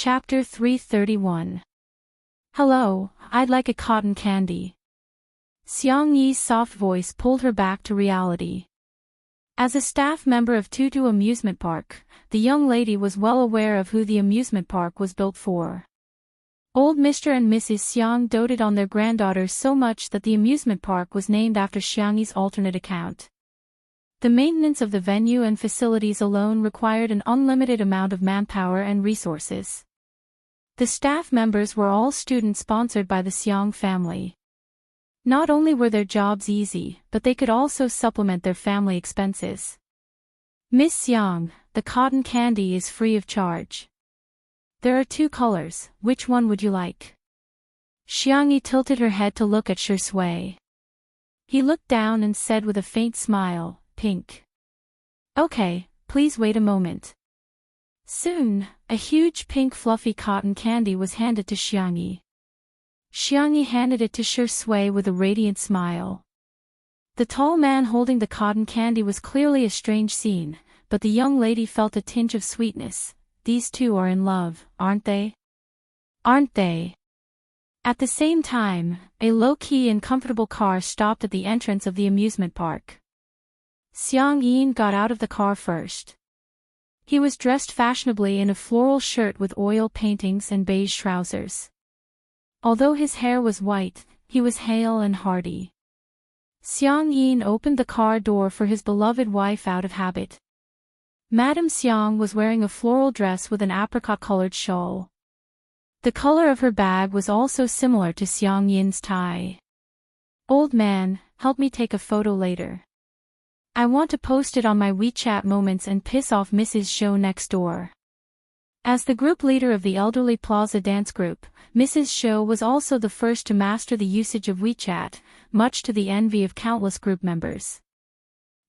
Chapter 331. Hello, I'd like a cotton candy. Xiang Yi's soft voice pulled her back to reality. As a staff member of Tutu Amusement Park, the young lady was well aware of who the amusement park was built for. Old Mr. and Mrs. Xiang doted on their granddaughters so much that the amusement park was named after Xiang Yi's alternate account. The maintenance of the venue and facilities alone required an unlimited amount of manpower and resources. The staff members were all students sponsored by the Xiang family. Not only were their jobs easy, but they could also supplement their family expenses. Miss Xiang, the cotton candy is free of charge. There are 2 colors, which one would you like? Xiang Yi tilted her head to look at Shui. He looked down and said with a faint smile, pink. Okay, please wait a moment. Soon, a huge pink fluffy cotton candy was handed to Xiang Yi. Xiang Yi handed it to Shui with a radiant smile. The tall man holding the cotton candy was clearly a strange scene, but the young lady felt a tinge of sweetness. These two are in love, aren't they? Aren't they? At the same time, a low-key and comfortable car stopped at the entrance of the amusement park. Xiang Yin got out of the car first. He was dressed fashionably in a floral shirt with oil paintings and beige trousers. Although his hair was white, he was hale and hearty. Xiang Yin opened the car door for his beloved wife out of habit. Madame Xiang was wearing a floral dress with an apricot-colored shawl. The color of her bag was also similar to Xiang Yin's tie. Old man, help me take a photo later. I want to post it on my WeChat moments and piss off Mrs. Zhou next door. As the group leader of the elderly plaza dance group, Mrs. Zhou was also the first to master the usage of WeChat, much to the envy of countless group members.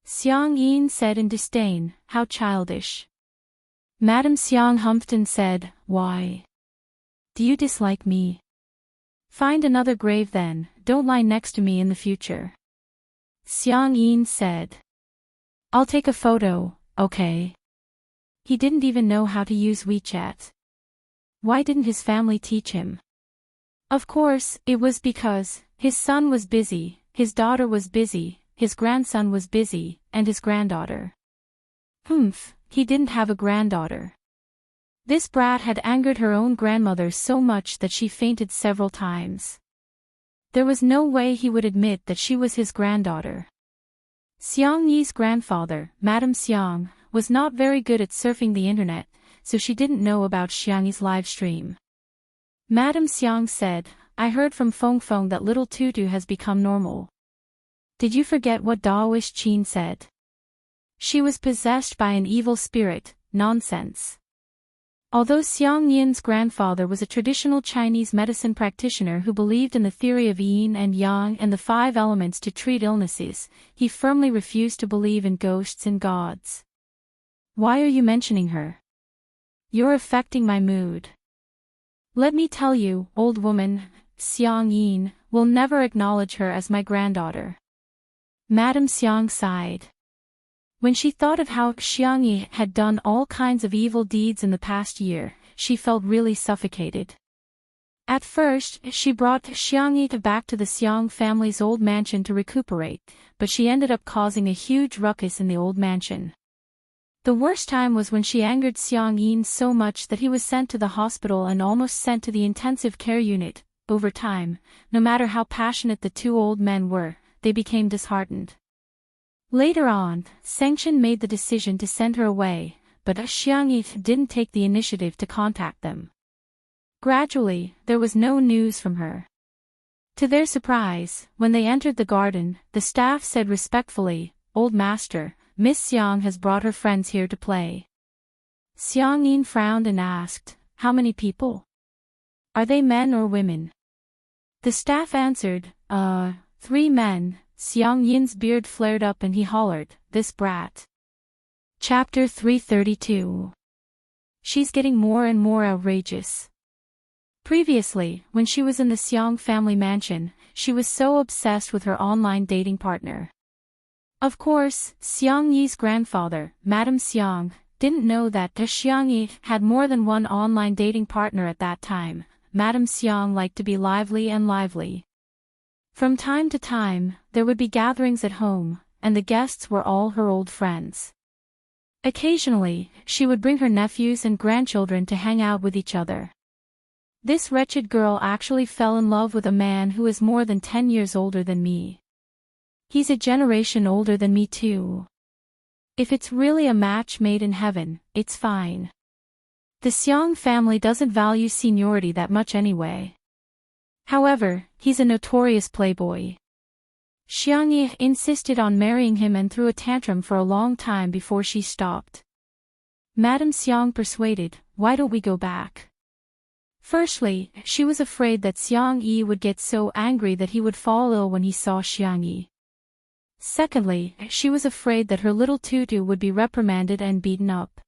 Xiang Yin said in disdain, how childish. Madame Xiang humphed and said, why? Do you dislike me? Find another grave then, don't lie next to me in the future. Xiang Yin said. I'll take a photo, okay? He didn't even know how to use WeChat. Why didn't his family teach him? Of course, it was because his son was busy, his daughter was busy, his grandson was busy, and his granddaughter. He didn't have a granddaughter. This brat had angered her own grandmother so much that she fainted several times. There was no way he would admit that she was his granddaughter. Xiang Yi's grandfather, Madame Xiang, was not very good at surfing the internet, so she didn't know about Xiang Yi's live stream. Madame Xiang said, I heard from Feng Feng that little Tutu has become normal. Did you forget what Daoist Qin said? She was possessed by an evil spirit, nonsense. Although Xiang Yin's grandfather was a traditional Chinese medicine practitioner who believed in the theory of yin and yang and the 5 elements to treat illnesses, he firmly refused to believe in ghosts and gods. Why are you mentioning her? You're affecting my mood. Let me tell you, old woman, Xiang Yin will never acknowledge her as my granddaughter. Madame Xiang sighed. When she thought of how Xiang Yi had done all kinds of evil deeds in the past year, she felt really suffocated. At first, she brought Xiang Yi back to the Xiang family's old mansion to recuperate, but she ended up causing a huge ruckus in the old mansion. The worst time was when she angered Xiang Yin so much that he was sent to the hospital and almost sent to the intensive care unit. Over time, no matter how passionate the 2 old men were, they became disheartened. Later on, Sengchen made the decision to send her away, but Xiang Yi didn't take the initiative to contact them. Gradually, there was no news from her. To their surprise, when they entered the garden, the staff said respectfully, Old Master, Miss Xiang has brought her friends here to play. Xiang Yin frowned and asked, how many people? Are they men or women? The staff answered, 3 men. Xiang Yin's beard flared up and he hollered, this brat. Chapter 332. She's getting more and more outrageous. Previously, when she was in the Xiang family mansion, she was so obsessed with her online dating partner. Of course, Xiang Yi's grandfather, Madame Xiang, didn't know that Xiangyi had more than one online dating partner at that time. Madame Xiang liked to be lively. From time to time, there would be gatherings at home, and the guests were all her old friends. Occasionally, she would bring her nephews and grandchildren to hang out with each other. This wretched girl actually fell in love with a man who is more than 10 years older than me. He's a generation older than me too. If it's really a match made in heaven, it's fine. The Xiang family doesn't value seniority that much anyway. However, he's a notorious playboy. Xiangyi insisted on marrying him and threw a tantrum for a long time before she stopped. Madame Xiang persuaded, "Why don't we go back?" Firstly, she was afraid that Xiangyi would get so angry that he would fall ill when he saw Xiangyi. Secondly, she was afraid that her little tutu would be reprimanded and beaten up.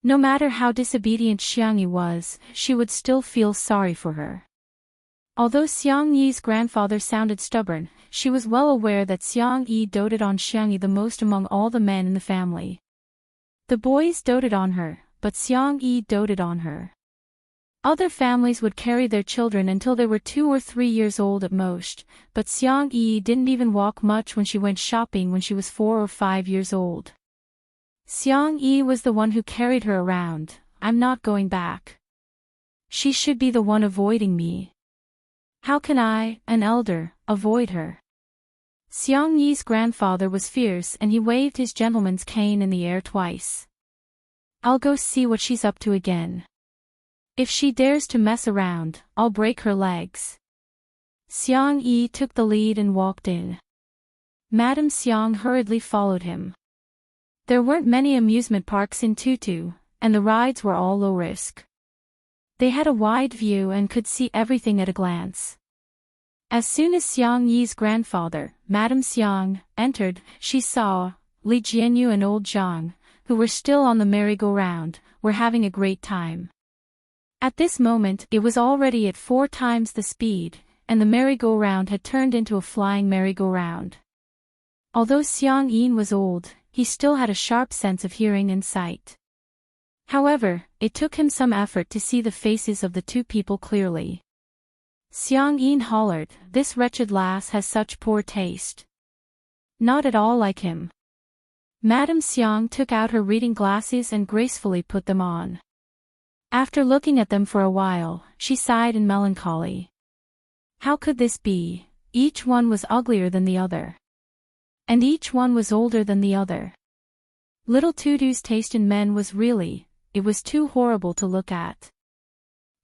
No matter how disobedient Xiangyi was, she would still feel sorry for her. Although Xiangyi's grandfather sounded stubborn, she was well aware that Xiangyi doted on Xiangyi the most among all the men in the family. The boys doted on her, but Xiangyi doted on her. Other families would carry their children until they were 2 or 3 years old at most, but Xiangyi didn't even walk much when she went shopping when she was 4 or 5 years old. Xiangyi was the one who carried her around. "I'm not going back. She should be the one avoiding me. How can I, an elder, avoid her?" Xiangyi's grandfather was fierce and he waved his gentleman's cane in the air twice. "I'll go see what she's up to again. If she dares to mess around, I'll break her legs." Xiangyi took the lead and walked in. Madame Xiang hurriedly followed him. There weren't many amusement parks in Tutu, and the rides were all low risk. They had a wide view and could see everything at a glance. As soon as Xiangyi's grandfather, Madame Xiang, entered, she saw Li Jianyu and old Zhang, who were still on the merry-go-round, were having a great time. At this moment it was already at 4 times the speed, and the merry-go-round had turned into a flying merry-go-round. Although Xiangyin was old, he still had a sharp sense of hearing and sight. However, it took him some effort to see the faces of the two people clearly. Xiangyin hollered, "This wretched lass has such poor taste. Not at all like him." Madame Xiang took out her reading glasses and gracefully put them on. After looking at them for a while, she sighed in melancholy. How could this be? Each one was uglier than the other. And each one was older than the other. Little Tutu's taste in men was really, it was too horrible to look at.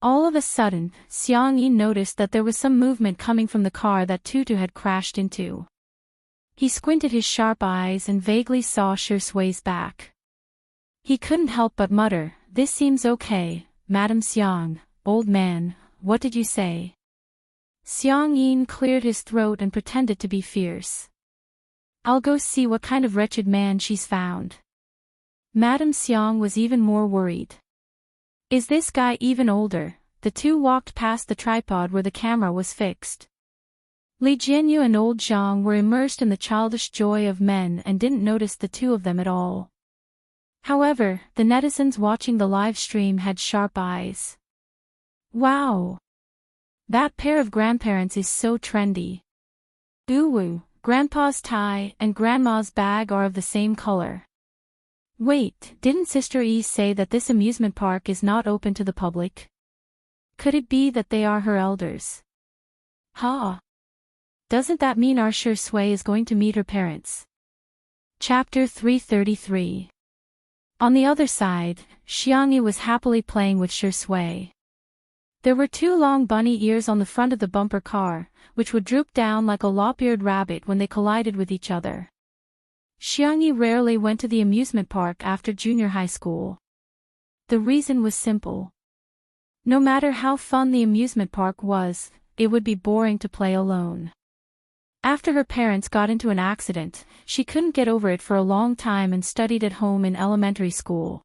All of a sudden, Xiangyin noticed that there was some movement coming from the car that Tutu had crashed into. He squinted his sharp eyes and vaguely saw Shui's back. He couldn't help but mutter, "This seems okay, Madame Xiang, old man, what did you say?" Xiangyin cleared his throat and pretended to be fierce. "I'll go see what kind of wretched man she's found." Madame Xiang was even more worried. Is this guy even older? The two walked past the tripod where the camera was fixed. Li Jianyu and old Zhang were immersed in the childish joy of men and didn't notice the two of them at all. However, the netizens watching the live stream had sharp eyes. Wow! That pair of grandparents is so trendy. Ooh, Grandpa's tie and Grandma's bag are of the same color. Wait, didn't Sister E say that this amusement park is not open to the public? Could it be that they are her elders? Ha! Doesn't that mean our Shui is going to meet her parents? Chapter 333. On the other side, Xiangyi was happily playing with Shui. There were 2 long bunny ears on the front of the bumper car, which would droop down like a lop-eared rabbit when they collided with each other. Xiangyi rarely went to the amusement park after junior high school. The reason was simple. No matter how fun the amusement park was, it would be boring to play alone. After her parents got into an accident, she couldn't get over it for a long time and studied at home in elementary school.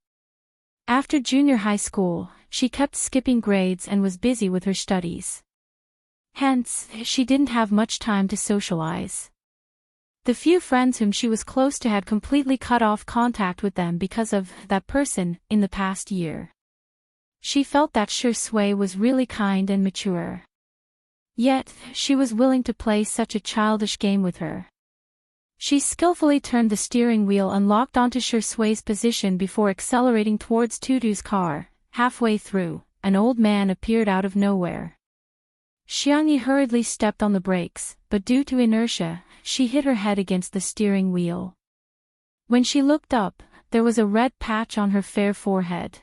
After junior high school, she kept skipping grades and was busy with her studies. Hence, she didn't have much time to socialize. The few friends whom she was close to had completely cut off contact with them because of that person in the past year. She felt that Shui was really kind and mature. Yet, she was willing to play such a childish game with her. She skillfully turned the steering wheel and locked onto Shui's position before accelerating towards Tutu's car. Halfway through, an old man appeared out of nowhere. Xiangyi hurriedly stepped on the brakes, but due to inertia, she hit her head against the steering wheel. When she looked up, there was a red patch on her fair forehead.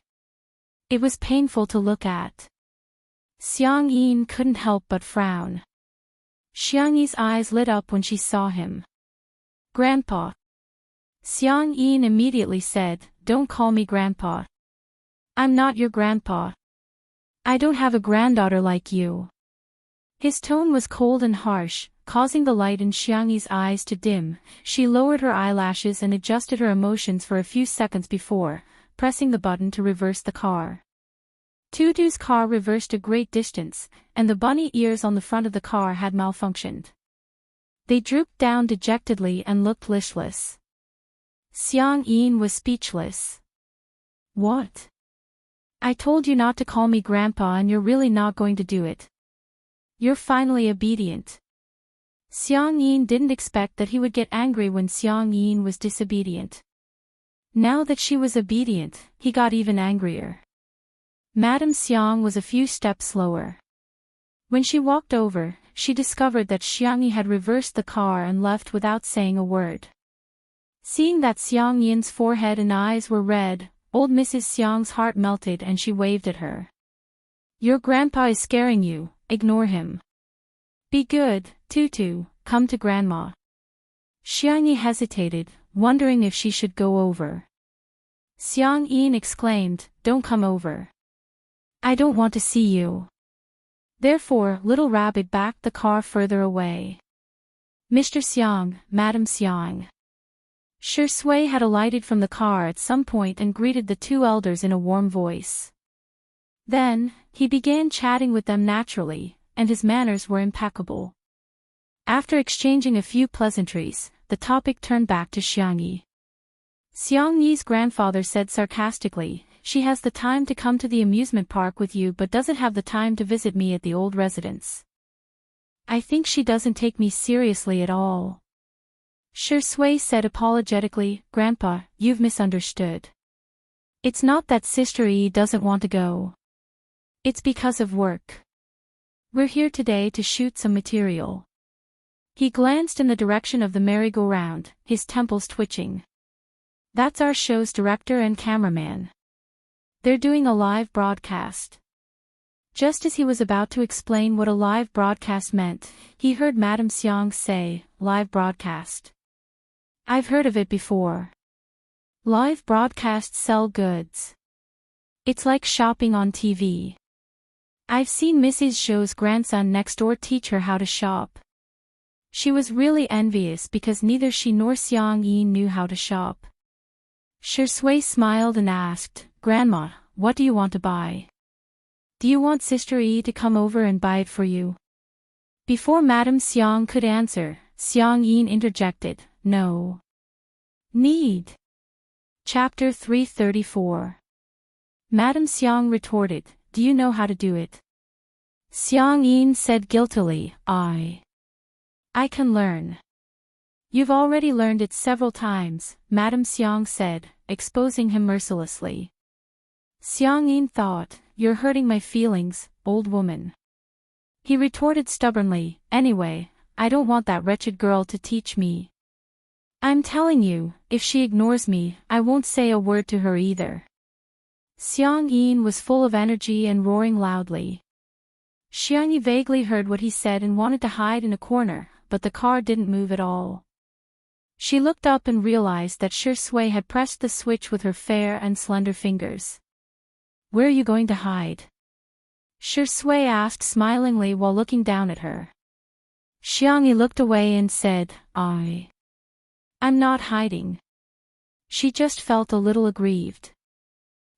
It was painful to look at. Xiang Yin couldn't help but frown. Xiangyi's eyes lit up when she saw him. "Grandpa." Xiang Yin immediately said, "Don't call me grandpa. I'm not your grandpa. I don't have a granddaughter like you." His tone was cold and harsh, causing the light in Xiangyi's eyes to dim. She lowered her eyelashes and adjusted her emotions for a few seconds before pressing the button to reverse the car. Tutu's car reversed a great distance, and the bunny ears on the front of the car had malfunctioned. They drooped down dejectedly and looked listless. Xiang Yin was speechless. "What? I told you not to call me grandpa and you're really not going to do it. You're finally obedient." Xiang Yin didn't expect that he would get angry when Xiang Yin was disobedient. Now that she was obedient, he got even angrier. Madame Xiang was a few steps slower. When she walked over, she discovered that Xiangyi had reversed the car and left without saying a word. Seeing that Xiang Yin's forehead and eyes were red, old Mrs. Xiang's heart melted and she waved at her. "Your grandpa is scaring you, ignore him. Be good, Tutu, come to grandma." Xiangyi hesitated, wondering if she should go over. Xiang Yin exclaimed, "Don't come over. I don't want to see you." Therefore, Little Rabbit backed the car further away. "Mr. Xiang, Madam Xiang." Shui had alighted from the car at some point and greeted the two elders in a warm voice. Then, he began chatting with them naturally, and his manners were impeccable. After exchanging a few pleasantries, the topic turned back to Xiangyi. Xiangyi's grandfather said sarcastically, "She has the time to come to the amusement park with you but doesn't have the time to visit me at the old residence. I think she doesn't take me seriously at all." Shui said apologetically, "Grandpa, you've misunderstood. It's not that Sister Yi doesn't want to go. It's because of work. We're here today to shoot some material." He glanced in the direction of the merry-go-round, his temples twitching. "That's our show's director and cameraman. They're doing a live broadcast." Just as he was about to explain what a live broadcast meant, he heard Madame Xiang say, "Live broadcast. I've heard of it before. Live broadcasts sell goods. It's like shopping on TV. I've seen Mrs. Zhou's grandson next door teach her how to shop." She was really envious because neither she nor Xiang Yin knew how to shop. Shui smiled and asked, "Grandma, what do you want to buy? Do you want Sister Yi to come over and buy it for you?" Before Madame Xiang could answer, Xiang Yin interjected, "No need." Chapter 334. Madame Xiang retorted, "Do you know how to do it?" Xiang Yin said guiltily, I can learn." "You've already learned it several times," Madame Xiang said, exposing him mercilessly. Xiang Yin thought, "You're hurting my feelings, old woman." He retorted stubbornly, "Anyway, I don't want that wretched girl to teach me. I'm telling you, if she ignores me, I won't say a word to her either." Xiang Yin was full of energy and roaring loudly. Xiangyi vaguely heard what he said and wanted to hide in a corner, but the car didn't move at all. She looked up and realized that Shui had pressed the switch with her fair and slender fingers. "Where are you going to hide?" Shui asked smilingly while looking down at her. Xiangyi looked away and said, I'm not hiding." She just felt a little aggrieved.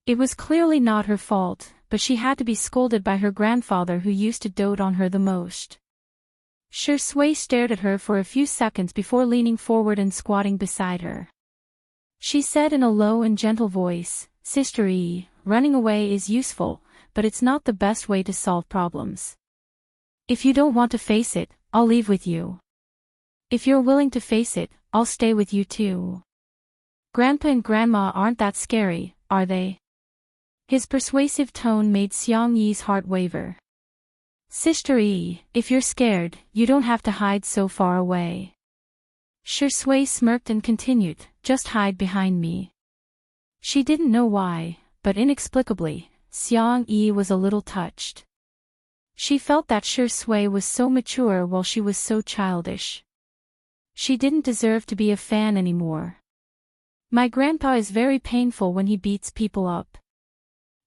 It was clearly not her fault, but she had to be scolded by her grandfather who used to dote on her the most. Shui stared at her for a few seconds before leaning forward and squatting beside her. She said in a low and gentle voice, "Sister E, running away is useful, but it's not the best way to solve problems. If you don't want to face it, I'll leave with you. If you're willing to face it, I'll stay with you too. Grandpa and Grandma aren't that scary, are they?" His persuasive tone made Xiang Yi's heart waver. "Sister E, if you're scared, you don't have to hide so far away." Shui smirked and continued, "Just hide behind me." She didn't know why, but inexplicably, Xiang Yi was a little touched. She felt that Shui was so mature while she was so childish. She didn't deserve to be a fan anymore. "My grandpa is very painful when he beats people up."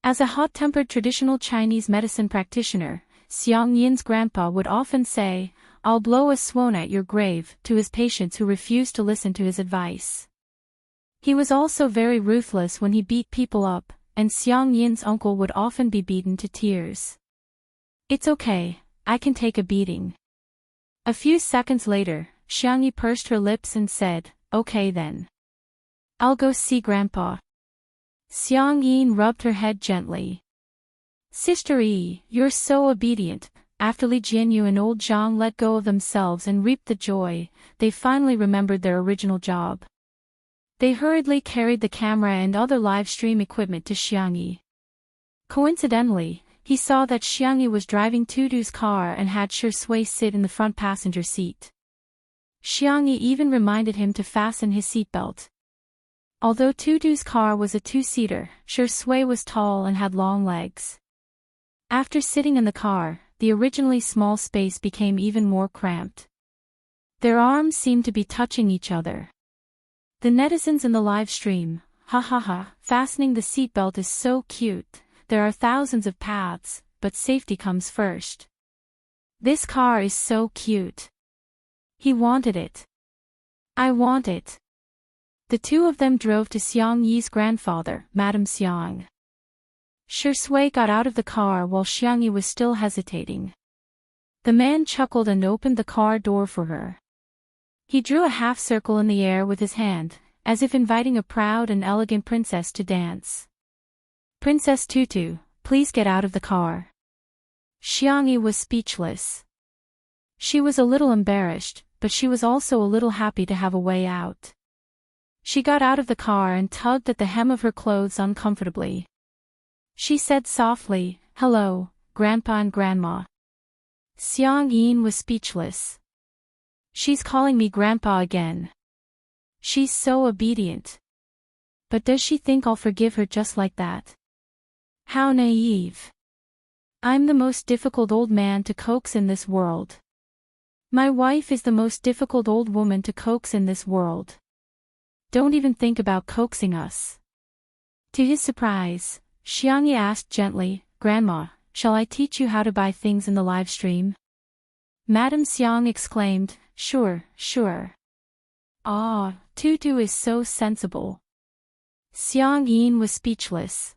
As a hot-tempered traditional Chinese medicine practitioner, Xiang Yin's grandpa would often say, "I'll blow a swan at your grave," to his patients who refused to listen to his advice. He was also very ruthless when he beat people up, and Xiang Yin's uncle would often be beaten to tears. "It's okay, I can take a beating." A few seconds later, Xiang Yi pursed her lips and said, "Okay then. I'll go see Grandpa." Xiang Yin rubbed her head gently. "Sister E, you're so obedient." After Li Jianyu and old Zhang let go of themselves and reaped the joy, they finally remembered their original job. They hurriedly carried the camera and other live stream equipment to Xiang Yi. Coincidentally, he saw that Xiang Yi was driving Tutu's car and had Shui sit in the front passenger seat. Xiang Yi even reminded him to fasten his seatbelt. Although Tutu's car was a two-seater, Shui was tall and had long legs. After sitting in the car, the originally small space became even more cramped. Their arms seemed to be touching each other. The netizens in the live stream, "Ha ha ha, fastening the seatbelt is so cute, there are thousands of paths, but safety comes first. This car is so cute. He wanted it. I want it." The two of them drove to Xiang Yi's grandfather, Madame Xiang. Shui got out of the car while Xiang Yi was still hesitating. The man chuckled and opened the car door for her. He drew a half circle in the air with his hand, as if inviting a proud and elegant princess to dance. "Princess Tutu, please get out of the car." Xiang Yi was speechless. She was a little embarrassed, but she was also a little happy to have a way out. She got out of the car and tugged at the hem of her clothes uncomfortably. She said softly, "Hello, Grandpa and Grandma." Xiang Yin was speechless. She's calling me Grandpa again. She's so obedient. But does she think I'll forgive her just like that? How naive. I'm the most difficult old man to coax in this world. My wife is the most difficult old woman to coax in this world. Don't even think about coaxing us. To his surprise, Xiang Yi asked gently, "Grandma, shall I teach you how to buy things in the live stream?" Madame Xiang exclaimed, "Sure, sure." "Ah, Tutu is so sensible." Xiang Yin was speechless.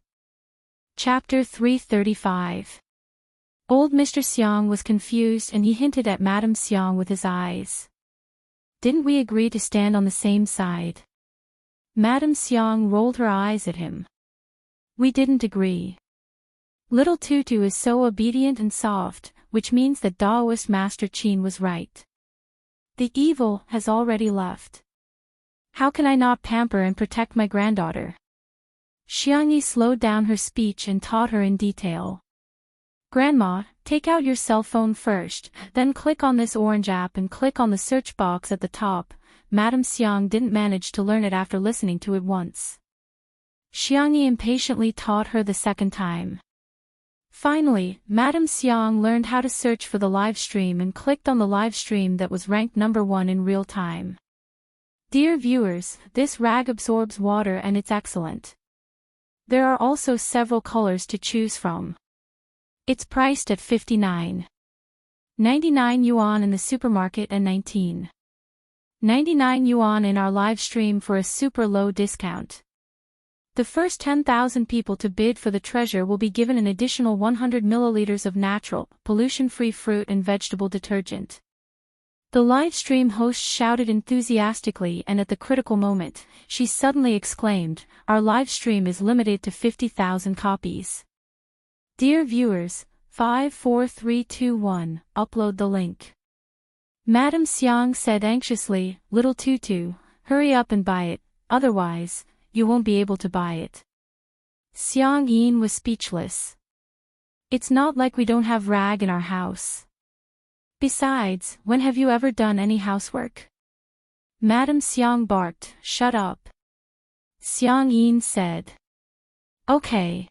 Chapter 335. Old Mr. Xiang was confused and he hinted at Madame Xiang with his eyes. "Didn't we agree to stand on the same side?" Madame Xiang rolled her eyes at him. "We didn't agree. Little Tutu is so obedient and soft, which means that Taoist Master Qin was right. The evil has already left. How can I not pamper and protect my granddaughter?" Xiang Yi slowed down her speech and taught her in detail. "Grandma, take out your cell phone first, then click on this orange app and click on the search box at the top." Madame Xiang didn't manage to learn it after listening to it once. Xiang Yi impatiently taught her the second time. Finally, Madame Xiang learned how to search for the live stream and clicked on the live stream that was ranked number 1 in real time. Dear viewers, this rag absorbs water and it's excellent. There are also several colors to choose from. It's priced at 59.99 yuan in the supermarket and 19.99 yuan in our live stream for a super low discount. The first 10,000 people to bid for the treasure will be given an additional 100 milliliters of natural, pollution-free fruit and vegetable detergent. The live stream host shouted enthusiastically, and at the critical moment, she suddenly exclaimed, "Our live stream is limited to 50,000 copies. Dear viewers, 5 4 3 2 1, upload the link." Madame Xiang said anxiously, "Little Tutu, hurry up and buy it, otherwise, you won't be able to buy it." Xiang Yin was speechless. "It's not like we don't have rag in our house. Besides, when have you ever done any housework?" Madame Xiang barked, "Shut up." Xiang Yin said, "Okay."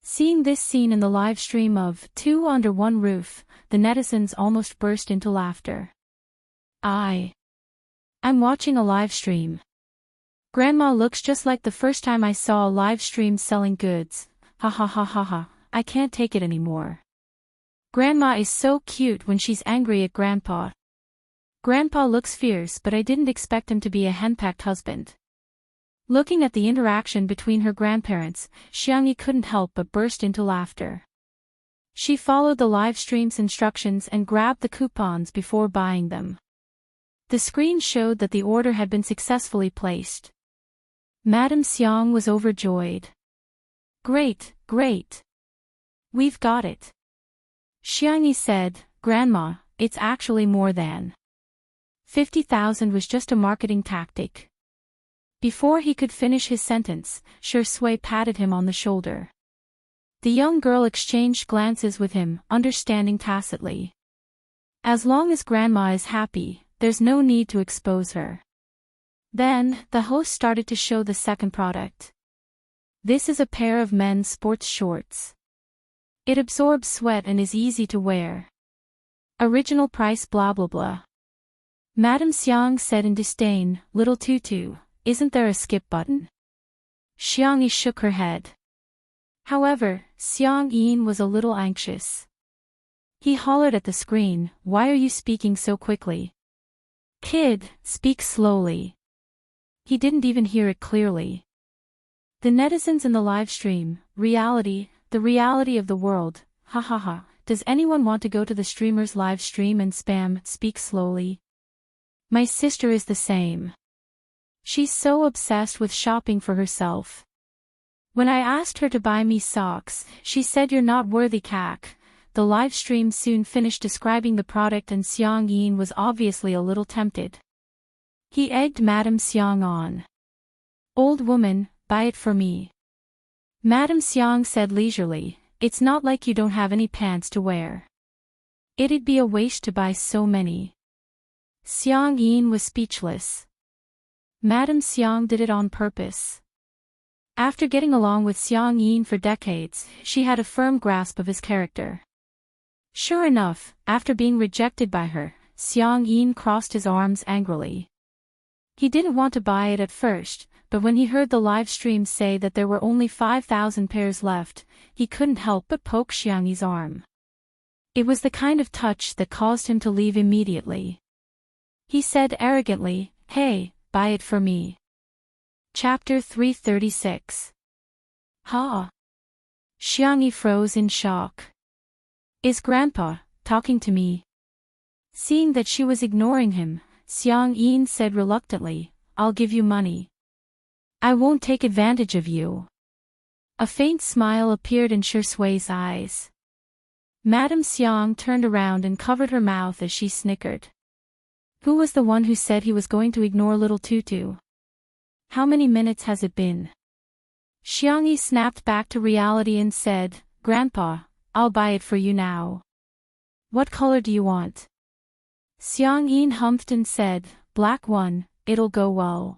Seeing this scene in the live stream of Two Under One Roof, the netizens almost burst into laughter. I'm watching a live stream. Grandma looks just like the first time I saw a live stream selling goods. Ha ha ha ha ha, I can't take it anymore. Grandma is so cute when she's angry at Grandpa. Grandpa looks fierce, but I didn't expect him to be a henpecked husband. Looking at the interaction between her grandparents, Xiangyi couldn't help but burst into laughter. She followed the live stream's instructions and grabbed the coupons before buying them. The screen showed that the order had been successfully placed. Madame Xiang was overjoyed. "Great, great. We've got it." Xiangyi said, "Grandma, it's actually more than 50,000 was just a marketing tactic." Before he could finish his sentence, Shui patted him on the shoulder. The young girl exchanged glances with him, understanding tacitly. As long as Grandma is happy, there's no need to expose her. Then, the host started to show the second product. This is a pair of men's sports shorts. It absorbs sweat and is easy to wear. Original price blah blah blah. Madame Xiang said in disdain, "Little Tutu, isn't there a skip button?" Xiangyi shook her head. However, Xiang Yin was a little anxious. He hollered at the screen, "Why are you speaking so quickly? Kid, speak slowly." He didn't even hear it clearly. The netizens in the live stream, reality, the reality of the world, ha ha ha, does anyone want to go to the streamer's live stream and spam, "Speak slowly"? My sister is the same. She's so obsessed with shopping for herself. When I asked her to buy me socks, she said, "You're not worthy, cack." The live stream soon finished describing the product and Xiang Yin was obviously a little tempted. He egged Madame Xiang on. "Old woman, buy it for me." Madame Xiang said leisurely, "It's not like you don't have any pants to wear. It'd be a waste to buy so many." Xiang Yin was speechless. Madame Xiang did it on purpose. After getting along with Xiang Yin for decades, she had a firm grasp of his character. Sure enough, after being rejected by her, Xiang Yin crossed his arms angrily. He didn't want to buy it at first, but when he heard the live stream say that there were only 5,000 pairs left, he couldn't help but poke Xiangyi's arm. It was the kind of touch that caused him to leave immediately. He said arrogantly, "Hey, buy it for me." Chapter 336. Ha! Xiangyi froze in shock. Is Grandpa talking to me? Seeing that she was ignoring him, Xiang Yin said reluctantly, "I'll give you money. I won't take advantage of you." A faint smile appeared in Shui's eyes. Madame Xiang turned around and covered her mouth as she snickered. Who was the one who said he was going to ignore little Tutu? How many minutes has it been? Xiangyi snapped back to reality and said, "Grandpa, I'll buy it for you now. What color do you want?" Xiang Yin humphed and said, "Black one, it'll go well."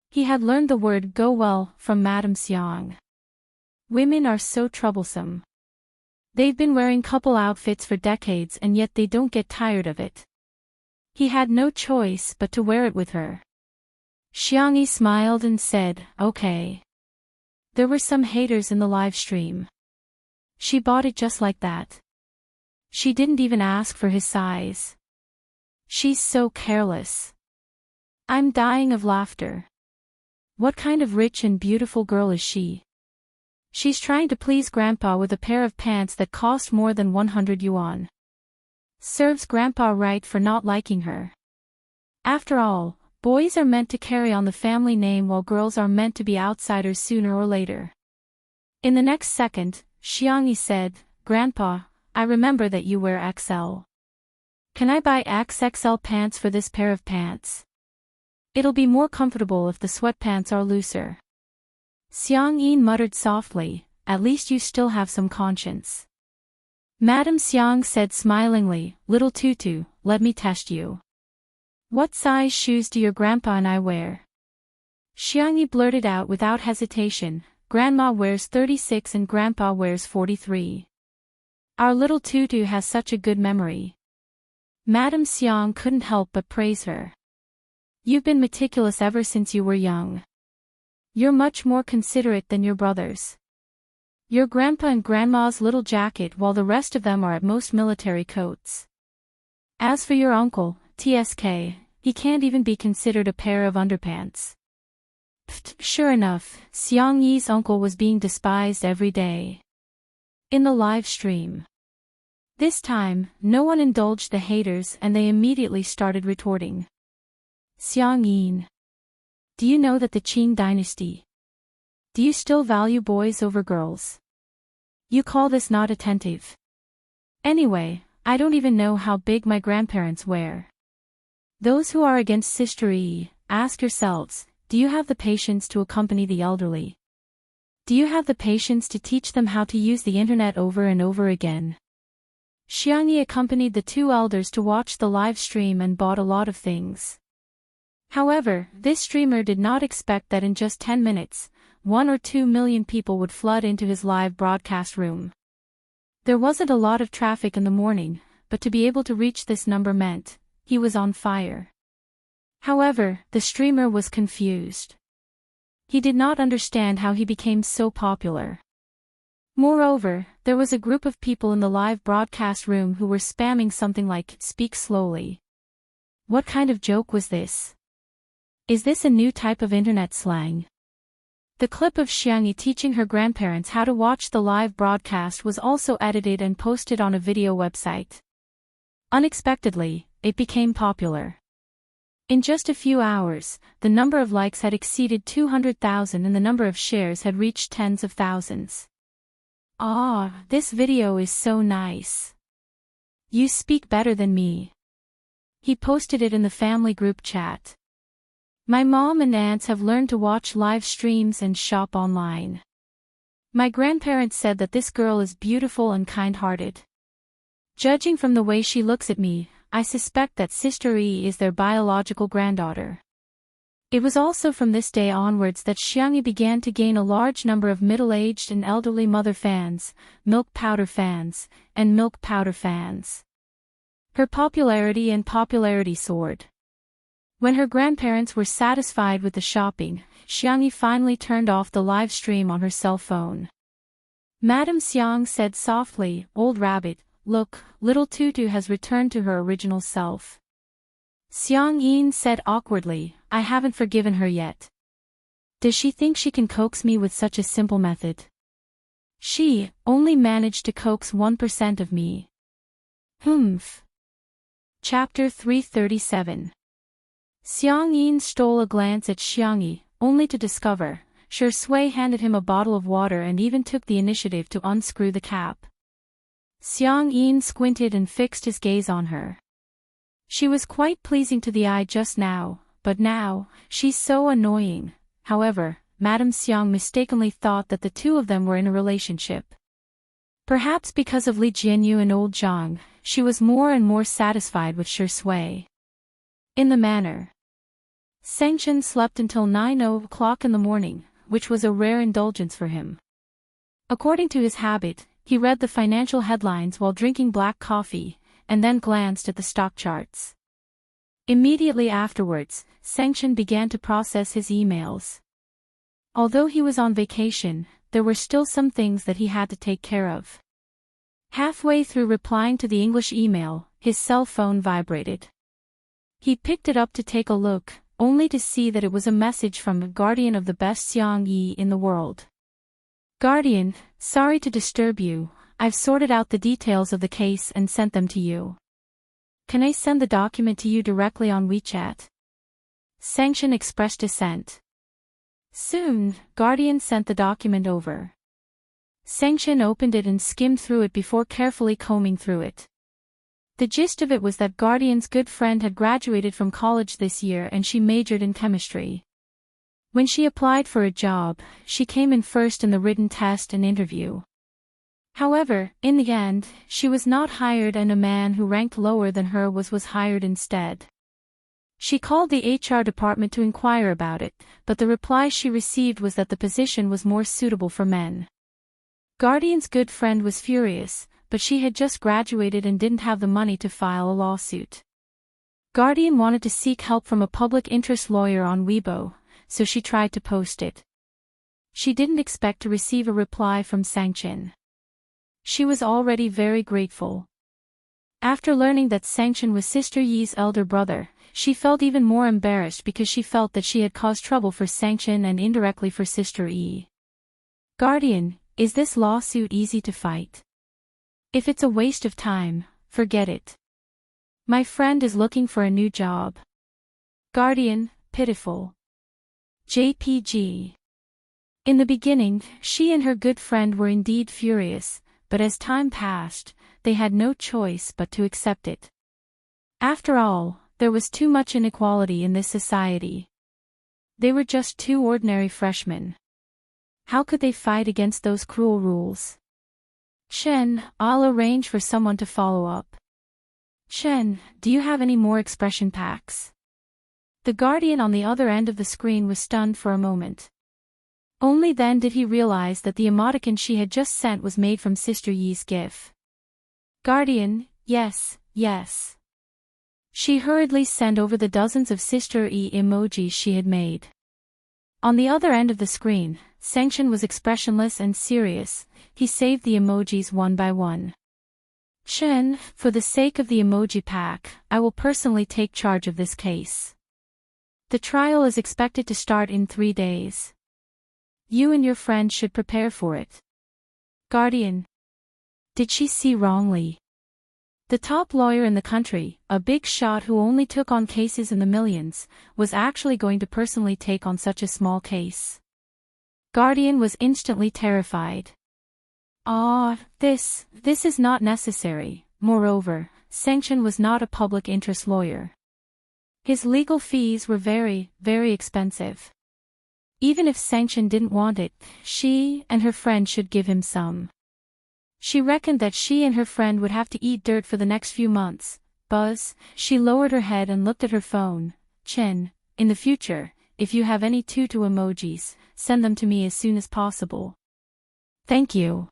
He had learned the word "go well" from Madame Xiang. Women are so troublesome. They've been wearing couple outfits for decades and yet they don't get tired of it. He had no choice but to wear it with her. Xiangyi smiled and said, "Okay." There were some haters in the live stream. She bought it just like that. She didn't even ask for his size. She's so careless. I'm dying of laughter. What kind of rich and beautiful girl is she? She's trying to please Grandpa with a pair of pants that cost more than 100 yuan. Serves Grandpa right for not liking her. After all, boys are meant to carry on the family name while girls are meant to be outsiders sooner or later. In the next second, Xiangyi said, Grandpa, I remember that you wear XL. Can I buy XXL pants for this pair of pants? It'll be more comfortable if the sweatpants are looser. Xiangyi muttered softly, at least you still have some conscience. Madame Xiang said smilingly, Little Tutu, let me test you. What size shoes do your grandpa and I wear? Xiangyi blurted out without hesitation, Grandma wears 36 and Grandpa wears 43. Our little Tutu has such a good memory. Madame Xiang couldn't help but praise her. You've been meticulous ever since you were young. You're much more considerate than your brothers. Your grandpa and grandma's little jacket while the rest of them are at most military coats. As for your uncle, TSK, he can't even be considered a pair of underpants. Pfft, sure enough, Xiangyi's uncle was being despised every day. In the live stream. This time, no one indulged the haters and they immediately started retorting. Xiangyin. Do you know that the Qing dynasty? Do you still value boys over girls? You call this not attentive? Anyway, I don't even know how big my grandparents wear. Those who are against sisterhood, ask yourselves, do you have the patience to accompany the elderly? Do you have the patience to teach them how to use the internet over and over again? Xiangyi accompanied the two elders to watch the live stream and bought a lot of things. However, this streamer did not expect that in just 10 minutes, 1 or 2 million people would flood into his live broadcast room. There wasn't a lot of traffic in the morning, but to be able to reach this number meant he was on fire. However, the streamer was confused. He did not understand how he became so popular. Moreover, there was a group of people in the live broadcast room who were spamming something like, speak slowly. What kind of joke was this? Is this a new type of internet slang? The clip of Xiangyi teaching her grandparents how to watch the live broadcast was also edited and posted on a video website. Unexpectedly, it became popular. In just a few hours, the number of likes had exceeded 200,000 and the number of shares had reached tens of thousands. Ah, this video is so nice. You speak better than me. He posted it in the family group chat. My mom and aunts have learned to watch live streams and shop online. My grandparents said that this girl is beautiful and kind-hearted. Judging from the way she looks at me, I suspect that Sister E is their biological granddaughter. It was also from this day onwards that Xiangyi began to gain a large number of middle-aged and elderly mother fans, milk powder fans, and milk powder fans. Her popularity soared. When her grandparents were satisfied with the shopping, Xiangyi finally turned off the live stream on her cell phone. Madame Xiang said softly, Old rabbit, look, little Tutu has returned to her original self. Xiangyin said awkwardly, I haven't forgiven her yet. Does she think she can coax me with such a simple method? She only managed to coax 1% of me. Humph. Chapter 337. Xiangyin stole a glance at Xiangyi, only to discover, Shui handed him a bottle of water and even took the initiative to unscrew the cap. Xiangyin squinted and fixed his gaze on her. She was quite pleasing to the eye just now, but now, she's so annoying. However, Madame Xiang mistakenly thought that the two of them were in a relationship. Perhaps because of Li Jianyu and old Zhang, she was more and more satisfied with Shui. In the manner. Sengchen slept until 9 o'clock in the morning, which was a rare indulgence for him. According to his habit, he read the financial headlines while drinking black coffee, and then glanced at the stock charts. Immediately afterwards, Sengchen began to process his emails. Although he was on vacation, there were still some things that he had to take care of. Halfway through replying to the English email, his cell phone vibrated. He picked it up to take a look, only to see that it was a message from a guardian of the best Xiangyi in the world. Guardian, sorry to disturb you, I've sorted out the details of the case and sent them to you. Can I send the document to you directly on WeChat? Sanction expressed dissent. Soon, Guardian sent the document over. Sanction opened it and skimmed through it before carefully combing through it. The gist of it was that Guardian's good friend had graduated from college this year and she majored in chemistry. When she applied for a job, she came in first in the written test and interview. However, in the end, she was not hired and a man who ranked lower than her was hired instead. She called the HR department to inquire about it, but the reply she received was that the position was more suitable for men. Guardian's good friend was furious, but she had just graduated and didn't have the money to file a lawsuit. Guardian wanted to seek help from a public interest lawyer on Weibo, so she tried to post it. She didn't expect to receive a reply from Sanction. She was already very grateful. After learning that Sanction was Sister Yi's elder brother, she felt even more embarrassed because she felt that she had caused trouble for Sanction and indirectly for Sister Yi. Guardian, is this lawsuit easy to fight? If it's a waste of time, forget it. My friend is looking for a new job. Guardian, pitiful. JPG. In the beginning, she and her good friend were indeed furious, but as time passed, they had no choice but to accept it. After all, there was too much inequality in this society. They were just two ordinary freshmen. How could they fight against those cruel rules? Chen, I'll arrange for someone to follow up. Chen, do you have any more expression packs? The Guardian on the other end of the screen was stunned for a moment. Only then did he realize that the emoticon she had just sent was made from Sister Yi's GIF. Guardian, yes, yes. She hurriedly sent over the dozens of Sister Yi emojis she had made. On the other end of the screen, Sanction was expressionless and serious. He saved the emojis one by one. Chen, for the sake of the emoji pack, I will personally take charge of this case. The trial is expected to start in 3 days. You and your friend should prepare for it. Guardian. Did she see wrongly? The top lawyer in the country, a big shot who only took on cases in the millions, was actually going to personally take on such a small case. Guardian was instantly terrified. This is not necessary. Moreover, Sanction was not a public interest lawyer. His legal fees were very, very expensive. Even if Sanction didn't want it, she and her friend should give him some. She reckoned that she and her friend would have to eat dirt for the next few months. She lowered her head and looked at her phone. Chen, in the future, if you have any tutu emojis, send them to me as soon as possible. Thank you.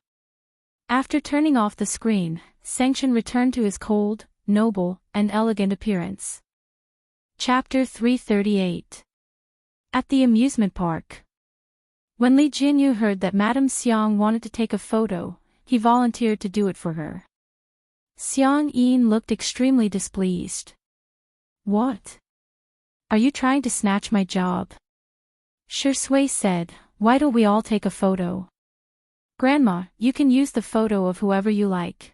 After turning off the screen, Sanction returned to his cold, noble, and elegant appearance. Chapter 338. At the amusement park. When Li Jinyu heard that Madame Xiang wanted to take a photo, he volunteered to do it for her. Xiang Yin looked extremely displeased. What? Are you trying to snatch my job? Shi Sui said, why don't we all take a photo? Grandma, you can use the photo of whoever you like.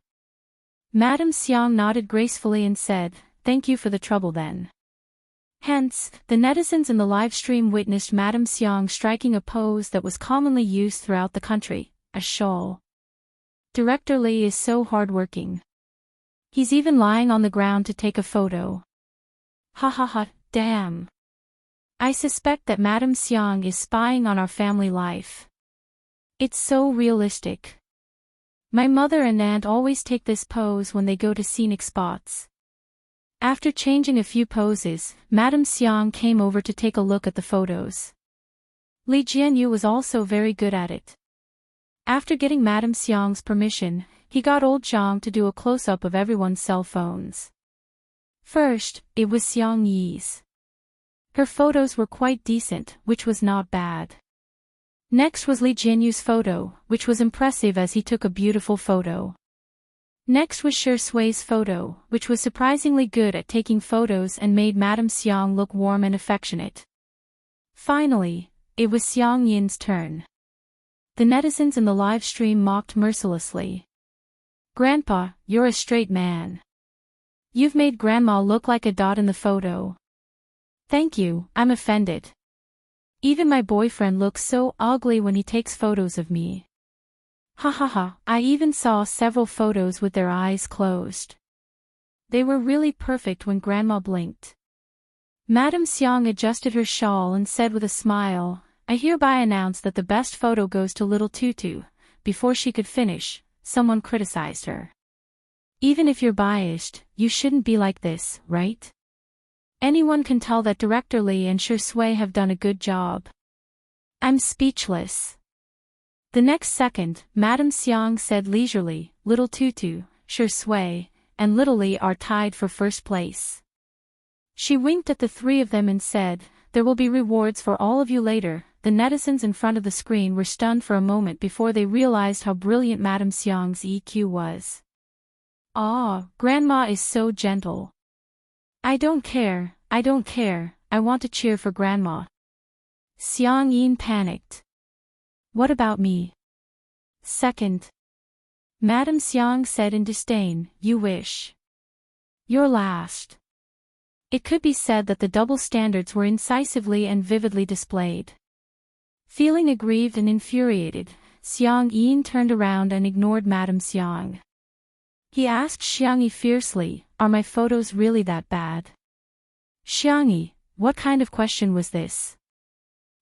Madame Xiang nodded gracefully and said, thank you for the trouble then. Hence, the netizens in the live stream witnessed Madame Xiang striking a pose that was commonly used throughout the country, a shawl. Director Li is so hardworking. He's even lying on the ground to take a photo. Ha ha ha, damn. I suspect that Madame Xiang is spying on our family life. It's so realistic. My mother and aunt always take this pose when they go to scenic spots. After changing a few poses, Madame Xiang came over to take a look at the photos. Li Jianyu was also very good at it. After getting Madame Xiang's permission, he got old Zhang to do a close-up of everyone's cell phones. First, it was Xiang Yi's. Her photos were quite decent, which was not bad. Next was Li Jianyu's photo, which was impressive as he took a beautiful photo. Next was Shi Sui's photo, which was surprisingly good at taking photos and made Madame Xiang look warm and affectionate. Finally, it was Xiang Yin's turn. The netizens in the live stream mocked mercilessly. Grandpa, you're a straight man. You've made Grandma look like a dot in the photo. Thank you, I'm offended. Even my boyfriend looks so ugly when he takes photos of me. Ha ha ha, I even saw several photos with their eyes closed. They were really perfect when Grandma blinked. Madame Xiang adjusted her shawl and said with a smile, I hereby announce that the best photo goes to little Tutu. Before she could finish, someone criticized her. Even if you're biased, you shouldn't be like this, right? Anyone can tell that Director Li and Shi Sui have done a good job. I'm speechless. The next second, Madame Xiang said leisurely, Little Tutu, Shi Sui, and Little Li are tied for first place. She winked at the three of them and said, there will be rewards for all of you later. The netizens in front of the screen were stunned for a moment before they realized how brilliant Madame Xiang's EQ was. Ah, Grandma is so gentle. I don't care, I want to cheer for Grandma. Xiang Yin panicked. What about me? Second. Madame Xiang said in disdain, you wish. You're last. It could be said that the double standards were incisively and vividly displayed. Feeling aggrieved and infuriated, Xiang Yin turned around and ignored Madame Xiang. He asked Xiang Yi fiercely, are my photos really that bad? Xiang Yi, what kind of question was this?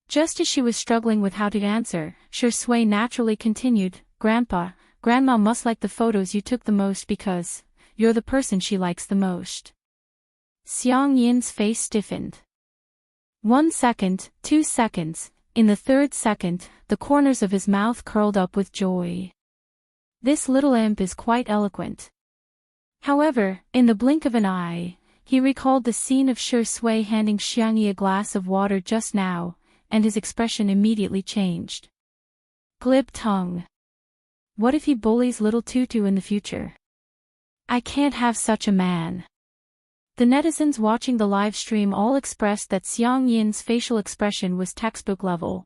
Just as she was struggling with how to answer, Shi Sui naturally continued, Grandma must like the photos you took the most because you're the person she likes the most. Xiang Yin's face stiffened. 1 second, 2 seconds, in the third second, the corners of his mouth curled up with joy. This little imp is quite eloquent. However, in the blink of an eye, he recalled the scene of Shi Sui handing Xiang Yi a glass of water just now, and his expression immediately changed. Glib tongue. What if he bullies little Tutu in the future? I can't have such a man. The netizens watching the live stream all expressed that Xiang Yin's facial expression was textbook level.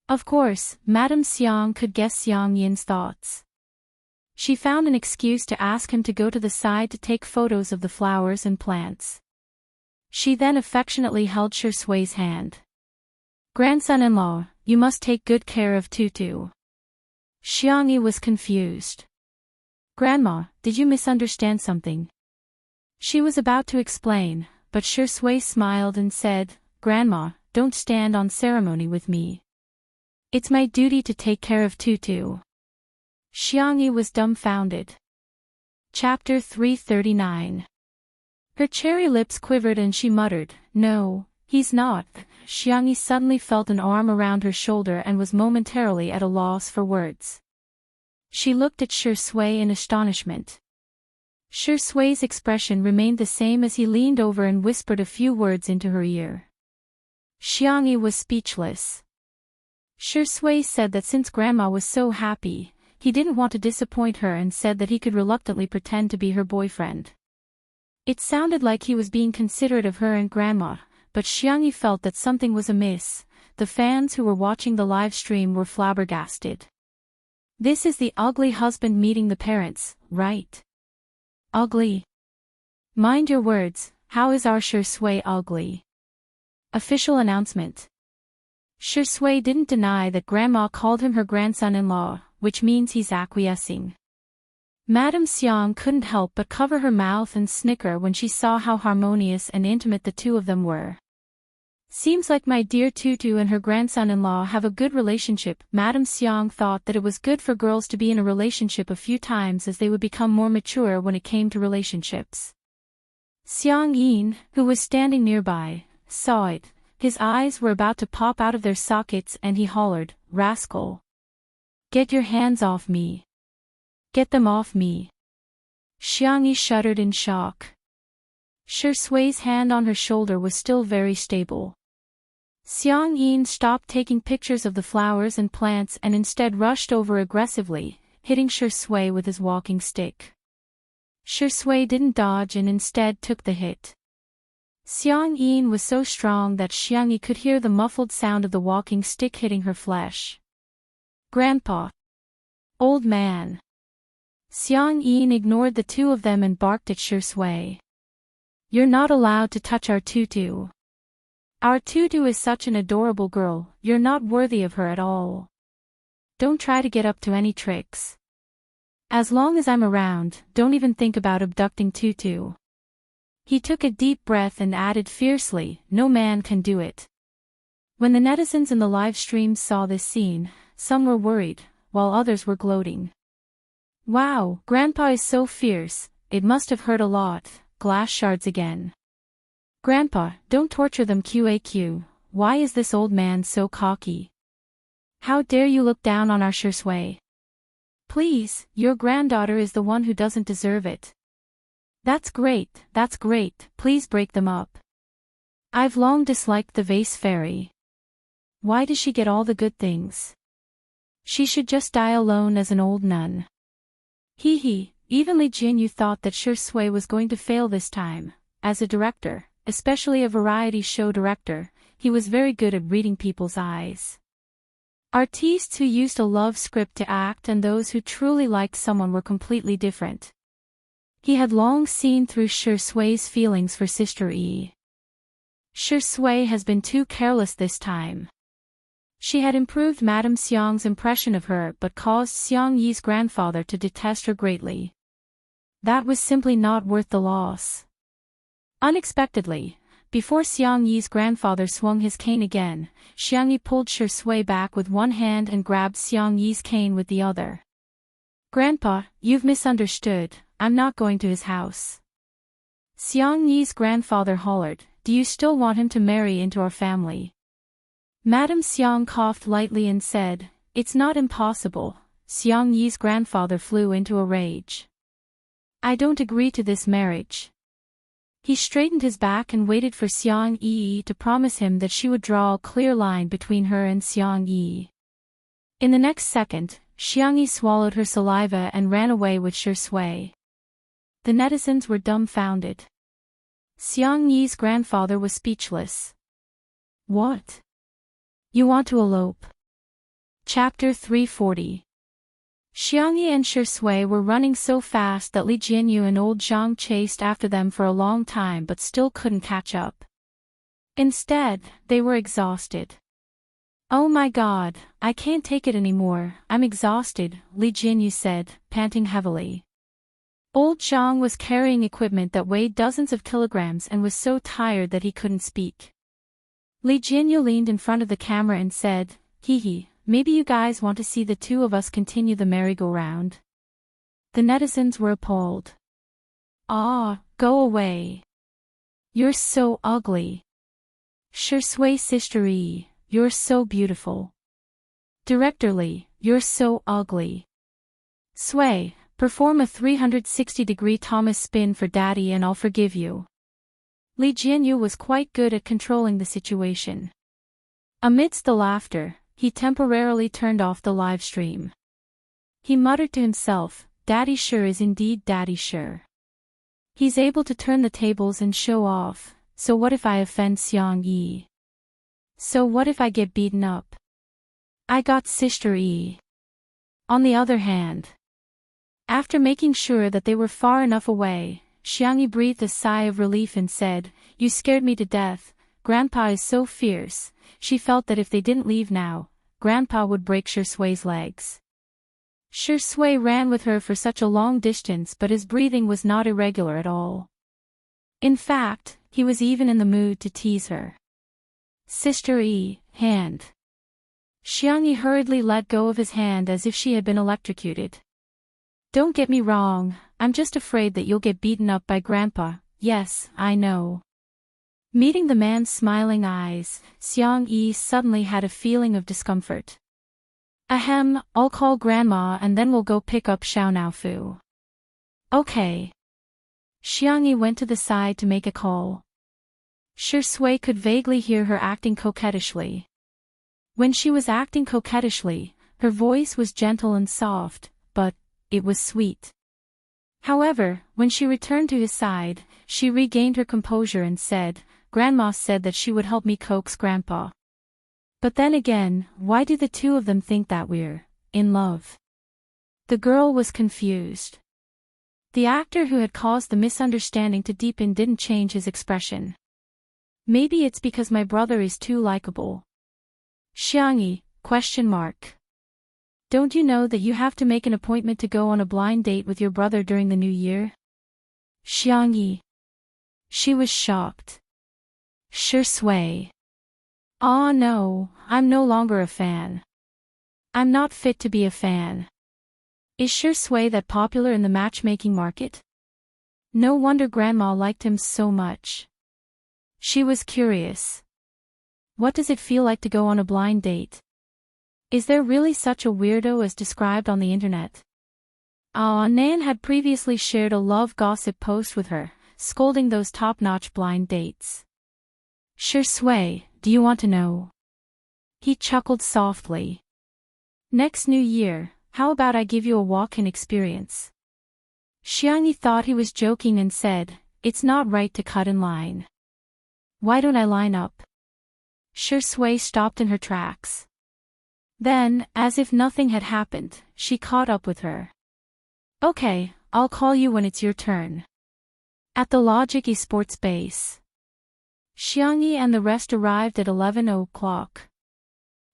Of course, Madame Xiang could guess Xiang Yin's thoughts. She found an excuse to ask him to go to the side to take photos of the flowers and plants. She then affectionately held Shi Sui's hand. Grandson-in-law, you must take good care of Tutu. Xiang Yi was confused. Grandma, did you misunderstand something? She was about to explain, but Shi Sui smiled and said, Grandma, don't stand on ceremony with me. It's my duty to take care of Tutu. Xiang Yi was dumbfounded. Chapter 339. Her cherry lips quivered and she muttered, No, he's not. Xiang Yi suddenly felt an arm around her shoulder and was momentarily at a loss for words. She looked at Shi Sui in astonishment. Shi Sui's expression remained the same as he leaned over and whispered a few words into her ear. Xiang Yi was speechless. Shi Sui said that since Grandma was so happy, he didn't want to disappoint her and said that he could reluctantly pretend to be her boyfriend. It sounded like he was being considerate of her and Grandma, but Xiang Yi felt that something was amiss. The fans who were watching the live stream were flabbergasted. This is the ugly husband meeting the parents, right? Ugly? Mind your words, how is our Shi Sui ugly? Official announcement. Shi Sui didn't deny that Grandma called him her grandson-in-law, which means he's acquiescing. Madame Xiang couldn't help but cover her mouth and snicker when she saw how harmonious and intimate the two of them were. Seems like my dear Tutu and her grandson-in-law have a good relationship. Madame Xiang thought that it was good for girls to be in a relationship a few times as they would become more mature when it came to relationships. Xiang Yin, who was standing nearby, saw it. His eyes were about to pop out of their sockets and he hollered, Rascal! Get your hands off me! Get them off me! Xiang Yi shuddered in shock. Shi Sui's hand on her shoulder was still very stable. Xiang Yin stopped taking pictures of the flowers and plants and instead rushed over aggressively, hitting Shi Sui with his walking stick. Shi Sui didn't dodge and instead took the hit. Xiang Yin was so strong that Xiang Yi could hear the muffled sound of the walking stick hitting her flesh. Grandpa! Old man! Xiang Yin ignored the two of them and barked at Shi Sui. You're not allowed to touch our tutu. Our tutu is such an adorable girl, you're not worthy of her at all. Don't try to get up to any tricks. As long as I'm around, don't even think about abducting tutu. He took a deep breath and added fiercely, no man can do it. When the netizens in the live stream saw this scene, some were worried, while others were gloating. Wow, Grandpa is so fierce, it must have hurt a lot, glass shards again. Grandpa, don't torture them QAQ, why is this old man so cocky? How dare you look down on our Shi Sui? Please, your granddaughter is the one who doesn't deserve it. That's great, please break them up. I've long disliked the vase fairy. Why does she get all the good things? She should just die alone as an old nun. Hee hee, even Li Jinyu thought that Shi Sui was going to fail this time. As a director, especially a variety show director, he was very good at reading people's eyes. Artistes who used a love script to act and those who truly liked someone were completely different. He had long seen through Shi Sui's feelings for Sister Yi. Shi Sui has been too careless this time. She had improved Madame Xiang's impression of her but caused Xiang Yi's grandfather to detest her greatly. That was simply not worth the loss. Unexpectedly, before Xiang Yi's grandfather swung his cane again, Xiang Yi pulled Shi Sui back with one hand and grabbed Xiang Yi's cane with the other. Grandpa, you've misunderstood, I'm not going to his house. Xiang Yi's grandfather hollered, do you still want him to marry into our family? Madame Xiang coughed lightly and said, it's not impossible. Xiang Yi's grandfather flew into a rage. I don't agree to this marriage. He straightened his back and waited for Xiang Yi to promise him that she would draw a clear line between her and Xiang Yi. In the next second, Xiang Yi swallowed her saliva and ran away with Shi Sui. The netizens were dumbfounded. Xiang Yi's grandfather was speechless. What? You want to elope? Chapter 340. Xiang Yi and Shi Sui were running so fast that Li Jinyu and old Zhang chased after them for a long time but still couldn't catch up. Instead, they were exhausted. Oh my god, I can't take it anymore, I'm exhausted, Li Jinyu said, panting heavily. Old Zhang was carrying equipment that weighed dozens of kilograms and was so tired that he couldn't speak. Li Jinyu leaned in front of the camera and said, hee hee, maybe you guys want to see the two of us continue the merry-go-round. The netizens were appalled. Ah, go away. You're so ugly. Shi Sui Sister Yi, you're so beautiful. Director Li, you're so ugly. Sui, perform a 360-degree Thomas spin for Daddy and I'll forgive you. Li Jinyu was quite good at controlling the situation. Amidst the laughter, he temporarily turned off the live stream. He muttered to himself, Daddy sure is indeed Daddy sure. He's able to turn the tables and show off, so what if I offend Xiang Yi? So what if I get beaten up? I got Sister Yi. On the other hand, after making sure that they were far enough away, Xiang Yi breathed a sigh of relief and said, you scared me to death, Grandpa is so fierce. She felt that if they didn't leave now, Grandpa would break Shi Sui's legs. Shi Sui ran with her for such a long distance but his breathing was not irregular at all. In fact, he was even in the mood to tease her. Sister Yi, hand. Xiang Yi hurriedly let go of his hand as if she had been electrocuted. Don't get me wrong, I'm just afraid that you'll get beaten up by Grandpa, yes, I know. Meeting the man's smiling eyes, Xiang Yi suddenly had a feeling of discomfort. Ahem, I'll call Grandma and then we'll go pick up Xiao Naofu. Okay. Xiang Yi went to the side to make a call. Shi Sui could vaguely hear her acting coquettishly. When she was acting coquettishly, her voice was gentle and soft, but it was sweet. However, when she returned to his side, she regained her composure and said, Grandma said that she would help me coax Grandpa. But then again, why do the two of them think that we're in love? The girl was confused. The actor who had caused the misunderstanding to deepen didn't change his expression. Maybe it's because my brother is too likable. Xiangyi, ? Don't you know that you have to make an appointment to go on a blind date with your brother during the new year? Xiangyi. She was shocked. Shui. Ah no, I'm no longer a fan. I'm not fit to be a fan. Is Shui that popular in the matchmaking market? No wonder Grandma liked him so much. She was curious. What does it feel like to go on a blind date? Is there really such a weirdo as described on the internet? Nan had previously shared a love gossip post with her, scolding those top-notch blind dates. Shui, do you want to know? He chuckled softly. Next New Year, how about I give you a walk-in experience? Xiangyi thought he was joking and said, it's not right to cut in line. Why don't I line up? Shui stopped in her tracks. Then, as if nothing had happened, she caught up with her. Okay, I'll call you when it's your turn. At the Logic Esports base. Xiangyi and the rest arrived at 11 o'clock.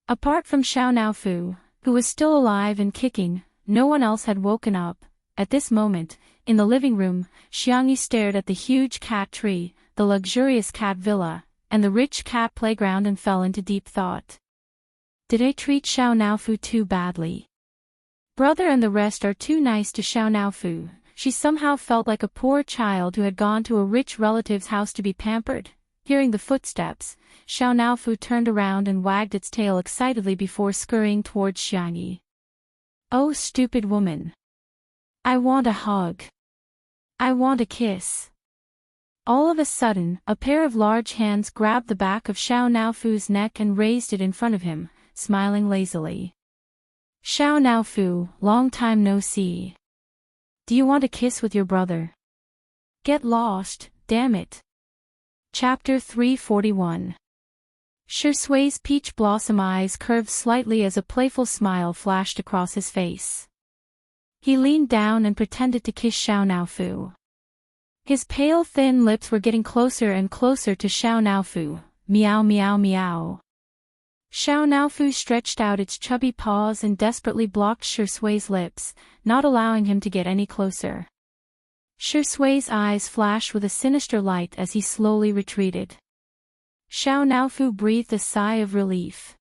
Apart from Xiao Naofu, who was still alive and kicking, no one else had woken up. At this moment, in the living room, Xiangyi stared at the huge cat tree, the luxurious cat villa, and the rich cat playground and fell into deep thought. Did I treat Xiao Naofu too badly? Brother and the rest are too nice to Xiao Naofu. She somehow felt like a poor child who had gone to a rich relative's house to be pampered. Hearing the footsteps, Xiao Naofu turned around and wagged its tail excitedly before scurrying towards Xiangyi. Oh, stupid woman. I want a hug. I want a kiss. All of a sudden, a pair of large hands grabbed the back of Xiao Naofu's neck and raised it in front of him, smiling lazily. Xiao Naofu, long time no see. Do you want a kiss with your brother? Get lost, damn it. Chapter 341. Shui's peach blossom eyes curved slightly as a playful smile flashed across his face. He leaned down and pretended to kiss Xiao Naofu. His pale thin lips were getting closer and closer to Xiao Naofu. Meow meow meow. Xiao Naofu stretched out its chubby paws and desperately blocked Shui's lips, not allowing him to get any closer. Shui's eyes flashed with a sinister light as he slowly retreated. Xiao Naofu breathed a sigh of relief.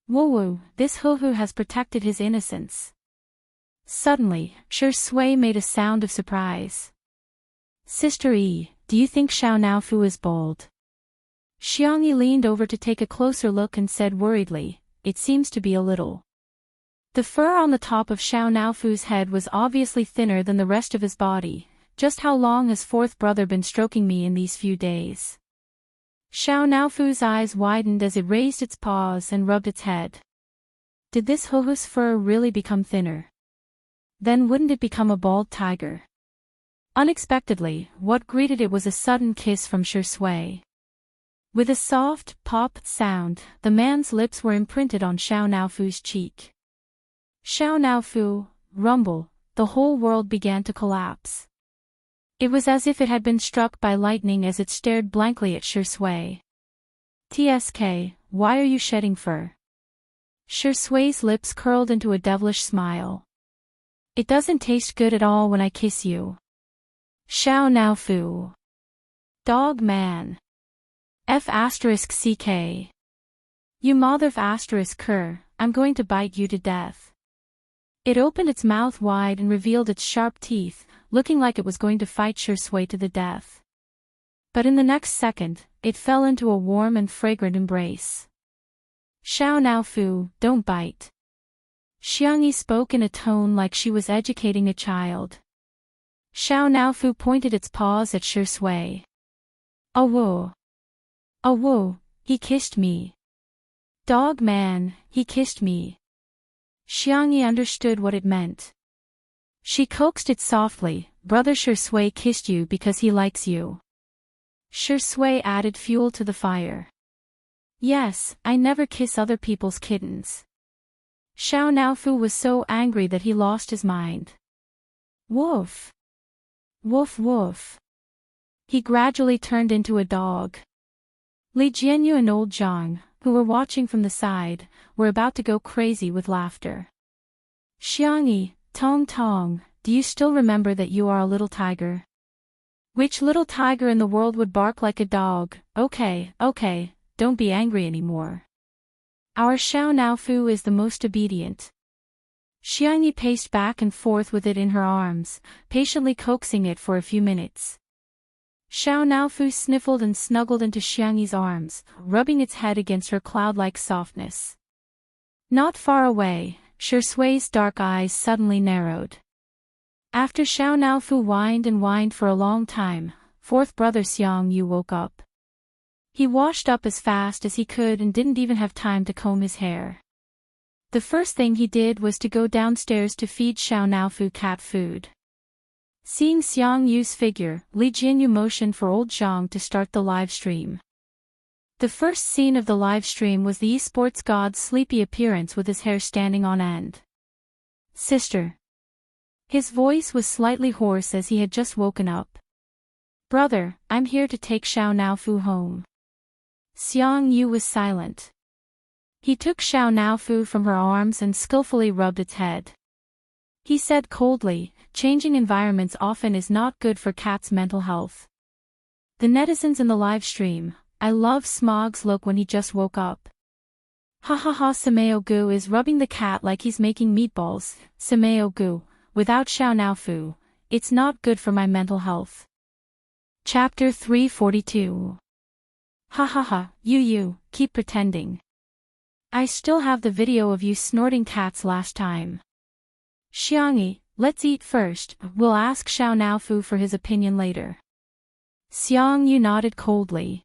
Woo, this Huhu has protected his innocence. Suddenly, Shui made a sound of surprise. Sister E, do you think Xiao Naofu is bold? Xiangyi leaned over to take a closer look and said worriedly, it seems to be a little. The fur on the top of Xiao Naofu's head was obviously thinner than the rest of his body. Just how long has fourth brother been stroking me in these few days? Xiao Naofu's eyes widened as it raised its paws and rubbed its head. Did this Huhu's fur really become thinner? Then wouldn't it become a bald tiger? Unexpectedly, what greeted it was a sudden kiss from Shui. With a soft, pop sound, the man's lips were imprinted on Xiao Naofu's cheek. Xiao Naofu, rumble, the whole world began to collapse. It was as if it had been struck by lightning as it stared blankly at Shui. TSK, why are you shedding fur? Shui's lips curled into a devilish smile. It doesn't taste good at all when I kiss you. Xiao Naofu. Dog man. F***ck. You mother f***ker, I'm going to bite you to death. It opened its mouth wide and revealed its sharp teeth, looking like it was going to fight Shui to the death. But in the next second, it fell into a warm and fragrant embrace. Xiao Naofu, don't bite. Xiangyi spoke in a tone like she was educating a child. Xiao Naofu pointed its paws at Shui. Oh whoa. Oh whoa, he kissed me. Dog man, he kissed me. Xiangyi understood what it meant. She coaxed it softly, brother Shui kissed you because he likes you. Shui added fuel to the fire. Yes, I never kiss other people's kittens. Xiao Naofu was so angry that he lost his mind. Woof. Woof woof. He gradually turned into a dog. Li Jianyu and old Zhang, who were watching from the side, were about to go crazy with laughter. Xiangyi, Tong Tong, do you still remember that you are a little tiger? Which little tiger in the world would bark like a dog? Okay, don't be angry anymore. Our Xiao Naofu is the most obedient. Xiangyi paced back and forth with it in her arms, patiently coaxing it for a few minutes. Xiao Naofu sniffled and snuggled into Xiangyi's arms, rubbing its head against her cloud-like softness. Not far away, Shui's dark eyes suddenly narrowed. After Xiao Naofu whined and whined for a long time, fourth brother Xiang Yu woke up. He washed up as fast as he could and didn't even have time to comb his hair. The first thing he did was to go downstairs to feed Xiao Naofu cat food. Seeing Xiang Yu's figure, Li Jianyu motioned for old Zhang to start the live stream. The first scene of the live stream was the esports god's sleepy appearance with his hair standing on end. Sister. His voice was slightly hoarse as he had just woken up. Brother, I'm here to take Xiao Naofu home. Xiang Yu was silent. He took Xiao Naofu from her arms and skillfully rubbed its head. He said coldly, changing environments often is not good for cats' mental health. The netizens in the live stream, I love Smog's look when he just woke up. Ha ha ha, Sameo Gu is rubbing the cat like he's making meatballs. Sameo Gu, without Xiao Naofu, it's not good for my mental health. Chapter 342. Ha ha ha, you, keep pretending. I still have the video of you snorting cats last time. Xiangyi, let's eat first, we'll ask Xiao Naofu for his opinion later. Xiang Yu nodded coldly.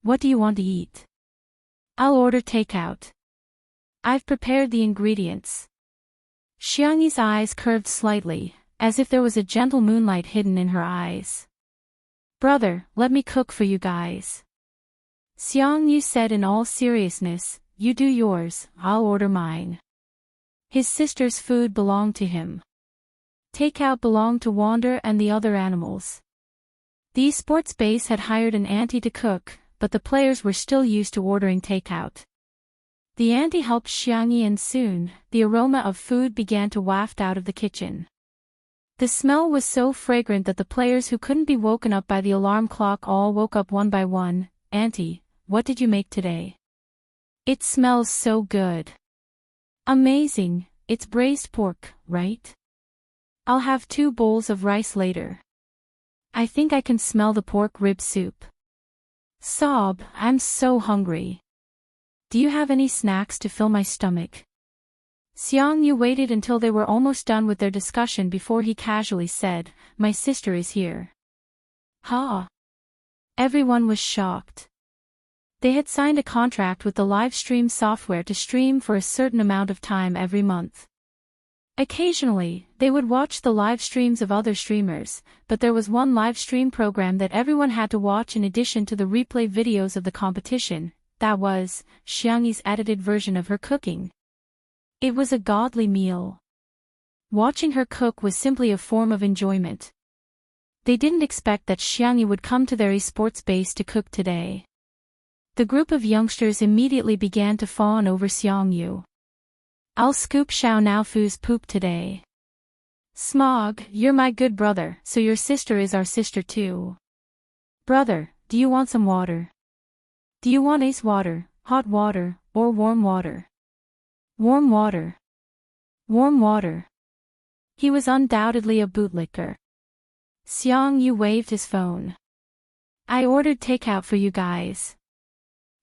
What do you want to eat? I'll order takeout. I've prepared the ingredients. Xiangyi's eyes curved slightly, as if there was a gentle moonlight hidden in her eyes. Brother, let me cook for you guys. Xiang Yu said in all seriousness, you do yours, I'll order mine. His sister's food belonged to him. Takeout belonged to Wander and the other animals. The esports base had hired an auntie to cook, but the players were still used to ordering takeout. The auntie helped Xiangyi and soon, the aroma of food began to waft out of the kitchen. The smell was so fragrant that the players who couldn't be woken up by the alarm clock all woke up one by one. Auntie, what did you make today? It smells so good. Amazing, it's braised pork, right? I'll have 2 bowls of rice later. I think I can smell the pork rib soup. Sob, I'm so hungry. Do you have any snacks to fill my stomach? Xiang Yu waited until they were almost done with their discussion before he casually said, my sister is here. Ha! Everyone was shocked. They had signed a contract with the live stream software to stream for a certain amount of time every month. Occasionally, they would watch the live streams of other streamers, but there was one live stream program that everyone had to watch in addition to the replay videos of the competition. That was Xiangyi's edited version of her cooking. It was a godly meal. Watching her cook was simply a form of enjoyment. They didn't expect that Xiangyi would come to their esports base to cook today. The group of youngsters immediately began to fawn over Xiang Yu. I'll scoop Xiao Naofu's poop today. Smog, you're my good brother, so your sister is our sister too. Brother, do you want some water? Do you want ice water, hot water, or warm water? Warm water. Warm water. He was undoubtedly a bootlicker. Xiang Yu waved his phone. I ordered takeout for you guys.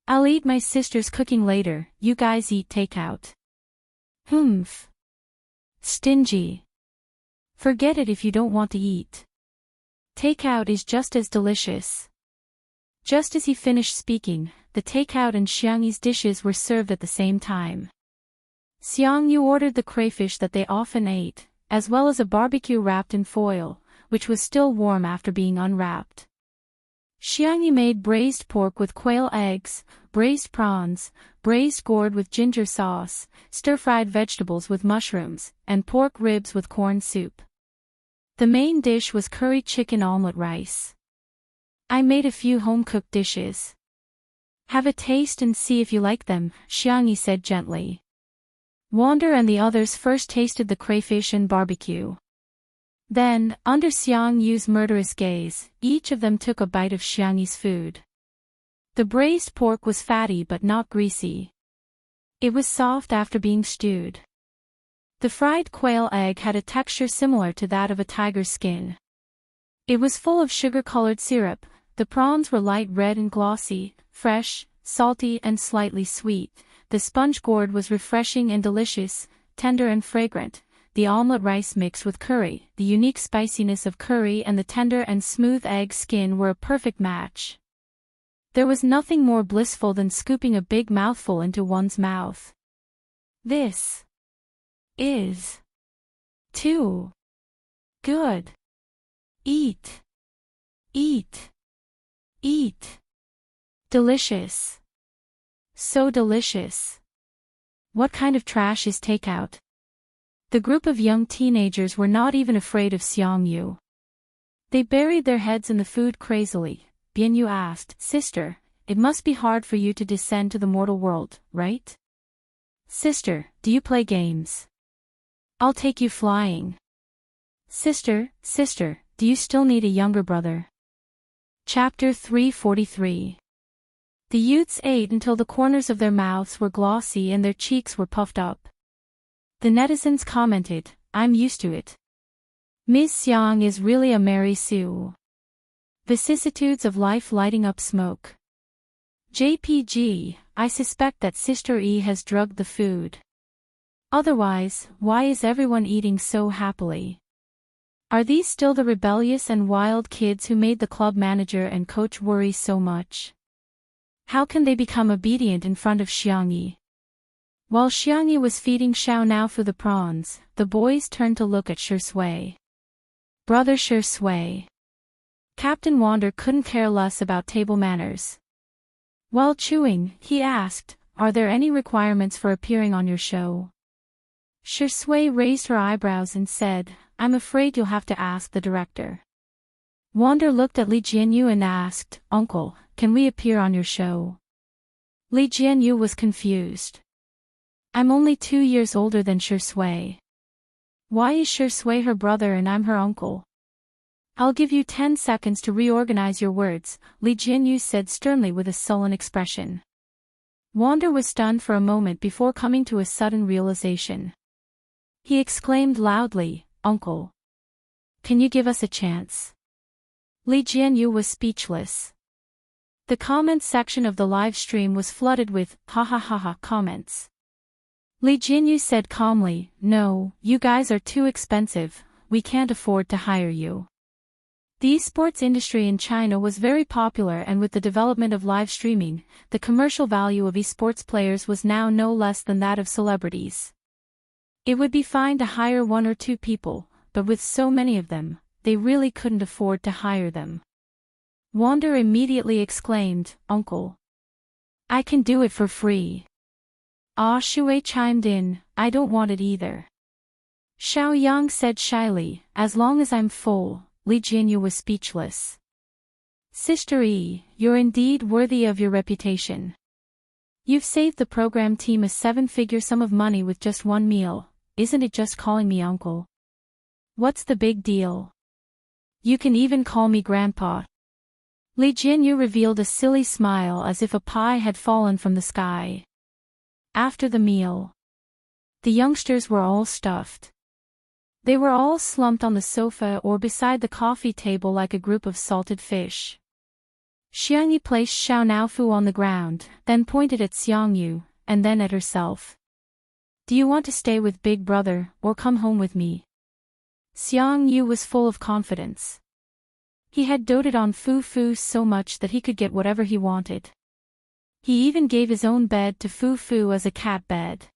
I'll eat my sister's cooking later, you guys eat takeout. Humph. Stingy. Forget it if you don't want to eat. Takeout is just as delicious. Just as he finished speaking, the takeout and Xiangyi's dishes were served at the same time. Xiang Yu ordered the crayfish that they often ate, as well as a barbecue wrapped in foil, which was still warm after being unwrapped. Xiangyi made braised pork with quail eggs, braised prawns, braised gourd with ginger sauce, stir-fried vegetables with mushrooms, and pork ribs with corn soup. The main dish was curry chicken omelet rice. I made a few home-cooked dishes. Have a taste and see if you like them, Xiangyi said gently. Wander and the others first tasted the crayfish and barbecue. Then, under Xiang Yu's murderous gaze, each of them took a bite of Xiangyi's food. The braised pork was fatty but not greasy. It was soft after being stewed. The fried quail egg had a texture similar to that of a tiger's skin. It was full of sugar-colored syrup. The prawns were light red and glossy, fresh, salty and slightly sweet. The sponge gourd was refreshing and delicious, tender and fragrant. The omelet rice mixed with curry, the unique spiciness of curry and the tender and smooth egg skin were a perfect match. There was nothing more blissful than scooping a big mouthful into one's mouth. This is too good. Eat. Eat. Eat. Delicious. So delicious. What kind of trash is takeout? The group of young teenagers were not even afraid of Xiang Yu. They buried their heads in the food crazily. Bian Yu asked, "Sister, it must be hard for you to descend to the mortal world, right? Sister, do you play games? I'll take you flying. Sister, do you still need a younger brother?" Chapter 343. The youths ate until the corners of their mouths were glossy and their cheeks were puffed up. The netizens commented, "I'm used to it. Ms. Xiang is really a Mary Sue." Vicissitudes of life lighting up smoke. JPG, I suspect that Sister E has drugged the food. Otherwise, why is everyone eating so happily? Are these still the rebellious and wild kids who made the club manager and coach worry so much? How can they become obedient in front of Xiangyi? While Xiangyi was feeding Xiao Naofu the prawns, the boys turned to look at Shui. Brother Shui. Captain Wander couldn't care less about table manners. While chewing, he asked, "Are there any requirements for appearing on your show?" Shui raised her eyebrows and said, "I'm afraid you'll have to ask the director." Wander looked at Li Jianyu and asked, "Uncle, can we appear on your show?" Li Jianyu was confused. "I'm only 2 years older than Shui. Why is Shui her brother and I'm her uncle?" "I'll give you 10 seconds to reorganize your words," Li Jianyu said sternly with a sullen expression. Wander was stunned for a moment before coming to a sudden realization. He exclaimed loudly, "Uncle! Can you give us a chance?" Li Jianyu was speechless. The comments section of the live stream was flooded with "ha ha ha ha" comments. Li Jianyu said calmly, "No, you guys are too expensive, we can't afford to hire you." The esports industry in China was very popular, and with the development of live streaming, the commercial value of esports players was now no less than that of celebrities. It would be fine to hire 1 or 2 people, but with so many of them, they really couldn't afford to hire them. Wander immediately exclaimed, "Uncle! I can do it for free." Ah Shui chimed in, "I don't want it either." Xiao Yang said shyly, "As long as I'm full." Li Jianyu was speechless. "Sister E, you're indeed worthy of your reputation. You've saved the program team a 7-figure sum of money with just 1 meal, isn't it just calling me uncle? What's the big deal? You can even call me grandpa." Li Jianyu revealed a silly smile as if a pie had fallen from the sky. After the meal, the youngsters were all stuffed. They were all slumped on the sofa or beside the coffee table like a group of salted fish. Xiangyi placed Xiao Naofu on the ground, then pointed at Xiang Yu, and then at herself. "Do you want to stay with Big Brother, or come home with me?" Xiang Yu was full of confidence. He had doted on Fu Fu so much that he could get whatever he wanted. He even gave his own bed to Fu Fu as a cat bed.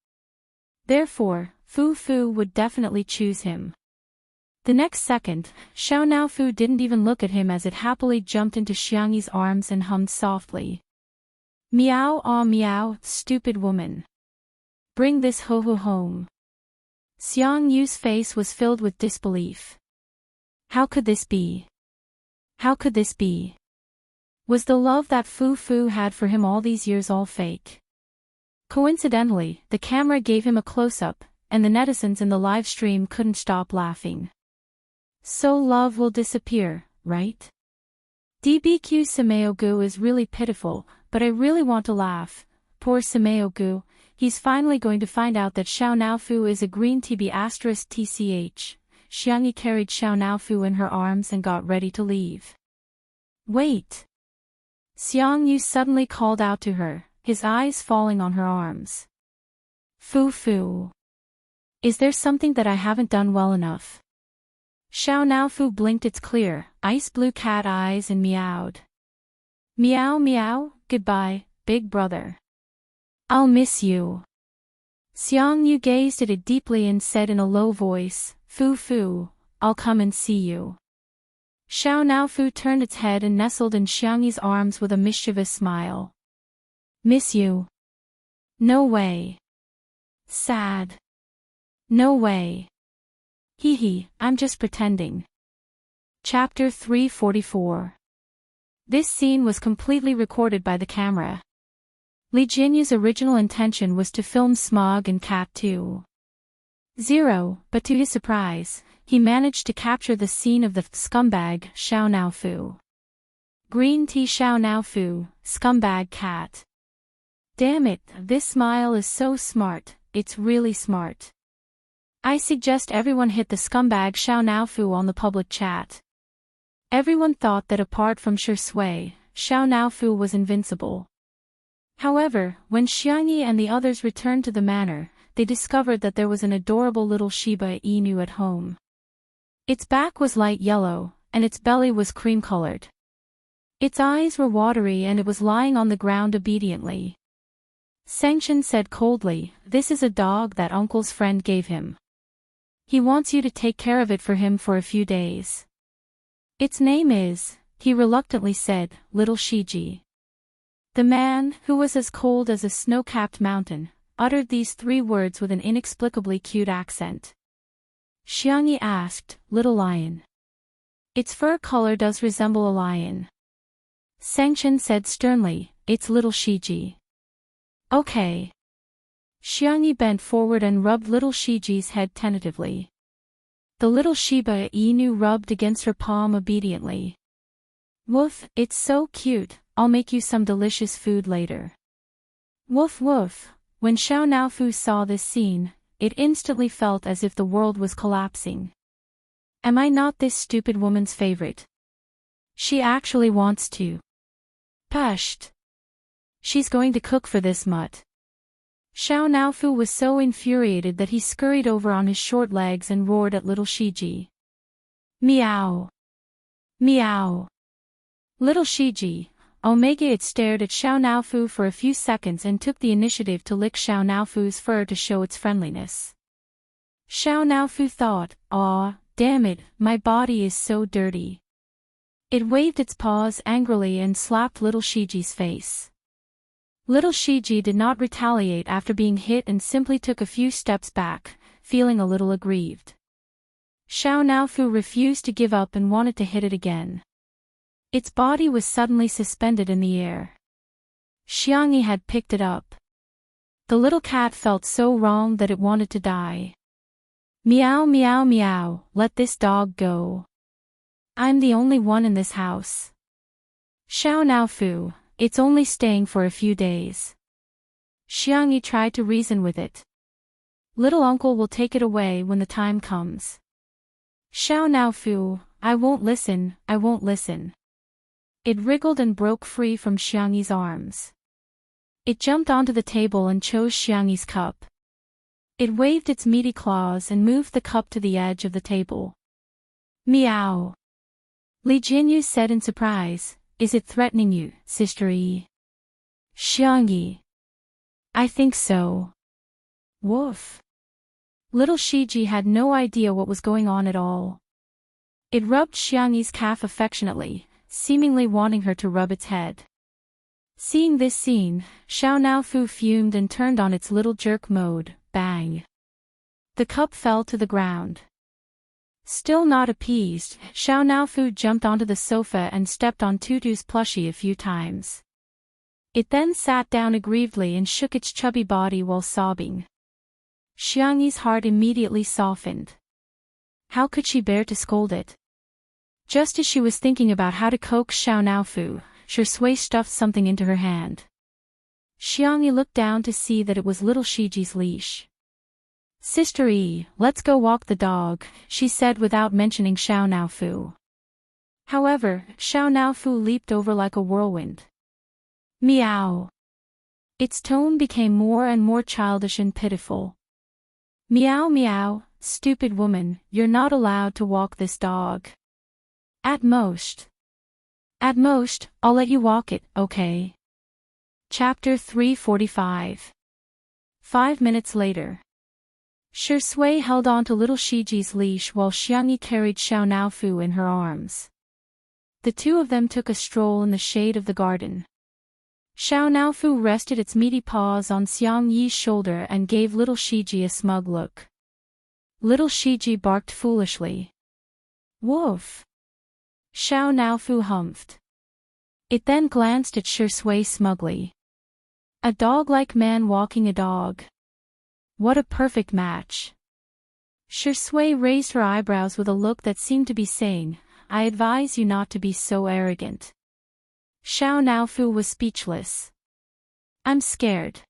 Therefore, Fu Fu would definitely choose him. The next second, Xiao Naofu didn't even look at him as it happily jumped into Xiangyi's arms and hummed softly. "Meow ah meow, stupid woman. Bring this ho-ho home." Xiang Yu's face was filled with disbelief. How could this be? How could this be? Was the love that Fu Fu had for him all these years all fake? Coincidentally, the camera gave him a close-up, and the netizens in the live stream couldn't stop laughing. So love will disappear, right? DBQ Simeogu is really pitiful, but I really want to laugh. Poor Simeogu, he's finally going to find out that Xiao Naofu is a green TB *TCH. Xiangyi carried Xiao Naofu in her arms and got ready to leave. Wait! Xiang Yu suddenly called out to her, his eyes falling on her arms. Fu Fu. Is there something that I haven't done well enough? Xiao Naofu blinked its clear, ice blue cat eyes and meowed. Meow meow, goodbye, big brother. I'll miss you. Xiang Yu gazed at it deeply and said in a low voice, Fu Fu, I'll come and see you. Xiao Naofu turned its head and nestled in Xiangyi's arms with a mischievous smile. Miss you? No way. Sad. No way. Hee hee, I'm just pretending. Chapter 344. This scene was completely recorded by the camera. Li Jinyu's original intention was to film Smog and Cat 2.0, but to his surprise, he managed to capture the scene of the scumbag Xiao Naofu. Green tea Xiao Naofu, scumbag cat. Damn it, this smile is so smart, it's really smart. I suggest everyone hit the scumbag Xiao Naofu on the public chat. Everyone thought that apart from Shui, Xiao Naofu was invincible. However, when Xiangyi and the others returned to the manor, they discovered that there was an adorable little Shiba Inu at home. Its back was light yellow, and its belly was cream-colored. Its eyes were watery and it was lying on the ground obediently. Sanction said coldly, "This is a dog that uncle's friend gave him. He wants you to take care of it for him for a few days. Its name is," he reluctantly said, "Little Shiji." The man, who was as cold as a snow-capped mountain, uttered these 3 words with an inexplicably cute accent. Xiangyi asked, "Little lion?" Its fur color does resemble a lion. Sanction said sternly, "It's little Shiji." Okay. Xiangyi bent forward and rubbed little Shiji's head tentatively. The little Shiba Inu rubbed against her palm obediently. Woof, it's so cute, I'll make you some delicious food later. Woof woof. When Xiao Naofu saw this scene, it instantly felt as if the world was collapsing. Am I not this stupid woman's favorite? She actually wants to. Pushed. She's going to cook for this mutt. Xiao Naofu was so infuriated that he scurried over on his short legs and roared at little Shiji. Meow. Meow. Little Shiji, Omega. It stared at Xiao Naofu for a few seconds and took the initiative to lick Xiao Naofu's fur to show its friendliness. Xiao Naofu thought, "Aw, damn it, my body is so dirty." It waved its paws angrily and slapped little Shiji's face. Little Shiji did not retaliate after being hit and simply took a few steps back, feeling a little aggrieved. Xiao Naofu refused to give up and wanted to hit it again. Its body was suddenly suspended in the air. Xiangyi had picked it up. The little cat felt so wrong that it wanted to die. Meow meow meow, let this dog go. I'm the only one in this house. Xiao Naofu, it's only staying for a few days. Xiangyi tried to reason with it. Little uncle will take it away when the time comes. Xiao Naofu, I won't listen, I won't listen. It wriggled and broke free from Xiangyi's arms. It jumped onto the table and chose Xiangyi's cup. It waved its meaty claws and moved the cup to the edge of the table. Meow. Li Jinyu said in surprise, "Is it threatening you, Sister Yi?" Xiangyi. I think so. Woof. Little Shiji had no idea what was going on at all. It rubbed Xiangyi's calf affectionately, seemingly wanting her to rub its head. Seeing this scene, Xiao Naofu fumed and turned on its little jerk mode, bang. The cup fell to the ground. Still not appeased, Xiao Naofu jumped onto the sofa and stepped on Tutu's plushie a few times. It then sat down aggrievedly and shook its chubby body while sobbing. Xiangyi's heart immediately softened. How could she bear to scold it? Just as she was thinking about how to coax Xiao Naofu, Shui stuffed something into her hand. Xiangyi looked down to see that it was little Shiji's leash. Sister E, let's go walk the dog, she said without mentioning Xiao Naofu. However, Xiao Naofu leaped over like a whirlwind. Meow. Its tone became more and more childish and pitiful. Meow meow, stupid woman, you're not allowed to walk this dog. At most, I'll let you walk it, okay? Chapter 345. 5 minutes later. Shui held on to little Shiji's leash while Xiangyi carried Xiao Naofu in her arms. The two of them took a stroll in the shade of the garden. Xiao Naofu rested its meaty paws on Xiangyi's shoulder and gave little Shiji a smug look. Little Shiji barked foolishly. Woof! Xiao Naofu humphed. It then glanced at Shui smugly. A dog-like man walking a dog. What a perfect match. Shui raised her eyebrows with a look that seemed to be saying, I advise you not to be so arrogant. Xiao Naofu was speechless. I'm scared.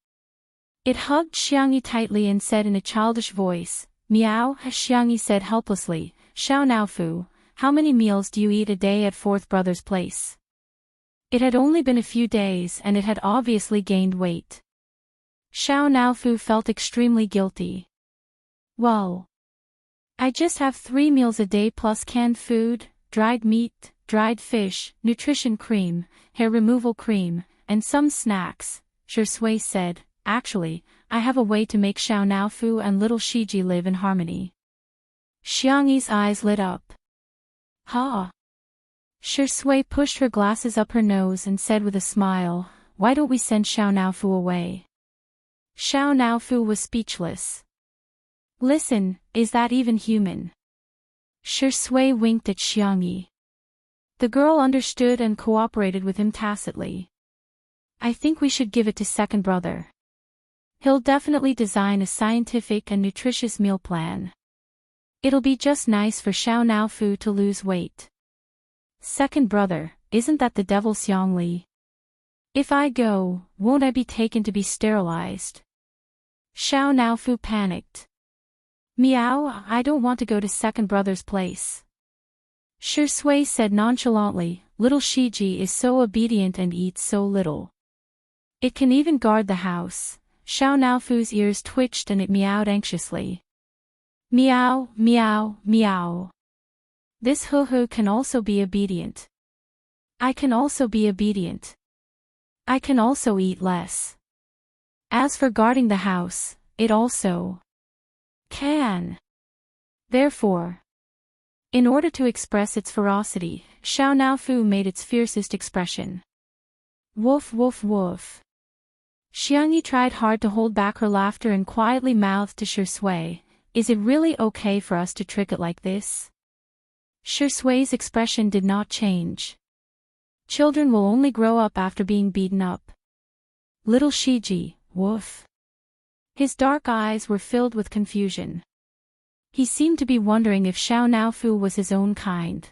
It hugged Xiangyi tightly and said in a childish voice, Meow. Xiangyi said helplessly, Xiao Naofu, how many meals do you eat a day at Fourth Brother's place? It had only been a few days and it had obviously gained weight. Xiao Naofu felt extremely guilty. Well, I just have 3 meals a day plus canned food, dried meat, dried fish, nutrition cream, hair removal cream, and some snacks, Shui said. Actually, I have a way to make Xiao Naofu and little Shiji live in harmony. Xiangyi's eyes lit up. Ha! Shui pushed her glasses up her nose and said with a smile, why don't we send Xiao Naofu away? Xiao Naofu was speechless. Listen, is that even human? Shui winked at Xiangyi. The girl understood and cooperated with him tacitly. I think we should give it to second brother. He'll definitely design a scientific and nutritious meal plan. It'll be just nice for Xiao Naofu to lose weight. Second brother, isn't that the devil Xiangli? If I go, won't I be taken to be sterilized? Xiao Naofu panicked. Meow, I don't want to go to second brother's place. Shui said nonchalantly, little Shiji is so obedient and eats so little. It can even guard the house. Xiao Naofu's ears twitched and it meowed anxiously. Meow, meow, meow. This hoo-hoo can also be obedient. I can also be obedient. I can also eat less. As for guarding the house, it also can. Therefore, in order to express its ferocity, Xiao Naofu made its fiercest expression. Woof woof woof. Xiangyi tried hard to hold back her laughter and quietly mouthed to Shui, is it really okay for us to trick it like this? Shui's expression did not change. Children will only grow up after being beaten up. Little Shiji, woof. His dark eyes were filled with confusion. He seemed to be wondering if Xiao Naofu was his own kind.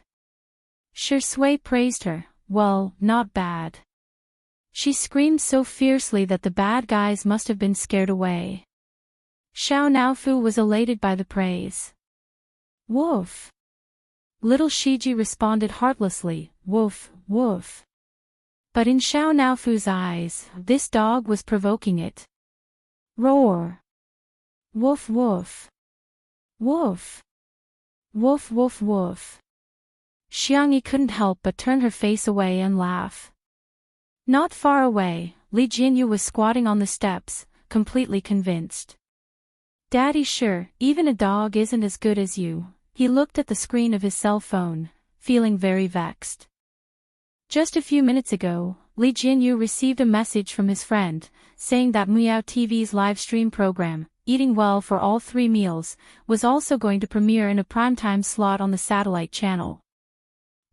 Shui praised her, well, not bad. She screamed so fiercely that the bad guys must have been scared away. Xiao Naofu was elated by the praise. Woof. Little Shiji responded heartlessly, woof, woof. But in Xiao Naofu's eyes, this dog was provoking it. Roar. Woof woof. Woof. Woof woof woof. Xiangyi couldn't help but turn her face away and laugh. Not far away, Li Jinyu was squatting on the steps, completely convinced. Daddy, sure, even a dog isn't as good as you. He looked at the screen of his cell phone, feeling very vexed. Just a few minutes ago, Li Jinyu received a message from his friend, saying that Miao TV's live stream program, Eating Well for All Three Meals, was also going to premiere in a primetime slot on the satellite channel.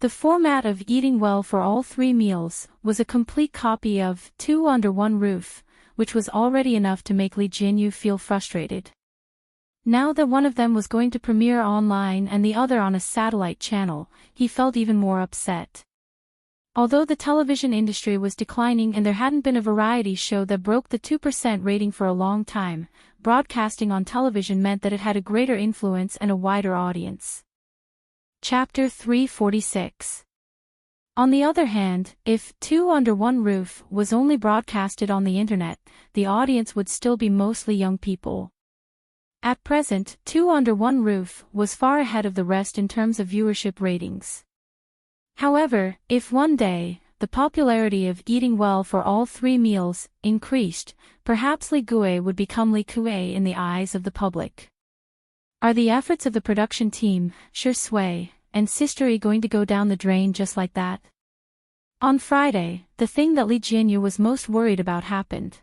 The format of Eating Well for All Three Meals was a complete copy of Two Under One Roof, which was already enough to make Lee Jianyu feel frustrated. Now that one of them was going to premiere online and the other on a satellite channel, he felt even more upset. Although the television industry was declining and there hadn't been a variety show that broke the 2% rating for a long time, broadcasting on television meant that it had a greater influence and a wider audience. Chapter 346. On the other hand, if Two Under One Roof was only broadcasted on the internet, the audience would still be mostly young people. At present, Two Under One Roof was far ahead of the rest in terms of viewership ratings. However, if one day, the popularity of Eating Well for All Three Meals increased, perhaps Li Gui would become Li Kui in the eyes of the public. Are the efforts of the production team, Shi Sui, and Sister Yi going to go down the drain just like that? On Friday, the thing that Li Jianyu was most worried about happened.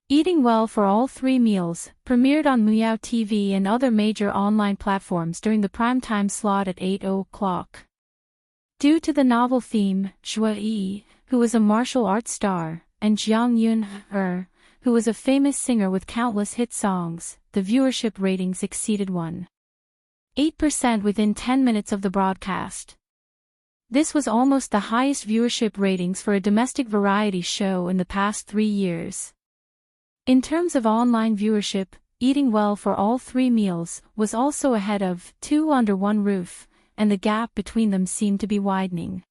Eating Well for All Three Meals premiered on Muyao TV and other major online platforms during the primetime slot at 8:00. Due to the novel theme, Zhuo Yi, who was a martial arts star, and Jiang Yun, who was a famous singer with countless hit songs, the viewership ratings exceeded 1.8% within 10 minutes of the broadcast. This was almost the highest viewership ratings for a domestic variety show in the past 3 years. In terms of online viewership, Eating Well for All Three Meals was also ahead of Two Under One Roof, and the gap between them seemed to be widening.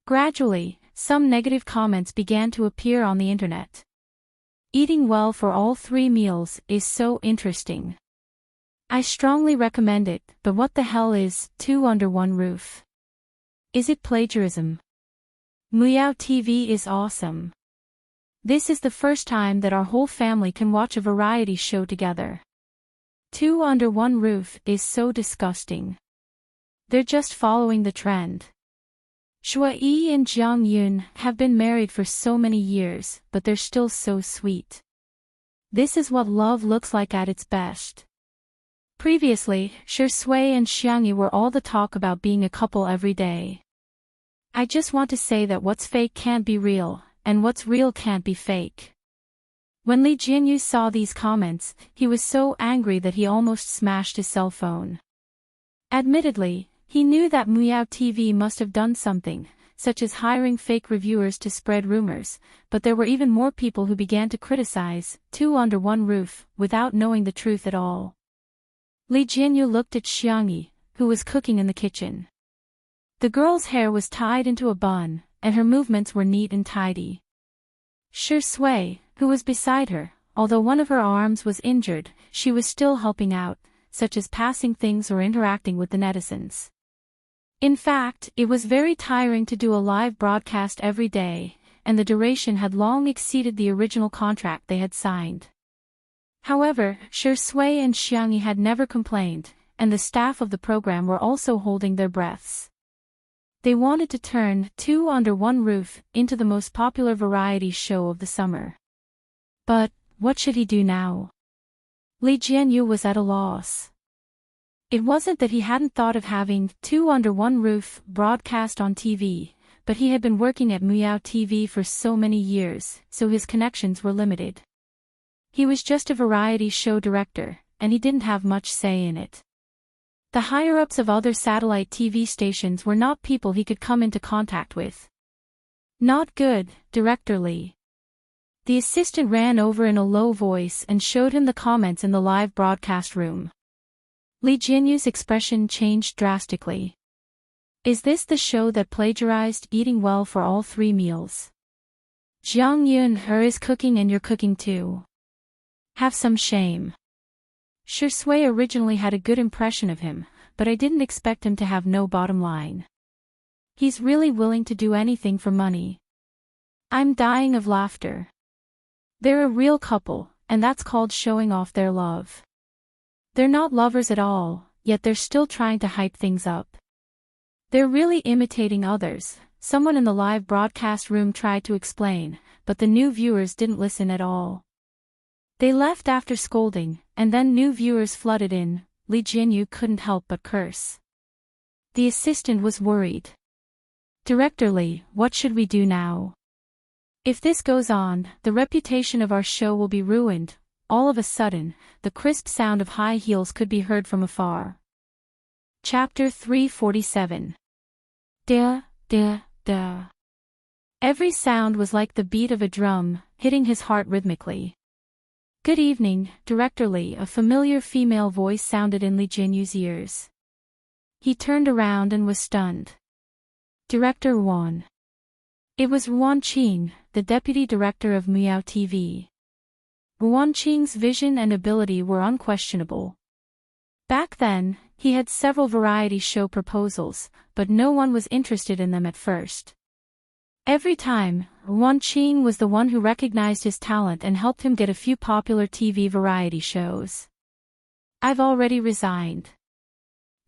Gradually, some negative comments began to appear on the internet. Eating Well for All Three Meals is so interesting. I strongly recommend it, but what the hell is Two Under One Roof? Is it plagiarism? Muyao TV is awesome. This is the first time that our whole family can watch a variety show together. Two Under One Roof is so disgusting. They're just following the trend. Zhuo Yi and Jiang Yun have been married for so many years, but they're still so sweet. This is what love looks like at its best. Previously, Shi Sui and Xiangyi were all the talk about being a couple every day. I just want to say that what's fake can't be real, and what's real can't be fake. When Li Jianyu saw these comments, he was so angry that he almost smashed his cell phone. Admittedly, he knew that Muyao TV must have done something, such as hiring fake reviewers to spread rumors, but there were even more people who began to criticize Two Under One Roof without knowing the truth at all. Li Jianyu looked at Xiangyi, who was cooking in the kitchen. The girl's hair was tied into a bun, and her movements were neat and tidy. Shi Sui, who was beside her, although one of her arms was injured, she was still helping out, such as passing things or interacting with the netizens. In fact, it was very tiring to do a live broadcast every day, and the duration had long exceeded the original contract they had signed. However, Shi Sui and Xiangyi had never complained, and the staff of the program were also holding their breaths. They wanted to turn Two Under One Roof into the most popular variety show of the summer. But, what should he do now? Li Jianyu was at a loss. It wasn't that he hadn't thought of having Two Under One Roof broadcast on TV, but he had been working at Muyao TV for so many years, so his connections were limited. He was just a variety show director, and he didn't have much say in it. The higher-ups of other satellite TV stations were not people he could come into contact with. Not good, Director Li. The assistant ran over in a low voice and showed him the comments in the live broadcast room. Li Jianyu's expression changed drastically. Is this the show that plagiarized Eating Well for All Three Meals? Jiang Yun is cooking and you're cooking too. Have some shame. Shi Sui originally had a good impression of him, but I didn't expect him to have no bottom line. He's really willing to do anything for money. I'm dying of laughter. They're a real couple, and that's called showing off their love. They're not lovers at all, yet they're still trying to hype things up. They're really imitating others, someone in the live broadcast room tried to explain, but the new viewers didn't listen at all. They left after scolding, and then new viewers flooded in. Lee Jianyu couldn't help but curse. The assistant was worried. "Director Lee, what should we do now? If this goes on, the reputation of our show will be ruined." All of a sudden, the crisp sound of high heels could be heard from afar. Chapter 347. Da, da, da. Every sound was like the beat of a drum, hitting his heart rhythmically. "Good evening, Director Lee," a familiar female voice sounded in Lee Jianyu's ears. He turned around and was stunned. Director Wan. It was Ruan Qing, the deputy director of Miao TV. Ruan Qing's vision and ability were unquestionable. Back then, he had several variety show proposals, but no one was interested in them at first. Every time, Ruan Qing was the one who recognized his talent and helped him get a few popular TV variety shows. "I've already resigned."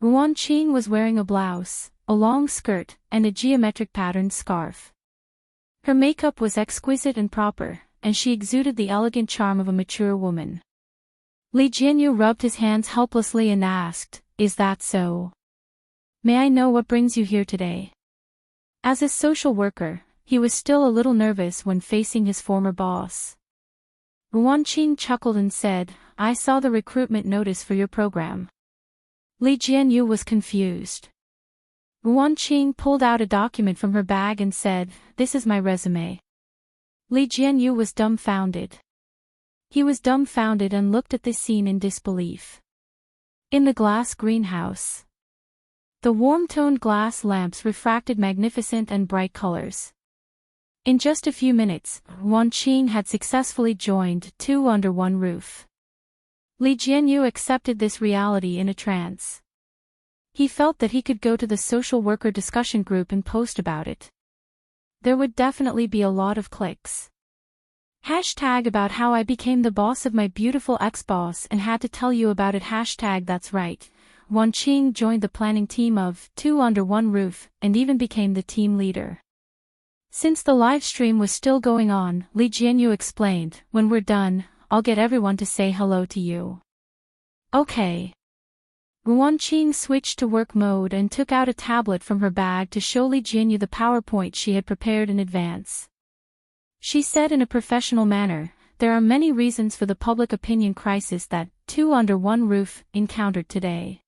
Ruan Qing was wearing a blouse, a long skirt, and a geometric patterned scarf. Her makeup was exquisite and proper, and she exuded the elegant charm of a mature woman. Lee Jianyu rubbed his hands helplessly and asked, "Is that so? May I know what brings you here today?" As a social worker, he was still a little nervous when facing his former boss. Ruan Qing chuckled and said, "I saw the recruitment notice for your program." Lee Jianyu was confused. Ruan Qing pulled out a document from her bag and said, "This is my resume." Lee Jianyu was dumbfounded. He was dumbfounded and looked at the scene in disbelief. In the glass greenhouse, the warm-toned glass lamps refracted magnificent and bright colors. In just a few minutes, Ruan Qing had successfully joined two under one roof. Lee Jianyu accepted this reality in a trance. He felt that he could go to the social worker discussion group and post about it. There would definitely be a lot of clicks. Hashtag about how I became the boss of my beautiful ex-boss and had to tell you about it. Hashtag that's right. Ruan Qing joined the planning team of Two Under One Roof and even became the team leader. Since the live stream was still going on, Lee Jianyu explained, "When we're done, I'll get everyone to say hello to you." Okay. Ruan Qing switched to work mode and took out a tablet from her bag to show Lee Jianyu the PowerPoint she had prepared in advance. She said in a professional manner, "There are many reasons for the public opinion crisis that Two Under One Roof encountered today.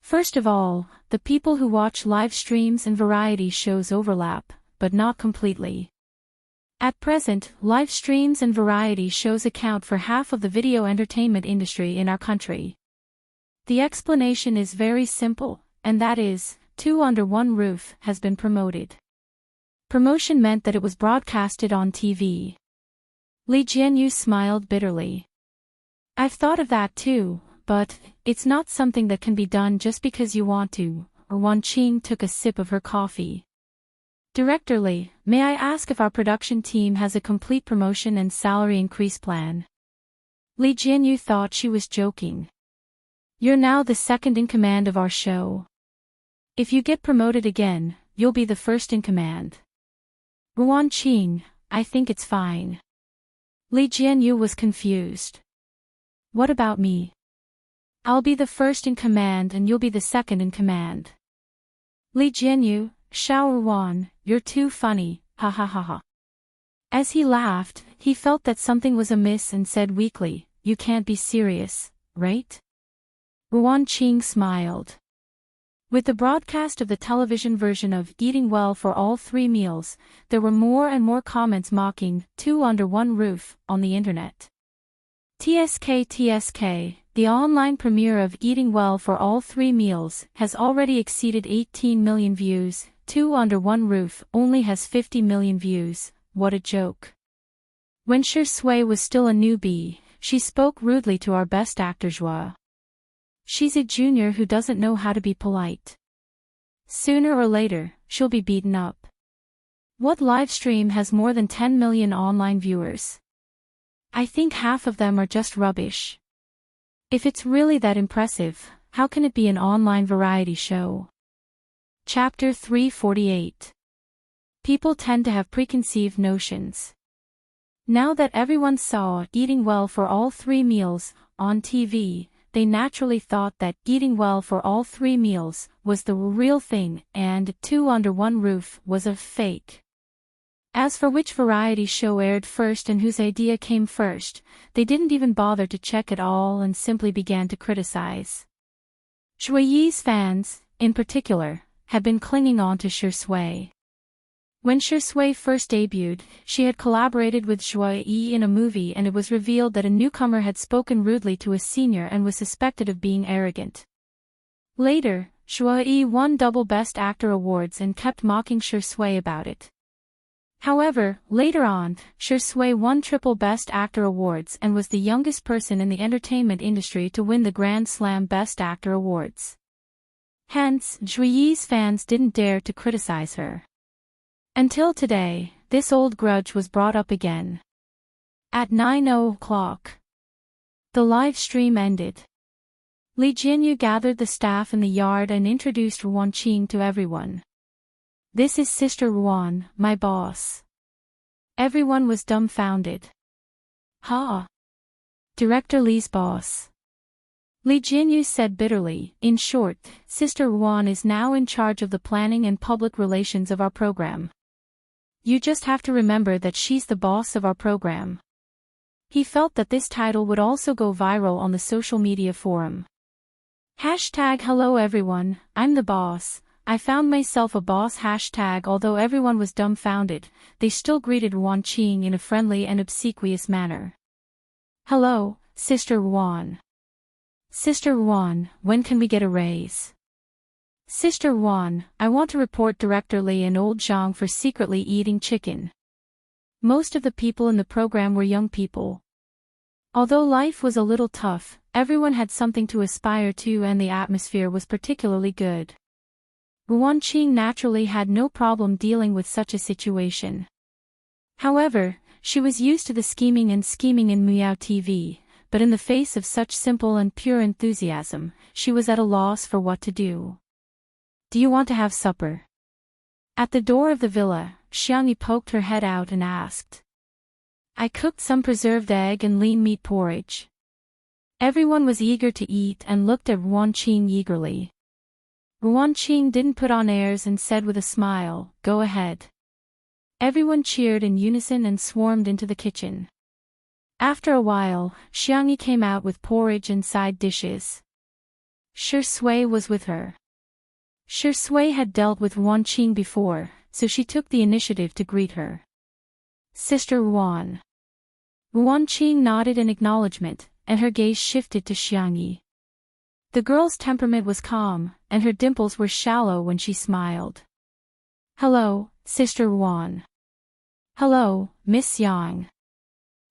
First of all, the people who watch live streams and variety shows overlap, but not completely. At present, live streams and variety shows account for half of the video entertainment industry in our country. The explanation is very simple, and that is, Two Under One Roof has been promoted." Promotion meant that it was broadcasted on TV. Lee Jianyu smiled bitterly. "I've thought of that too, but it's not something that can be done just because you want to." Ruan Qing took a sip of her coffee. "Director Lee, may I ask if our production team has a complete promotion and salary increase plan?" Lee Jianyu thought she was joking. "You're now the second in command of our show. If you get promoted again, you'll be the first in command." Ruan Qing, "I think it's fine." Lee Jianyu was confused. "What about me? I'll be the first in command and you'll be the second in command." Lee Jianyu, "Xiao Ruan, you're too funny, ha ha ha ha." As he laughed, he felt that something was amiss and said weakly, "You can't be serious, right?" Ruan Qing smiled. With the broadcast of the television version of Eating Well for All 3 Meals, there were more and more comments mocking Two Under One Roof on the internet. TSK, the online premiere of Eating Well for All 3 Meals, has already exceeded 18 million views. Two Under One Roof only has 50 million views. What a joke. When Shi Sui was still a newbie, she spoke rudely to our best actor Zhua. "She's a junior who doesn't know how to be polite. Sooner or later, she'll be beaten up." What live stream has more than 10 million online viewers? I think half of them are just rubbish. If it's really that impressive, how can it be an online variety show? Chapter 348. People tend to have preconceived notions. Now that everyone saw eating well for all 3 meals on TV, they naturally thought that eating well for all 3 meals was the real thing and Two Under One Roof was a fake. As for which variety show aired first and whose idea came first, they didn't even bother to check at all and simply began to criticize. Shuiyi's fans, in particular, had been clinging on to Shui. When Shui first debuted, she had collaborated with Shuiyi in a movie and it was revealed that a newcomer had spoken rudely to a senior and was suspected of being arrogant. Later, Shuiyi won double Best Actor awards and kept mocking Shui about it. However, later on, Shui won triple Best Actor awards and was the youngest person in the entertainment industry to win the Grand Slam Best Actor awards. Hence, Shuiyi's fans didn't dare to criticize her. Until today, this old grudge was brought up again. At 9:00, the live stream ended. Li Jinyu gathered the staff in the yard and introduced Ruan Qing to everyone. "This is Sister Ruan, my boss." Everyone was dumbfounded. "Ha! Director Li's boss." Li Jinyu said bitterly. "In short, Sister Ruan is now in charge of the planning and public relations of our program. You just have to remember that she's the boss of our program." He felt that this title would also go viral on the social media forum. #Hello everyone, I'm the boss. I found myself a boss. Although everyone was dumbfounded, they still greeted Ruan Qing in a friendly and obsequious manner. "Hello, Sister Ruan." "Sister Ruan, when can we get a raise?" "Sister Ruan, I want to report Director Li and old Zhang for secretly eating chicken." Most of the people in the program were young people. Although life was a little tough, everyone had something to aspire to and the atmosphere was particularly good. Ruan Qing naturally had no problem dealing with such a situation. However, she was used to the scheming in Miao TV, but in the face of such simple and pure enthusiasm, she was at a loss for what to do. "Do you want to have supper?" At the door of the villa, Xiangyi poked her head out and asked. "I cooked some preserved egg and lean meat porridge." Everyone was eager to eat and looked at Ruan Qing eagerly. Ruan Qing didn't put on airs and said with a smile, "Go ahead." Everyone cheered in unison and swarmed into the kitchen. After a while, Xiangyi came out with porridge and side dishes. Shui was with her. Shui had dealt with Ruan Qing before, so she took the initiative to greet her. "Sister Ruan." Ruan Qing nodded in acknowledgement, and her gaze shifted to Xiangyi. The girl's temperament was calm, and her dimples were shallow when she smiled. "Hello, Sister Ruan." "Hello, Miss Yang."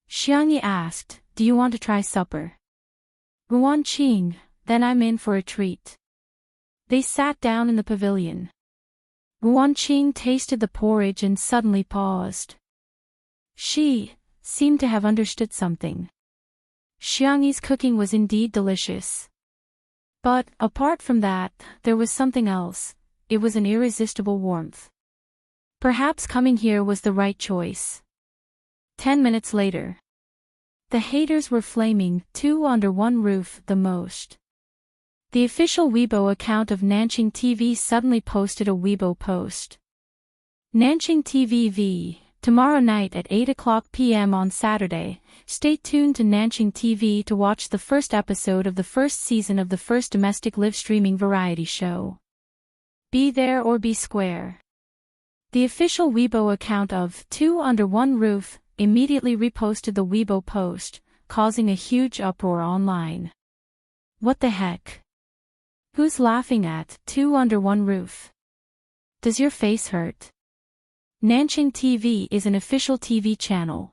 Xiangyi asked, "Do you want to try supper?" Ruan Qing, "Then I'm in for a treat." They sat down in the pavilion. Ruan Qing tasted the porridge and suddenly paused. She seemed to have understood something. Xiangyi's cooking was indeed delicious. But, apart from that, there was something else. It was an irresistible warmth. Perhaps coming here was the right choice. 10 minutes later. The haters were flaming, Two Under One Roof the most. The official Weibo account of Nanqing TV suddenly posted a Weibo post. Nanqing TV v. Tomorrow night at 8:00 p.m. on Saturday, stay tuned to Nanqing TV to watch the first episode of the first season of the first domestic live streaming variety show. Be there or be square. The official Weibo account of Two Under One Roof immediately reposted the Weibo post, causing a huge uproar online. What the heck? Who's laughing at Two Under One Roof? Does your face hurt? Nanqing TV is an official TV channel.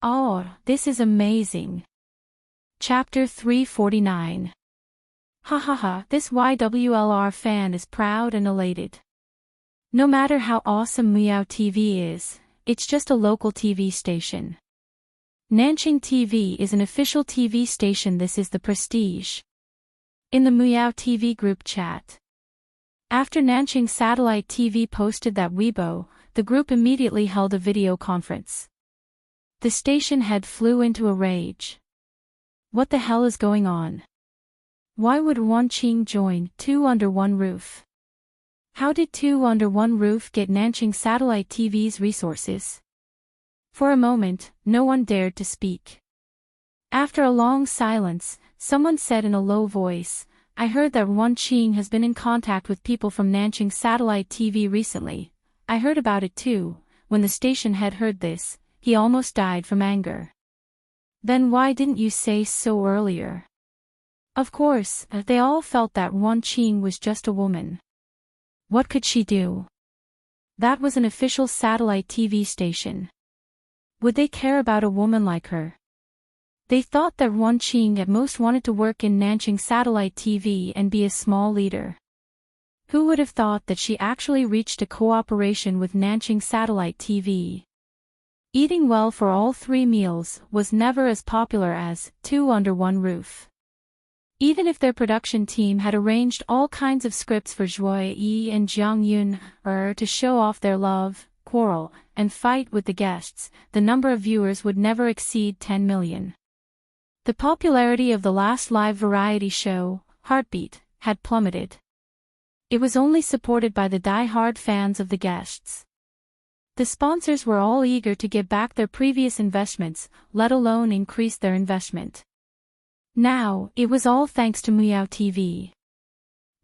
Oh, this is amazing. Chapter 349. Ha, this YWLR fan is proud and elated. No matter how awesome Miao TV is, it's just a local TV station. Nanqing TV is an official TV station. This is the prestige. In the Miao TV group chat. After Nanqing Satellite TV posted that Weibo, the group immediately held a video conference. The station head flew into a rage. What the hell is going on? Why would Wan Qing join Two Under One Roof? How did Two Under One Roof get Nanjing Satellite TV's resources? For a moment, no one dared to speak. After a long silence, someone said in a low voice, I heard that Wan Qing has been in contact with people from Nanjing Satellite TV recently. I heard about it too. When the station head heard this, he almost died from anger. Then why didn't you say so earlier? Of course, they all felt that Wan Qing was just a woman. What could she do? That was an official satellite TV station. Would they care about a woman like her? They thought that Wan Qing at most wanted to work in Nanjing Satellite TV and be a small leader. Who would have thought that she actually reached a cooperation with Nanjing Satellite TV? Eating well for all 3 meals was never as popular as Two Under One Roof. Even if their production team had arranged all kinds of scripts for Zhuo Yi and Jiang Yun to show off their love, quarrel, and fight with the guests, the number of viewers would never exceed 10 million. The popularity of the last live variety show, Heartbeat, had plummeted. It was only supported by the die-hard fans of the guests. The sponsors were all eager to get back their previous investments, let alone increase their investment. Now, it was all thanks to Miao TV.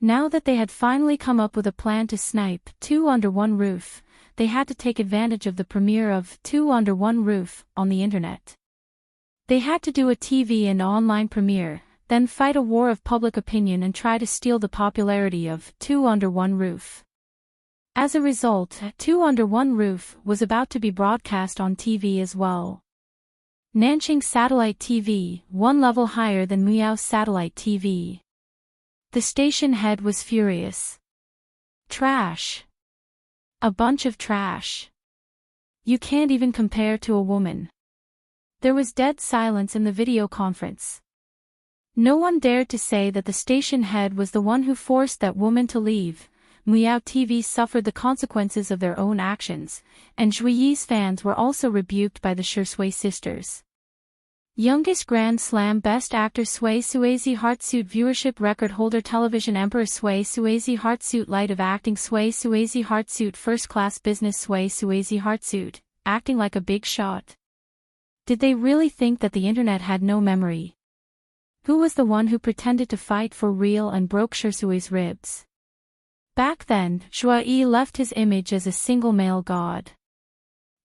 Now that they had finally come up with a plan to snipe Two Under One Roof, they had to take advantage of the premiere of Two Under One Roof on the internet. They had to do a TV and online premiere, then fight a war of public opinion and try to steal the popularity of Two Under One Roof. As a result, Two Under One Roof was about to be broadcast on TV as well. Nanjing Satellite TV, one level higher than Miao Satellite TV. The station head was furious. Trash. A bunch of trash. You can't even compare to a woman. There was dead silence in the video conference. No one dared to say that the station head was the one who forced that woman to leave. Miao TV suffered the consequences of their own actions, and Zhui Yi's fans were also rebuked by the Shui sisters. Youngest Grand Slam Best Actor Sui Suizi Heartsuit Viewership Record Holder Television Emperor Sui Suizi Heartsuit Light of Acting Sui Suizi Heartsuit First Class Business Sui Suizi Heartsuit, acting like a big shot. Did they really think that the internet had no memory? Who was the one who pretended to fight for real and broke Shirsui's ribs? Back then, Zhuo Yi left his image as a single male god.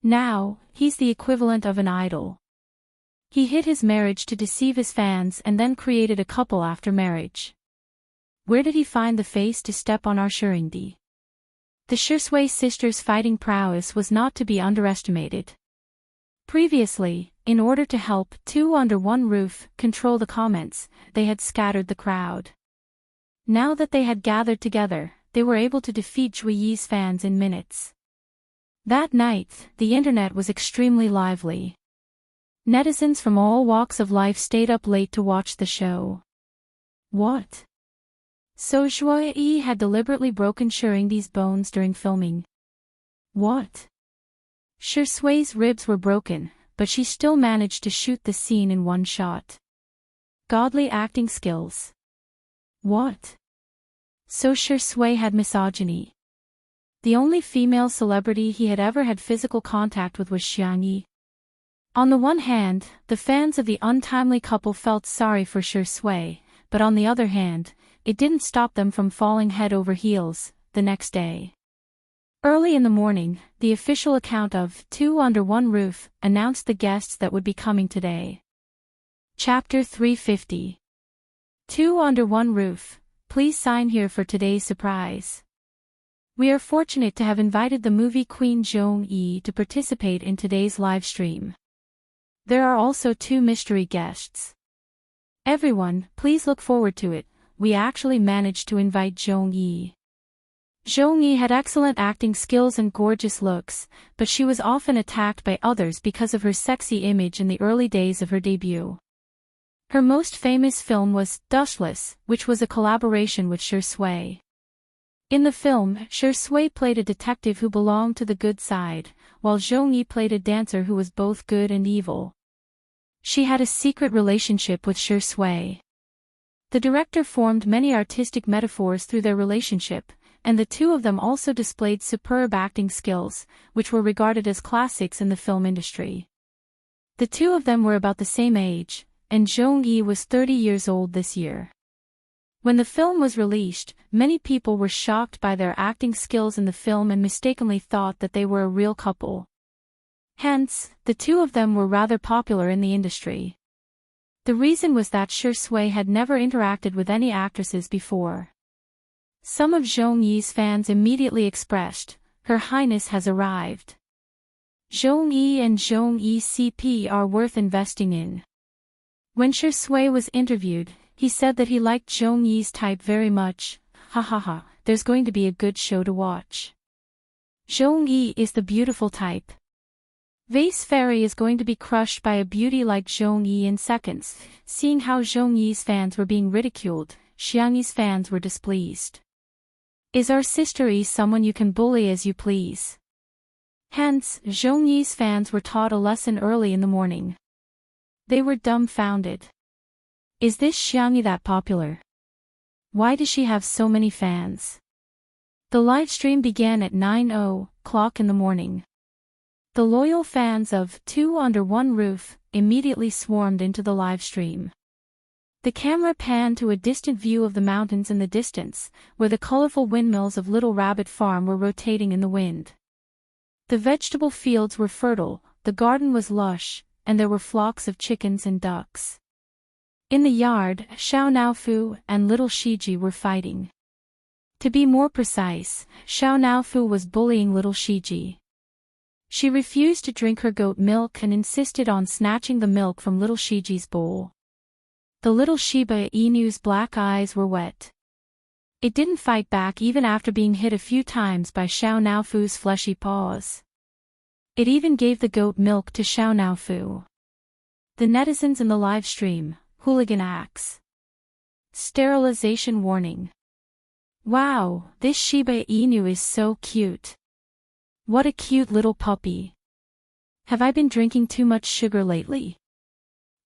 Now, he's the equivalent of an idol. He hid his marriage to deceive his fans and then created a couple after marriage. Where did he find the face to step on our Shurindi? The Shui sisters' fighting prowess was not to be underestimated. Previously, in order to help Two Under One Roof control the comments, they had scattered the crowd. Now that they had gathered together, they were able to defeat Zhui Yi's fans in minutes. That night, the internet was extremely lively. Netizens from all walks of life stayed up late to watch the show. What? So Zhuo Yi had deliberately broken Shuringdi's bones during filming. What? Sui's ribs were broken, but she still managed to shoot the scene in one shot. Godly acting skills. What? So Shui had misogyny. The only female celebrity he had ever had physical contact with was Xiang Yi. On the one hand, the fans of the untimely couple felt sorry for Shui, but on the other hand, it didn't stop them from falling head over heels the next day. Early in the morning, the official account of Two Under One Roof announced the guests that would be coming today. Chapter 350. Two Under One Roof, please sign here for today's surprise. We are fortunate to have invited the movie queen Zhong Yi to participate in today's live stream. There are also 2 mystery guests. Everyone, please look forward to it. We actually managed to invite Zhong Yi. Zhong Yi had excellent acting skills and gorgeous looks, but she was often attacked by others because of her sexy image in the early days of her debut. Her most famous film was Dustless, which was a collaboration with Shui. In the film, Shui played a detective who belonged to the good side, while Zhong Yi played a dancer who was both good and evil. She had a secret relationship with Shui. The director formed many artistic metaphors through their relationship, and the two of them also displayed superb acting skills, which were regarded as classics in the film industry. The two of them were about the same age, and Zhong Yi was 30 years old this year. When the film was released, many people were shocked by their acting skills in the film and mistakenly thought that they were a real couple. Hence, the two of them were rather popular in the industry. The reason was that Shui had never interacted with any actresses before. Some of Zhong Yi's fans immediately expressed, "Her Highness has arrived. Zhong Yi and Zhong Yi CP are worth investing in." When Shui was interviewed, he said that he liked Zhong Yi's type very much. "Ha ha ha, there's going to be a good show to watch. Zhong Yi is the beautiful type. Vase Fairy is going to be crushed by a beauty like Zhong Yi in seconds." Seeing how Zhong Yi's fans were being ridiculed, Xiang Yi's fans were displeased. "Is our sister Yi someone you can bully as you please?" Hence, Zhong Yi's fans were taught a lesson early in the morning. They were dumbfounded. Is this Xiang Yi that popular? Why does she have so many fans? The live stream began at 9:00 in the morning. The loyal fans of Two Under One Roof immediately swarmed into the live stream. The camera panned to a distant view of the mountains in the distance, where the colorful windmills of Little Rabbit Farm were rotating in the wind. The vegetable fields were fertile, the garden was lush, and there were flocks of chickens and ducks. In the yard, Xiao Naofu and little Shiji were fighting. To be more precise, Xiao Naofu was bullying little Shiji. She refused to drink her goat milk and insisted on snatching the milk from little Shiji's bowl. The little Shiba Inu's black eyes were wet. It didn't fight back even after being hit a few times by Xiao Naofu's fleshy paws. It even gave the goat milk to Xiao Naofu. The netizens in the live stream, hooligan acts. Sterilization warning. Wow, this Shiba Inu is so cute. What a cute little puppy. Have I been drinking too much sugar lately?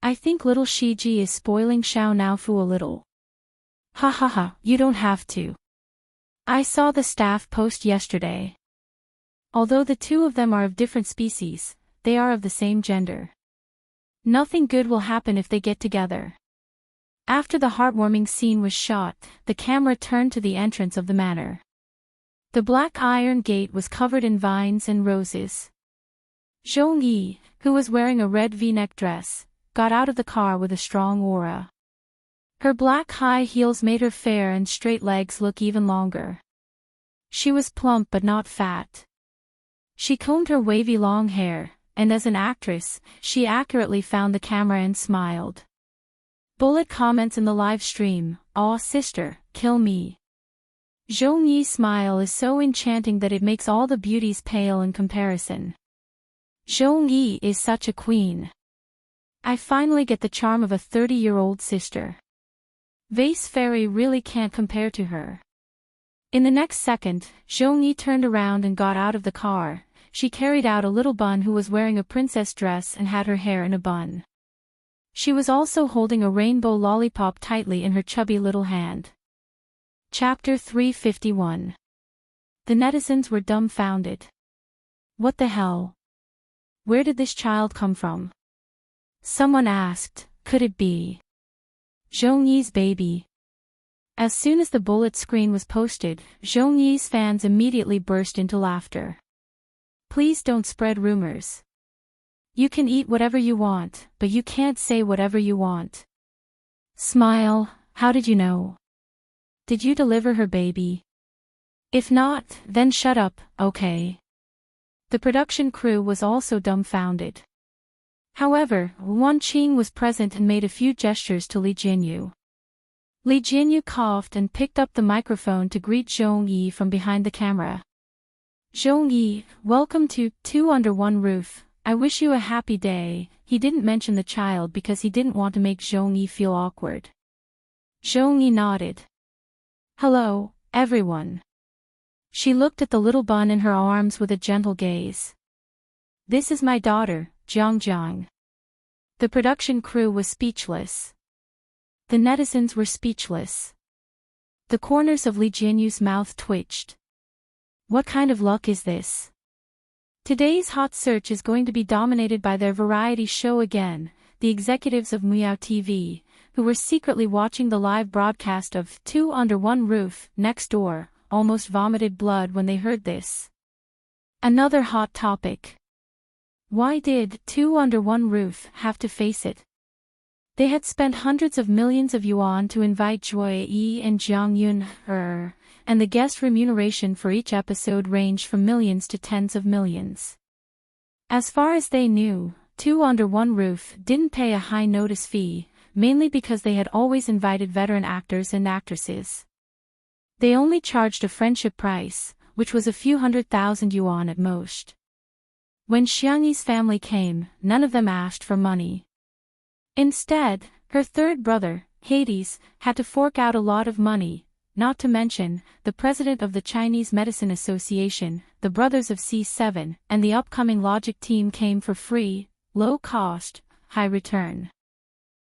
I think little Shiji is spoiling Xiao Naofu a little. Ha ha ha, you don't have to. I saw the staff post yesterday. Although the two of them are of different species, they are of the same gender. Nothing good will happen if they get together. After the heartwarming scene was shot, the camera turned to the entrance of the manor. The black iron gate was covered in vines and roses. Zhong Yi, who was wearing a red V-neck dress, got out of the car with a strong aura. Her black high heels made her fair and straight legs look even longer. She was plump but not fat. She combed her wavy long hair, and as an actress, she accurately found the camera and smiled. Bullet comments in the live stream, "Aw sister, kill me." Zhong Yi's smile is so enchanting that it makes all the beauties pale in comparison. Zhong Yi is such a queen. I finally get the charm of a 30-year-old sister. Vase Fairy really can't compare to her. In the next second, Zhong Yi turned around and got out of the car. She carried out a little bun who was wearing a princess dress and had her hair in a bun. She was also holding a rainbow lollipop tightly in her chubby little hand. Chapter 351. The netizens were dumbfounded. What the hell? Where did this child come from? Someone asked, could it be Zhong Yi's baby? As soon as the bullet screen was posted, Zhong Yi's fans immediately burst into laughter. Please don't spread rumors. You can eat whatever you want, but you can't say whatever you want. Smile, how did you know? Did you deliver her baby? If not, then shut up, okay? The production crew was also dumbfounded. However, Wan Qing was present and made a few gestures to Li Jinyu. Li Jinyu coughed and picked up the microphone to greet Zhong Yi from behind the camera. Zhong Yi, welcome to Two Under One Roof. I wish you a happy day. He didn't mention the child because he didn't want to make Zhong Yi feel awkward. Zhong Yi nodded. Hello, everyone. She looked at the little bun in her arms with a gentle gaze. "This is my daughter, Jiang." The production crew was speechless. The netizens were speechless. The corners of Li Jianyu's mouth twitched. What kind of luck is this? Today's hot search is going to be dominated by their variety show again. The executives of Miao TV, who were secretly watching the live broadcast of Two Under One Roof Next Door, almost vomited blood when they heard this. Another hot topic. Why did Two Under One Roof have to face it? They had spent hundreds of millions of yuan to invite Joy Yi and Jiang Yun, and the guest remuneration for each episode ranged from millions to tens of millions. As far as they knew, Two Under One Roof didn't pay a high notice fee, mainly because they had always invited veteran actors and actresses. They only charged a friendship price, which was a few 100,000 yuan at most. When Xiangyi's family came, none of them asked for money. Instead, her third brother, Hades, had to fork out a lot of money, not to mention, the president of the Chinese Medicine Association, the brothers of C7, and the upcoming Logic team came for free, low cost, high return.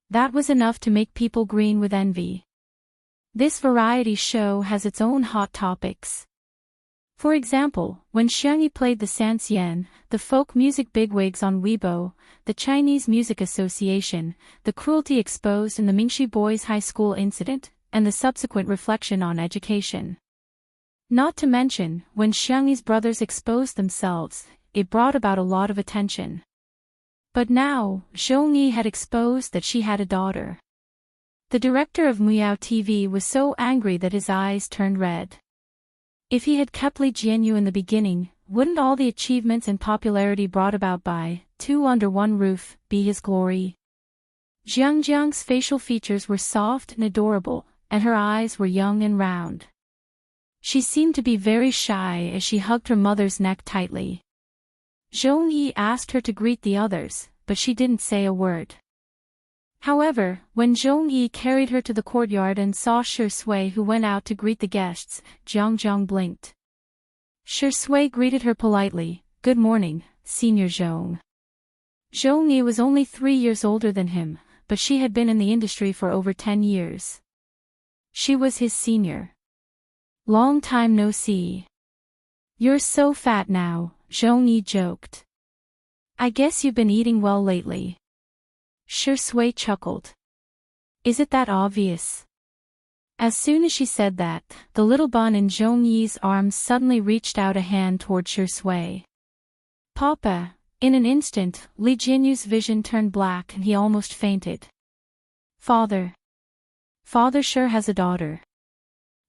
That was enough to make people green with envy. This variety show has its own hot topics. For example, when Xiangyi played the Sanxian, the folk music bigwigs on Weibo, the Chinese Music Association, the cruelty exposed in the Mingxi Boys High School incident, and the subsequent reflection on education. Not to mention, when Xiangyi's brothers exposed themselves, it brought about a lot of attention. But now, Zhongyi had exposed that she had a daughter. The director of Miao TV was so angry that his eyes turned red. If he had kept Li Jianyu in the beginning, wouldn't all the achievements and popularity brought about by Two Under One Roof be his glory? Jiang's facial features were soft and adorable, and her eyes were young and round. She seemed to be very shy as she hugged her mother's neck tightly. Zhongyi asked her to greet the others, but she didn't say a word. However, when Zhongyi carried her to the courtyard and saw Shi Sui who went out to greet the guests, Jiang blinked. Shi Sui greeted her politely, "Good morning, Senior Zhong." Zhongyi was only 3 years older than him, but she had been in the industry for over 10 years. She was his senior. "Long time no see. You're so fat now," Zhongyi joked. "I guess you've been eating well lately." Shi Sui chuckled. "Is it that obvious?" As soon as she said that, the little bun in Zhongyi's arms suddenly reached out a hand toward Shi Sui. "Papa!" In an instant, Li Jianyu's vision turned black and he almost fainted. "Father! Father sure has a daughter."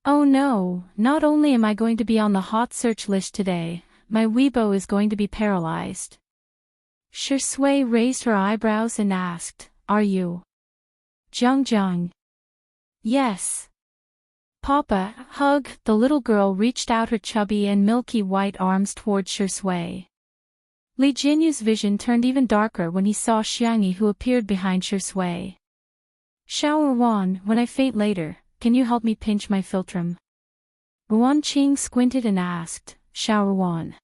"Oh no, not only am I going to be on the hot search list today, my Weibo is going to be paralyzed." Shi Sui raised her eyebrows and asked, "Are you?" Jiang. "Yes." "Papa, hug." The little girl reached out her chubby and milky white arms toward Shi Sui. Li Jianyu's vision turned even darker when he saw Xiangyi who appeared behind Shi Sui. "Xiao Ruan, when I faint later, can you help me pinch my philtrum?" Ruan Qing squinted and asked, "Xiao Ruan."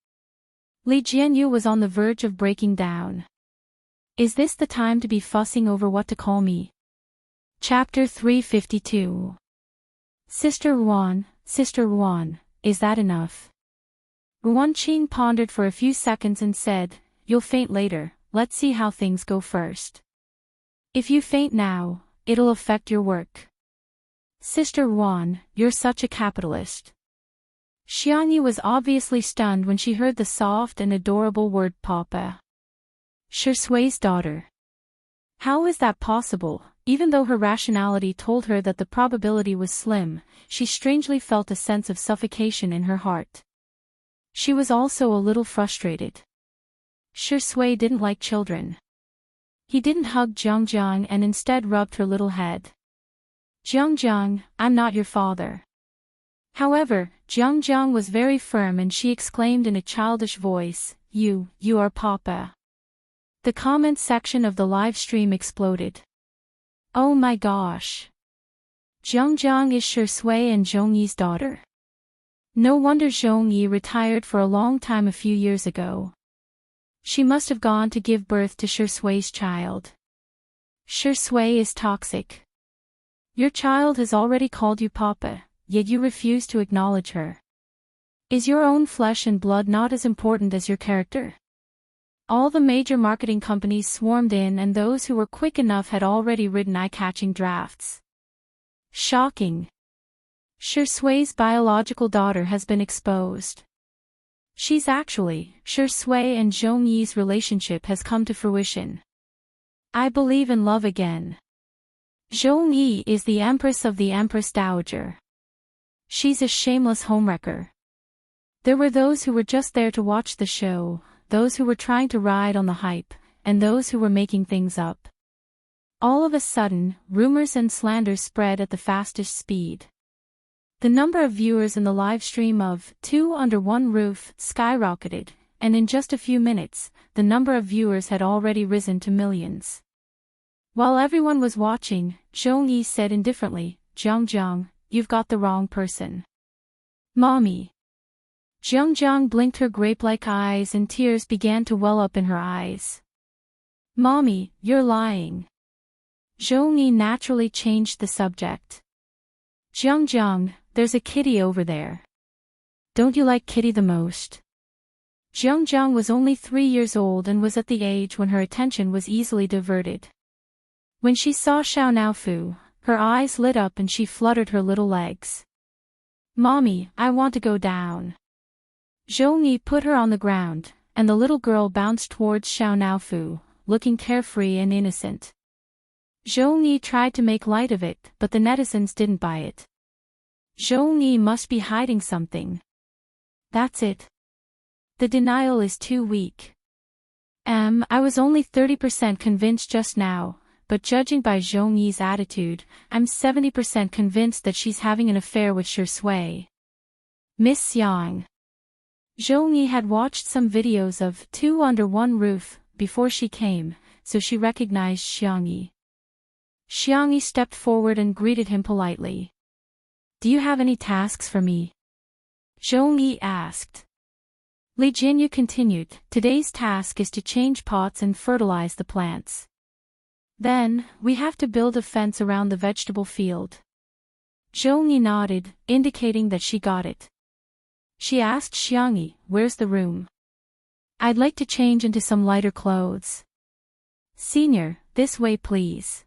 Li Jianyu was on the verge of breaking down. Is this the time to be fussing over what to call me? Chapter 352. Sister Ruan, is that enough? Ruan Qing pondered for a few seconds and said, "You'll faint later, let's see how things go first. If you faint now, it'll affect your work." "Sister Ruan, you're such a capitalist." Xiangyi was obviously stunned when she heard the soft and adorable word Papa. Shi Sui's daughter. How is that possible? Even though her rationality told her that the probability was slim, she strangely felt a sense of suffocation in her heart. She was also a little frustrated. Shi Sui didn't like children. He didn't hug Jiang and instead rubbed her little head. "Jiang, I'm not your father." However, Jiang was very firm and she exclaimed in a childish voice, You are Papa." The comment section of the live stream exploded. Oh my gosh. Jiang is Shi Sui and Zhongyi's daughter. No wonder Zhong Yi retired for a long time a few years ago. She must have gone to give birth to Shi Sui's child. Shi Sui is toxic. Your child has already called you Papa, yet you refuse to acknowledge her. Is your own flesh and blood not as important as your character? All the major marketing companies swarmed in, and those who were quick enough had already written eye-catching drafts. Shocking. Shi Sui's biological daughter has been exposed. She's actually, Shi Sui and Zhong Yi's relationship has come to fruition. I believe in love again. Zhong Yi is the Empress of the Empress Dowager. She's a shameless homewrecker. There were those who were just there to watch the show, those who were trying to ride on the hype, and those who were making things up. All of a sudden, rumors and slanders spread at the fastest speed. The number of viewers in the live stream of Two Under One Roof skyrocketed, and in just a few minutes, the number of viewers had already risen to millions. While everyone was watching, Zhong Yi said indifferently, "Jiang, you've got the wrong person." "Mommy." Jiang blinked her grape-like eyes and tears began to well up in her eyes. "Mommy, you're lying." Zhong Yi naturally changed the subject. "Jiang, there's a kitty over there. Don't you like kitty the most?" Jiang was only 3 years old and was at the age when her attention was easily diverted. When she saw Xiao Naofu, her eyes lit up and she fluttered her little legs. "Mommy, I want to go down." Zhong Yi put her on the ground, and the little girl bounced towards Xiao Naofu, looking carefree and innocent. Zhong Yi tried to make light of it, but the netizens didn't buy it. Zhong Yi must be hiding something. That's it. The denial is too weak. I was only 30% convinced just now, but judging by Zhong Yi's attitude, I'm 70% convinced that she's having an affair with Shi Sui. Miss Xiang. Zhong Yi had watched some videos of Two Under One Roof before she came, so she recognized Xiang Yi. Xiang Yi stepped forward and greeted him politely. "Do you have any tasks for me?" Zhong Yi asked. Li Jinyu continued, "Today's task is to change pots and fertilize the plants. Then, we have to build a fence around the vegetable field." Zhong Yi nodded, indicating that she got it. She asked Xiang Yi, "Where's the room?" "I'd like to change into some lighter clothes." "Senior, this way please."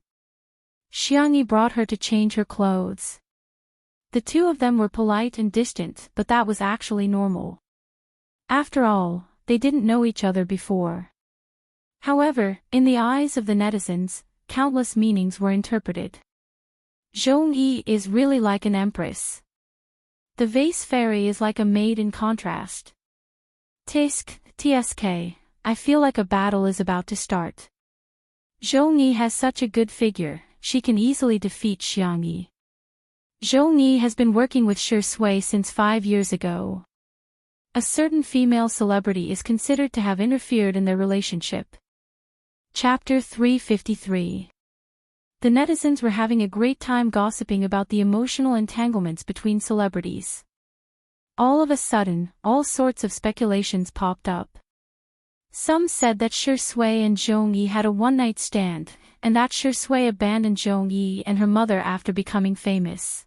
Xiang Yi brought her to change her clothes. The two of them were polite and distant, but that was actually normal. After all, they didn't know each other before. However, in the eyes of the netizens, countless meanings were interpreted. Zhong Yi is really like an empress. The vase fairy is like a maid in contrast. Tsk, I feel like a battle is about to start. Zhong Yi has such a good figure, she can easily defeat Xiang Yi. Zhong Yi has been working with Shi Sui since 5 years ago. A certain female celebrity is considered to have interfered in their relationship. Chapter 353. The netizens were having a great time gossiping about the emotional entanglements between celebrities. All of a sudden, all sorts of speculations popped up. Some said that Shi Sui and Zhong Yi had a one-night stand, and that Shi Sui abandoned Zhong Yi and her mother after becoming famous.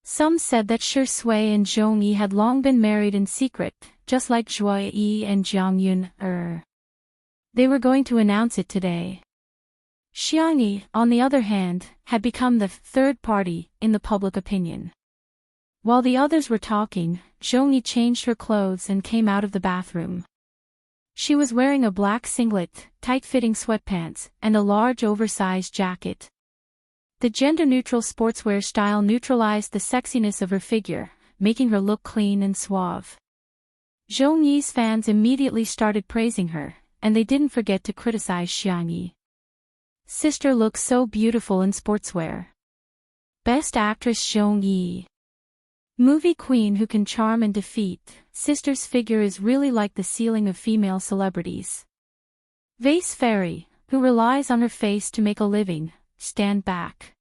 Some said that Shi Sui and Zhong Yi had long been married in secret, just like Zhuo Yi and Jiang Yun. They were going to announce it today. Xiang Yi, on the other hand, had become the third party in the public opinion. While the others were talking, Zhong Yi changed her clothes and came out of the bathroom. She was wearing a black singlet, tight-fitting sweatpants, and a large oversized jacket. The gender-neutral sportswear style neutralized the sexiness of her figure, making her look clean and suave. Zhong Yi's fans immediately started praising her, and they didn't forget to criticize Xiang Yi. "Sister looks so beautiful in sportswear." Best Actress Zhong Yi. Movie queen who can charm and defeat, sister's figure is really like the ceiling of female celebrities. Vase fairy, who relies on her face to make a living, stand back.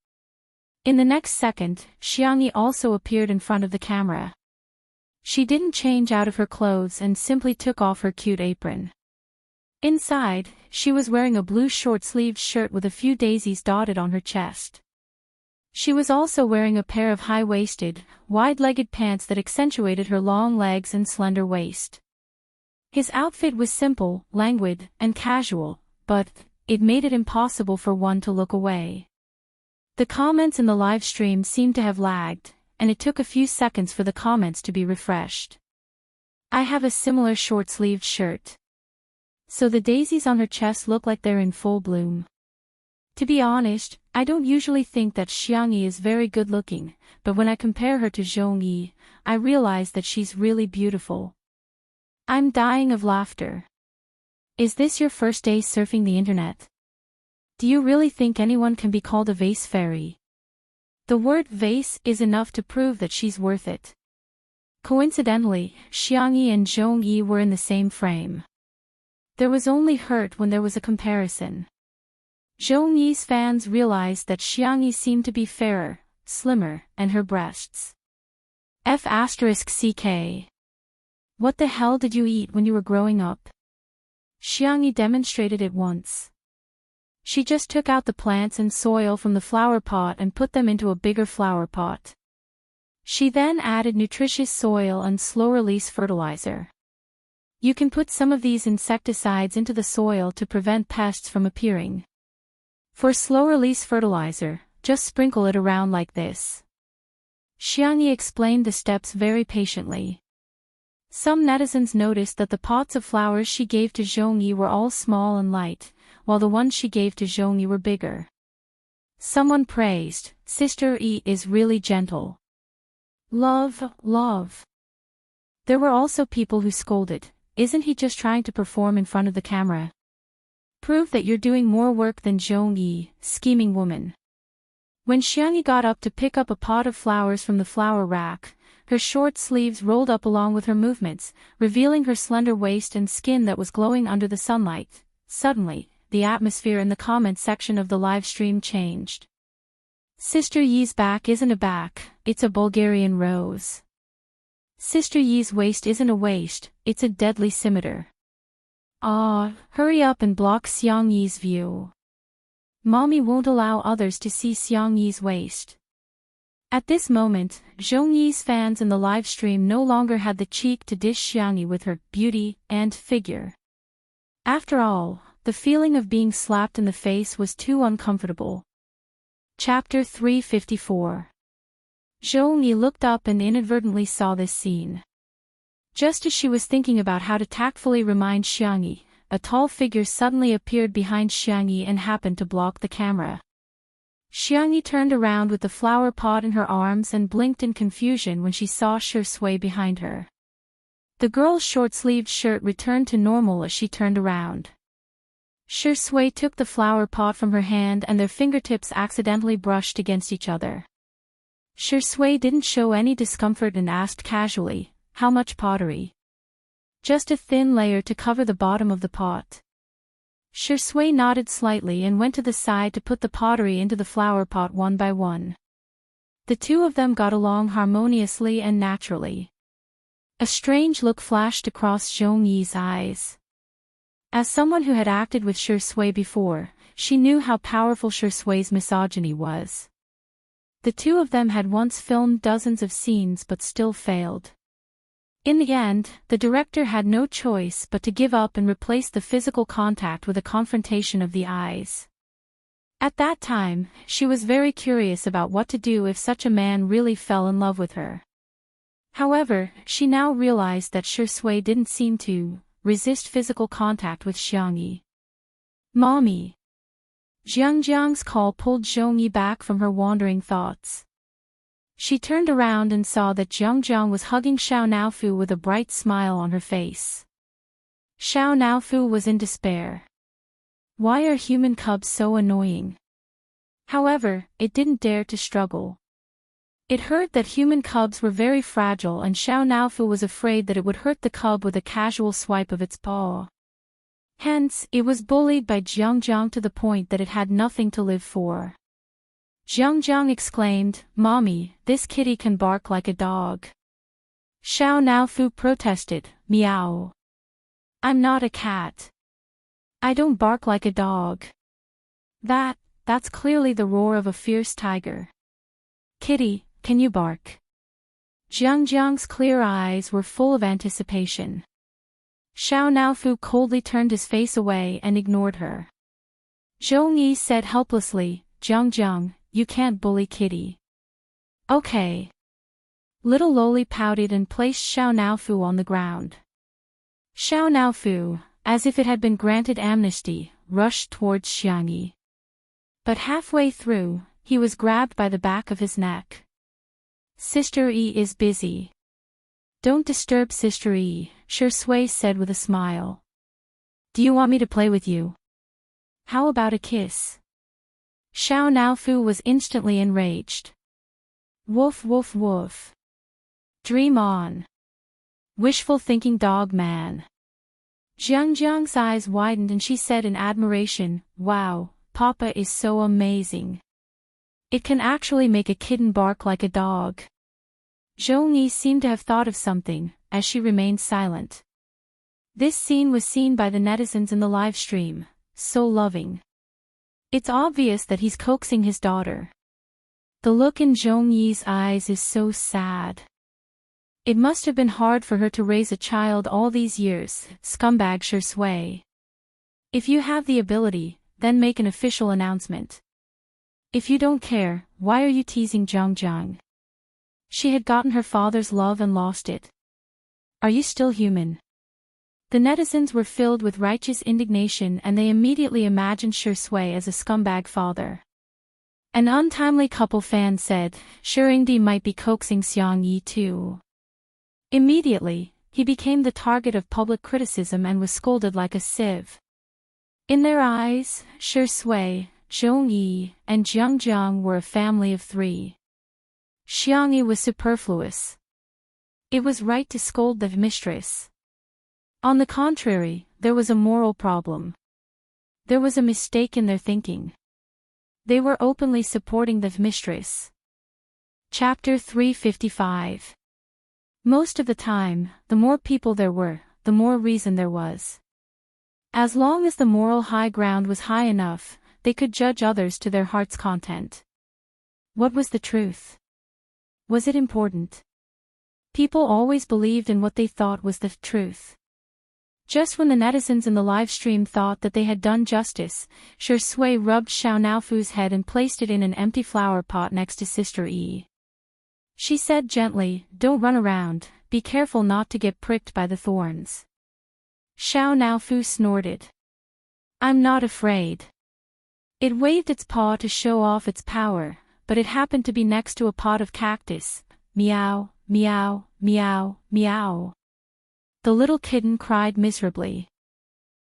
In the next second, Xiang Yi also appeared in front of the camera. She didn't change out of her clothes and simply took off her cute apron. Inside, she was wearing a blue short-sleeved shirt with a few daisies dotted on her chest. She was also wearing a pair of high-waisted, wide-legged pants that accentuated her long legs and slender waist. His outfit was simple, languid, and casual, but it made it impossible for one to look away. The comments in the live stream seemed to have lagged, and it took a few seconds for the comments to be refreshed. I have a similar short-sleeved shirt. So the daisies on her chest look like they're in full bloom. To be honest, I don't usually think that Xiangyi is very good-looking, but when I compare her to Zhongyi, I realize that she's really beautiful. I'm dying of laughter. Is this your first day surfing the internet? Do you really think anyone can be called a vase fairy? The word vase is enough to prove that she's worth it. Coincidentally, Xiangyi and Zhongyi were in the same frame. There was only hurt when there was a comparison. Zhongyi's fans realized that Xiangyi seemed to be fairer, slimmer, and her breasts. F***CK. What the hell did you eat when you were growing up? Xiangyi demonstrated it once. She just took out the plants and soil from the flower pot and put them into a bigger flower pot. She then added nutritious soil and slow-release fertilizer. You can put some of these insecticides into the soil to prevent pests from appearing. For slow-release fertilizer, just sprinkle it around like this. Xiangyi explained the steps very patiently. Some netizens noticed that the pots of flowers she gave to Zhongyi were all small and light, while the ones she gave to Zhongyi were bigger. Someone praised, "Sister E is really gentle. Love. There were also people who scolded, "Isn't he just trying to perform in front of the camera? Prove that you're doing more work than Zhongyi, scheming woman." When Xiangyi got up to pick up a pot of flowers from the flower rack, her short sleeves rolled up along with her movements, revealing her slender waist and skin that was glowing under the sunlight. Suddenly, the atmosphere in the comment section of the live stream changed. Sister Yi's back isn't a back, it's a Bulgarian rose. Sister Yi's waist isn't a waist, it's a deadly scimitar. Hurry up and block Xiangyi's view. Mommy won't allow others to see Xiangyi's waist. At this moment, Zhongyi's fans in the live stream no longer had the cheek to dish Xiangyi with her beauty and figure. After all, the feeling of being slapped in the face was too uncomfortable. Chapter 354. Zhongyi looked up and inadvertently saw this scene. Just as she was thinking about how to tactfully remind Xiangyi, a tall figure suddenly appeared behind Xiangyi and happened to block the camera. Xiangyi turned around with the flower pot in her arms and blinked in confusion when she saw Shui behind her. The girl's short-sleeved shirt returned to normal as she turned around. Shui took the flower pot from her hand and their fingertips accidentally brushed against each other. Shui didn't show any discomfort and asked casually, "How much pottery?" "Just a thin layer to cover the bottom of the pot." Shui nodded slightly and went to the side to put the pottery into the flower pot one by one. The two of them got along harmoniously and naturally. A strange look flashed across Zhongyi's eyes. As someone who had acted with Shui before, she knew how powerful Shui's misogyny was. The two of them had once filmed dozens of scenes but still failed. In the end, the director had no choice but to give up and replace the physical contact with a confrontation of the eyes. At that time, she was very curious about what to do if such a man really fell in love with her. However, she now realized that Shui didn't seem to resist physical contact with Xiangyi. "Mommy." Jiangjiang's call pulled Zhongyi back from her wandering thoughts. She turned around and saw that Jiangjiang was hugging Xiao Naofu with a bright smile on her face. Xiao Naofu was in despair. Why are human cubs so annoying? However, it didn't dare to struggle. It heard that human cubs were very fragile and Xiao Naofu was afraid that it would hurt the cub with a casual swipe of its paw. Hence, it was bullied by Jiangjiang to the point that it had nothing to live for. Jiangjiang exclaimed, "Mommy, this kitty can bark like a dog." Xiao Naofu protested, meow. I'm not a cat. I don't bark like a dog. That's clearly the roar of a fierce tiger. Kitty, can you bark? Jiang's clear eyes were full of anticipation. Xiao Naofu coldly turned his face away and ignored her. Zhongyi said helplessly, Jiang, you can't bully Kitty. Okay. Little Loli pouted and placed Xiao Naofu on the ground. Xiao Naofu, as if it had been granted amnesty, rushed towards Xiangyi. But halfway through, he was grabbed by the back of his neck. Sister Yi is busy. Don't disturb Sister Yi, Shui said with a smile. Do you want me to play with you? How about a kiss? Xiao Naofu was instantly enraged. Woof woof woof. Dream on. Wishful thinking dog man. Jiang's eyes widened and she said in admiration, wow, Papa is so amazing. It can actually make a kitten bark like a dog. Zhongyi seemed to have thought of something, as she remained silent. This scene was seen by the netizens in the live stream, so loving. It's obvious that he's coaxing his daughter. The look in Zhongyi's eyes is so sad. It must have been hard for her to raise a child all these years, scumbag Shui. If you have the ability, then make an official announcement. If you don't care, why are you teasing Jiang? She had gotten her father's love and lost it. Are you still human? The netizens were filled with righteous indignation and they immediately imagined Shui as a scumbag father. An untimely couple fan said, Shuringdi might be coaxing Xiang Yi too. Immediately, he became the target of public criticism and was scolded like a sieve. In their eyes, Shui, Zhongyi, and Jiang were a family of three. Xiang Yi was superfluous. It was right to scold the mistress. On the contrary, there was a moral problem. There was a mistake in their thinking. They were openly supporting the mistress. Chapter 355. Most of the time, the more people there were, the more reason there was. As long as the moral high ground was high enough, they could judge others to their heart's content. What was the truth? Was it important? People always believed in what they thought was the truth. Just when the netizens in the live stream thought that they had done justice, Shui rubbed Xiao Naofu's head and placed it in an empty flower pot next to Sister Yi. She said gently, don't run around, be careful not to get pricked by the thorns. Xiao Naofu snorted. I'm not afraid. It waved its paw to show off its power, but it happened to be next to a pot of cactus. Meow, meow, meow, meow. The little kitten cried miserably.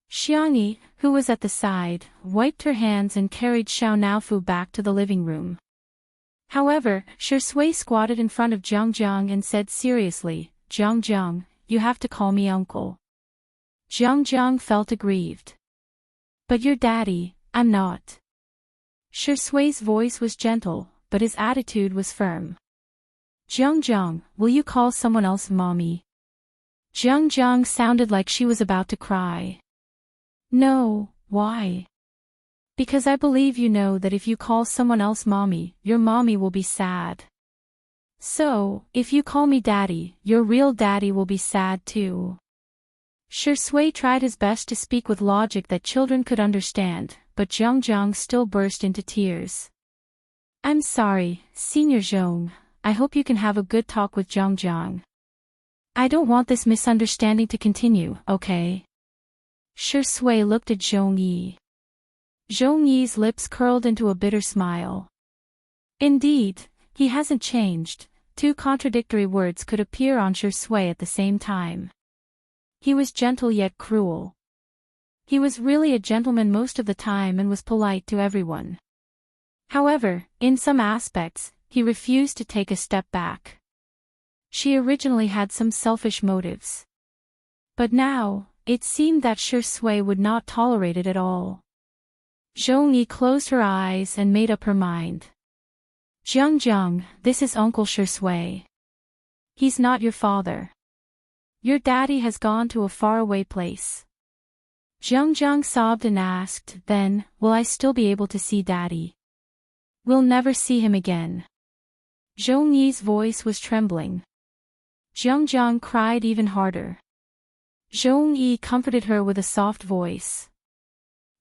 Xiangyi, who was at the side, wiped her hands and carried Xiao Naofu back to the living room. However, Shui squatted in front of Jiang and said seriously, Jiang, you have to call me uncle. Jiang felt aggrieved. But you're daddy, I'm not. Shui's voice was gentle, but his attitude was firm. Jiang, will you call someone else mommy? Jiang sounded like she was about to cry. No, why? Because I believe you know that if you call someone else mommy, your mommy will be sad. So, if you call me daddy, your real daddy will be sad too. Shui tried his best to speak with logic that children could understand, but Jiang still burst into tears. I'm sorry, Senior Zhong, I hope you can have a good talk with Jiang. I don't want this misunderstanding to continue, okay? Shui looked at Zhongyi. Zhongyi's lips curled into a bitter smile. Indeed, he hasn't changed. Two contradictory words could appear on Shui at the same time. He was gentle yet cruel. He was really a gentleman most of the time and was polite to everyone. However, in some aspects, he refused to take a step back. She originally had some selfish motives. But now, it seemed that Shui would not tolerate it at all. Zhongyi closed her eyes and made up her mind. Jiang, this is Uncle Shui. He's not your father. Your daddy has gone to a faraway place. Zhang sobbed and asked, then, will I still be able to see daddy? We'll never see him again. Zhong Yi's voice was trembling. Zhang cried even harder. Zhong Yi comforted her with a soft voice.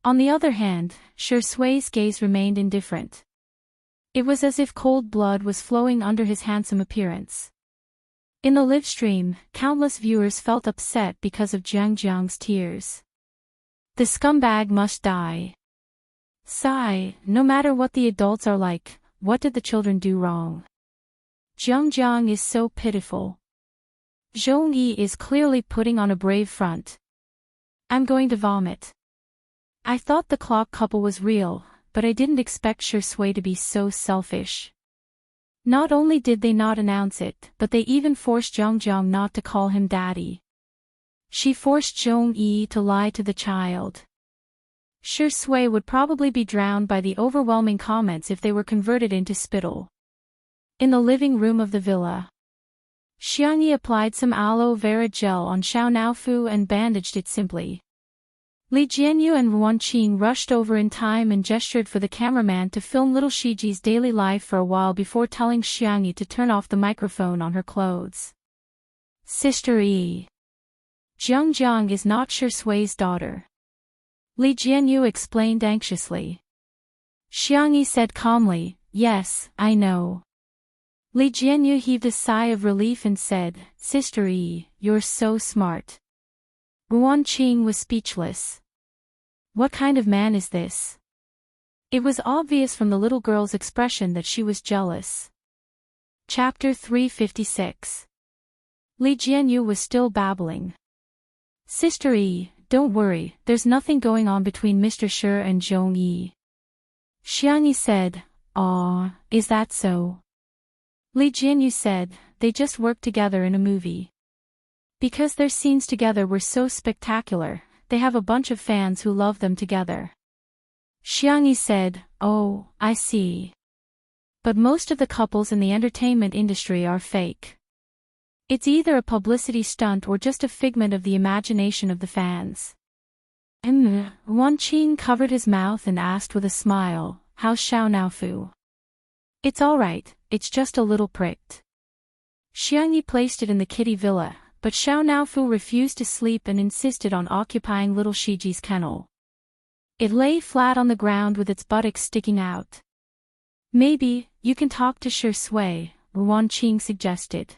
On the other hand, Shi Sui's gaze remained indifferent. It was as if cold blood was flowing under his handsome appearance. In the live stream, countless viewers felt upset because of Zhang's tears. The scumbag must die. Sigh, no matter what the adults are like, what did the children do wrong? Zhang is so pitiful. Zhong Yi is clearly putting on a brave front. I'm going to vomit. I thought the clock couple was real, but I didn't expect Shi Sui to be so selfish. Not only did they not announce it, but they even forced Zhang not to call him daddy. She forced Zhong Yi to lie to the child. Shi Sui would probably be drowned by the overwhelming comments if they were converted into spittle. In the living room of the villa, Xiang Yi applied some aloe vera gel on Xiao Naofu and bandaged it simply. Li Jianyu and Ruan Qing rushed over in time and gestured for the cameraman to film little Shiji's daily life for a while before telling Xiang Yi to turn off the microphone on her clothes. Sister Yi. Zhang is not Shi Sui's daughter. Li Jianyu explained anxiously. Xiang Yi said calmly, yes, I know. Li Jianyu heaved a sigh of relief and said, Sister Yi, you're so smart. Ruan Qing was speechless. What kind of man is this? It was obvious from the little girl's expression that she was jealous. Chapter 356. Li Jianyu was still babbling. Sister Yi, don't worry, there's nothing going on between Mr. Shi and Zhong Yi. Xiang Yi said, Aw, is that so? Li Jianyu said, they just worked together in a movie. Because their scenes together were so spectacular, they have a bunch of fans who love them together. Xiang Yi said, oh, I see. But most of the couples in the entertainment industry are fake. It's either a publicity stunt or just a figment of the imagination of the fans. Ruan Qing covered his mouth and asked with a smile, how's Xiao Naofu? It's alright, it's just a little pricked. Xiang Yi placed it in the kitty villa, but Xiao Naofu refused to sleep and insisted on occupying little Shiji's kennel. It lay flat on the ground with its buttocks sticking out. Maybe, you can talk to Shi Sui, Ruan Qing suggested.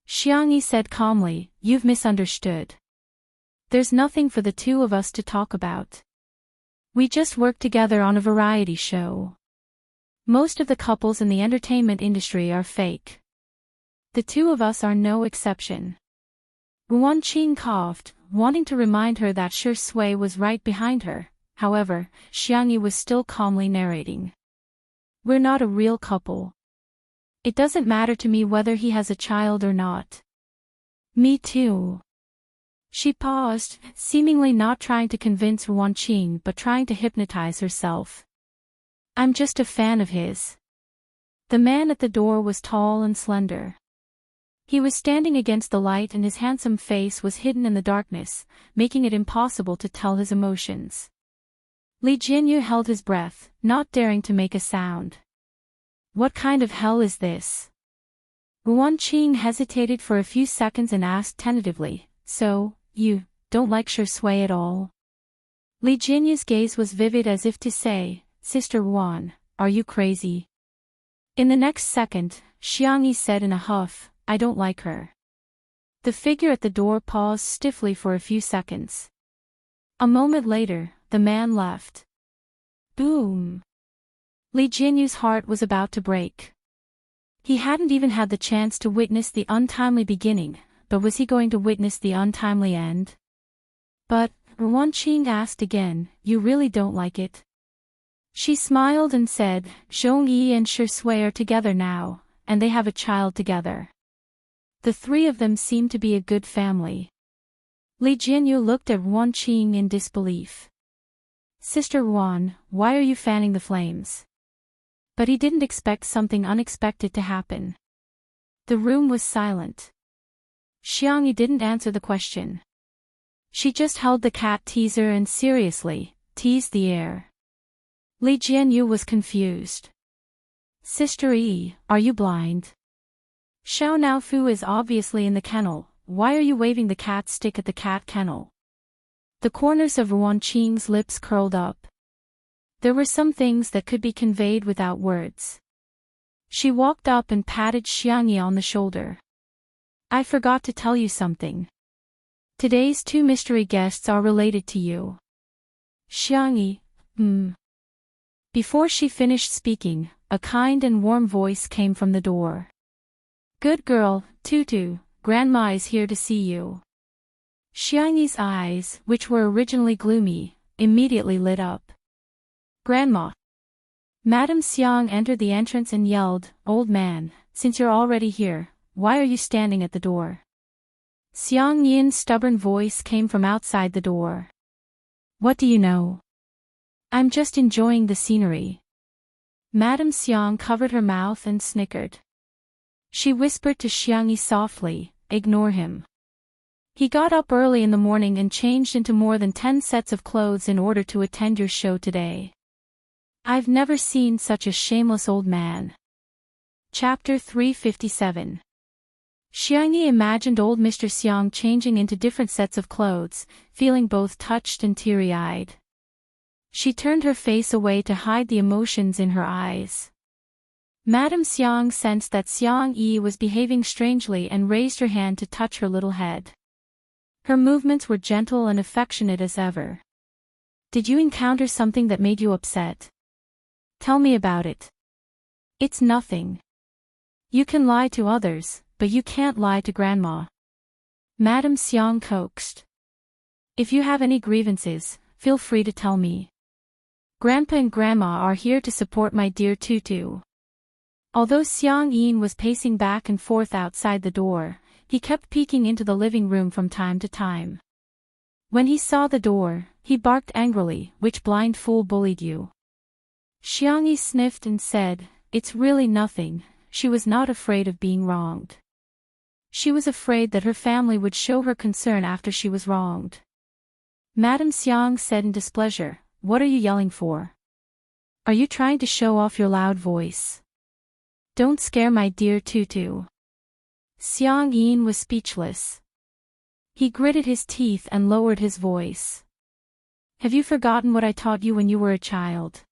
Xiang Yi said calmly, you've misunderstood. There's nothing for the two of us to talk about. We just work together on a variety show. Most of the couples in the entertainment industry are fake. The two of us are no exception. Ruan Qing coughed, wanting to remind her that Shi Sui was right behind her. However, Xiang Yi was still calmly narrating. We're not a real couple. It doesn't matter to me whether he has a child or not. Me too. She paused, seemingly not trying to convince Ruan Qing but trying to hypnotize herself. I'm just a fan of his. The man at the door was tall and slender. He was standing against the light and his handsome face was hidden in the darkness, making it impossible to tell his emotions. Li Jianyu held his breath, not daring to make a sound. What kind of hell is this? Ruan Qing hesitated for a few seconds and asked tentatively, so, you don't like Shi Sui at all? Li Jianyu's gaze was vivid as if to say, Sister Ruan, are you crazy? In the next second, Xiang Yi said in a huff, I don't like her. The figure at the door paused stiffly for a few seconds. A moment later, the man left. Boom! Li Jianyu's heart was about to break. He hadn't even had the chance to witness the untimely beginning, but was he going to witness the untimely end? But, Ruan Qing asked again, you really don't like it? She smiled and said, Zhong Yi and Shi Sui are together now, and they have a child together. The three of them seem to be a good family. Li Jianyu looked at Ruan Qing in disbelief. Sister Ruan, why are you fanning the flames? But he didn't expect something unexpected to happen. The room was silent. Xiangyi didn't answer the question. She just held the cat teaser and seriously teased the air. Li Jianyu was confused. Sister Yi, are you blind? Xiao Naofu is obviously in the kennel, why are you waving the cat stick at the cat kennel? The corners of Ruan Qing's lips curled up. There were some things that could be conveyed without words. She walked up and patted Xiangyi on the shoulder. I forgot to tell you something. Today's 2 mystery guests are related to you. Xiangyi, Before she finished speaking, a kind and warm voice came from the door. Good girl, Tutu, Grandma is here to see you. Xiangyi's eyes, which were originally gloomy, immediately lit up. Grandma. Madame Xiang entered the entrance and yelled, Old man, since you're already here, why are you standing at the door? Xiang Yin's stubborn voice came from outside the door. What do you know? I'm just enjoying the scenery. Madame Xiang covered her mouth and snickered. She whispered to Xiangyi softly, Ignore him. He got up early in the morning and changed into more than 10 sets of clothes in order to attend your show today. I've never seen such a shameless old man. Chapter 357. Xiangyi imagined old Mr. Xiang changing into different sets of clothes, feeling both touched and teary-eyed. She turned her face away to hide the emotions in her eyes. Madame Xiang sensed that Xiang Yi was behaving strangely and raised her hand to touch her little head. Her movements were gentle and affectionate as ever. Did you encounter something that made you upset? Tell me about it. It's nothing. You can lie to others, but you can't lie to Grandma. Madame Xiang coaxed. If you have any grievances, feel free to tell me. Grandpa and Grandma are here to support my dear Tutu. Although Xiang Yin was pacing back and forth outside the door, he kept peeking into the living room from time to time. When he saw the door, he barked angrily, Which blind fool bullied you? Xiangyi sniffed and said, It's really nothing. She was not afraid of being wronged. She was afraid that her family would show her concern after she was wronged. Madame Xiang said in displeasure, What are you yelling for? Are you trying to show off your loud voice? Don't scare my dear Tutu. Xiang Yin was speechless. He gritted his teeth and lowered his voice. Have you forgotten what I taught you when you were a child?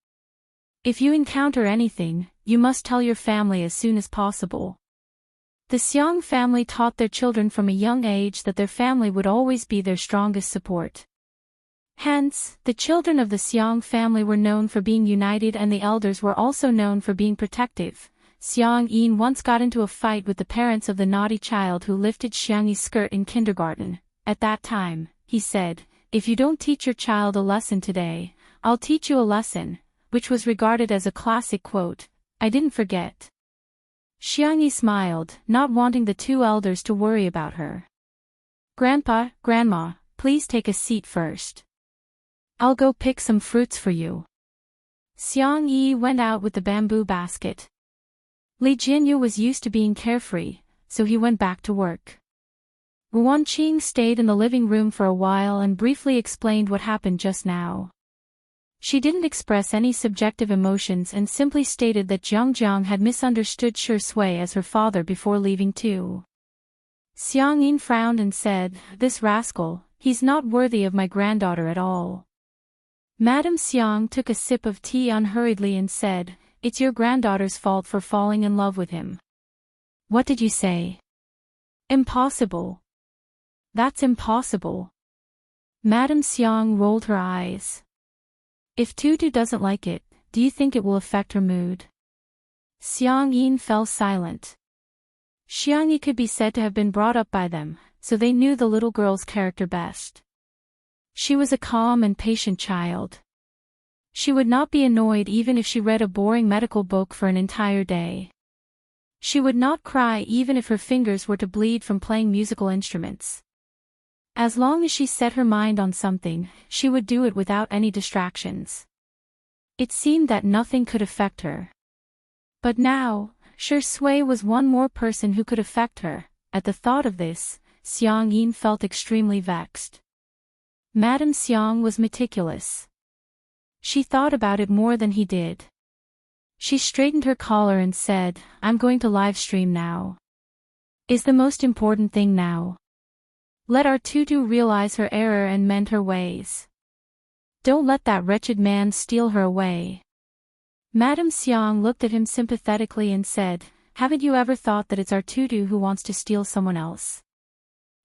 If you encounter anything, you must tell your family as soon as possible. The Xiang family taught their children from a young age that their family would always be their strongest support. Hence, the children of the Xiang family were known for being united and the elders were also known for being protective. Xiang Yin once got into a fight with the parents of the naughty child who lifted Xiangyi's skirt in kindergarten. At that time, he said, If you don't teach your child a lesson today, I'll teach you a lesson, which was regarded as a classic quote. I didn't forget. Xiangyi smiled, not wanting the 2 elders to worry about her. Grandpa, Grandma, please take a seat first. I'll go pick some fruits for you. Xiang Yi went out with the bamboo basket. Li Jinyu was used to being carefree, so he went back to work. Ruan Qing stayed in the living room for a while and briefly explained what happened just now. She didn't express any subjective emotions and simply stated that Jiang had misunderstood Shi Sui as her father before leaving too. Xiang Yin frowned and said, This rascal, he's not worthy of my granddaughter at all. Madame Xiang took a sip of tea unhurriedly and said, It's your granddaughter's fault for falling in love with him. What did you say? Impossible. That's impossible. Madame Xiang rolled her eyes. If Tutu doesn't like it, do you think it will affect her mood? Xiang Yin fell silent. Xiangyi could be said to have been brought up by them, so they knew the little girl's character best. She was a calm and patient child. She would not be annoyed even if she read a boring medical book for an entire day. She would not cry even if her fingers were to bleed from playing musical instruments. As long as she set her mind on something, she would do it without any distractions. It seemed that nothing could affect her. But now, Shui was one more person who could affect her. At the thought of this, Xiang Yin felt extremely vexed. Madame Xiang was meticulous. She thought about it more than he did. She straightened her collar and said, "I'm going to live stream now. Is the most important thing now. Let our tutu realize her error and mend her ways. Don't let that wretched man steal her away." Madame Xiang looked at him sympathetically and said, "Haven't you ever thought that it's our tutu who wants to steal someone else?"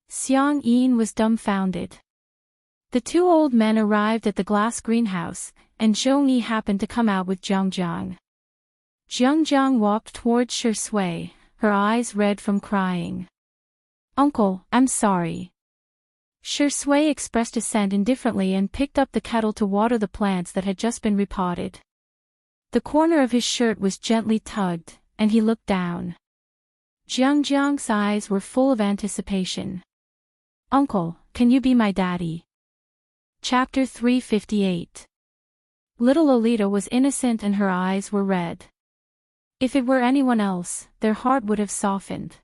Xiang Yin was dumbfounded. The two old men arrived at the glass greenhouse, and Zhong Yi happened to come out with Jiang Jiang. Jiang Jiang walked towards Shui, her eyes red from crying. "Uncle, I'm sorry." Shui expressed assent indifferently and picked up the kettle to water the plants that had just been repotted. The corner of his shirt was gently tugged, and he looked down. Jiang Jiang's eyes were full of anticipation. "Uncle, can you be my daddy?" Chapter 358. Little Lolita was innocent and her eyes were red. If it were anyone else, their heart would have softened.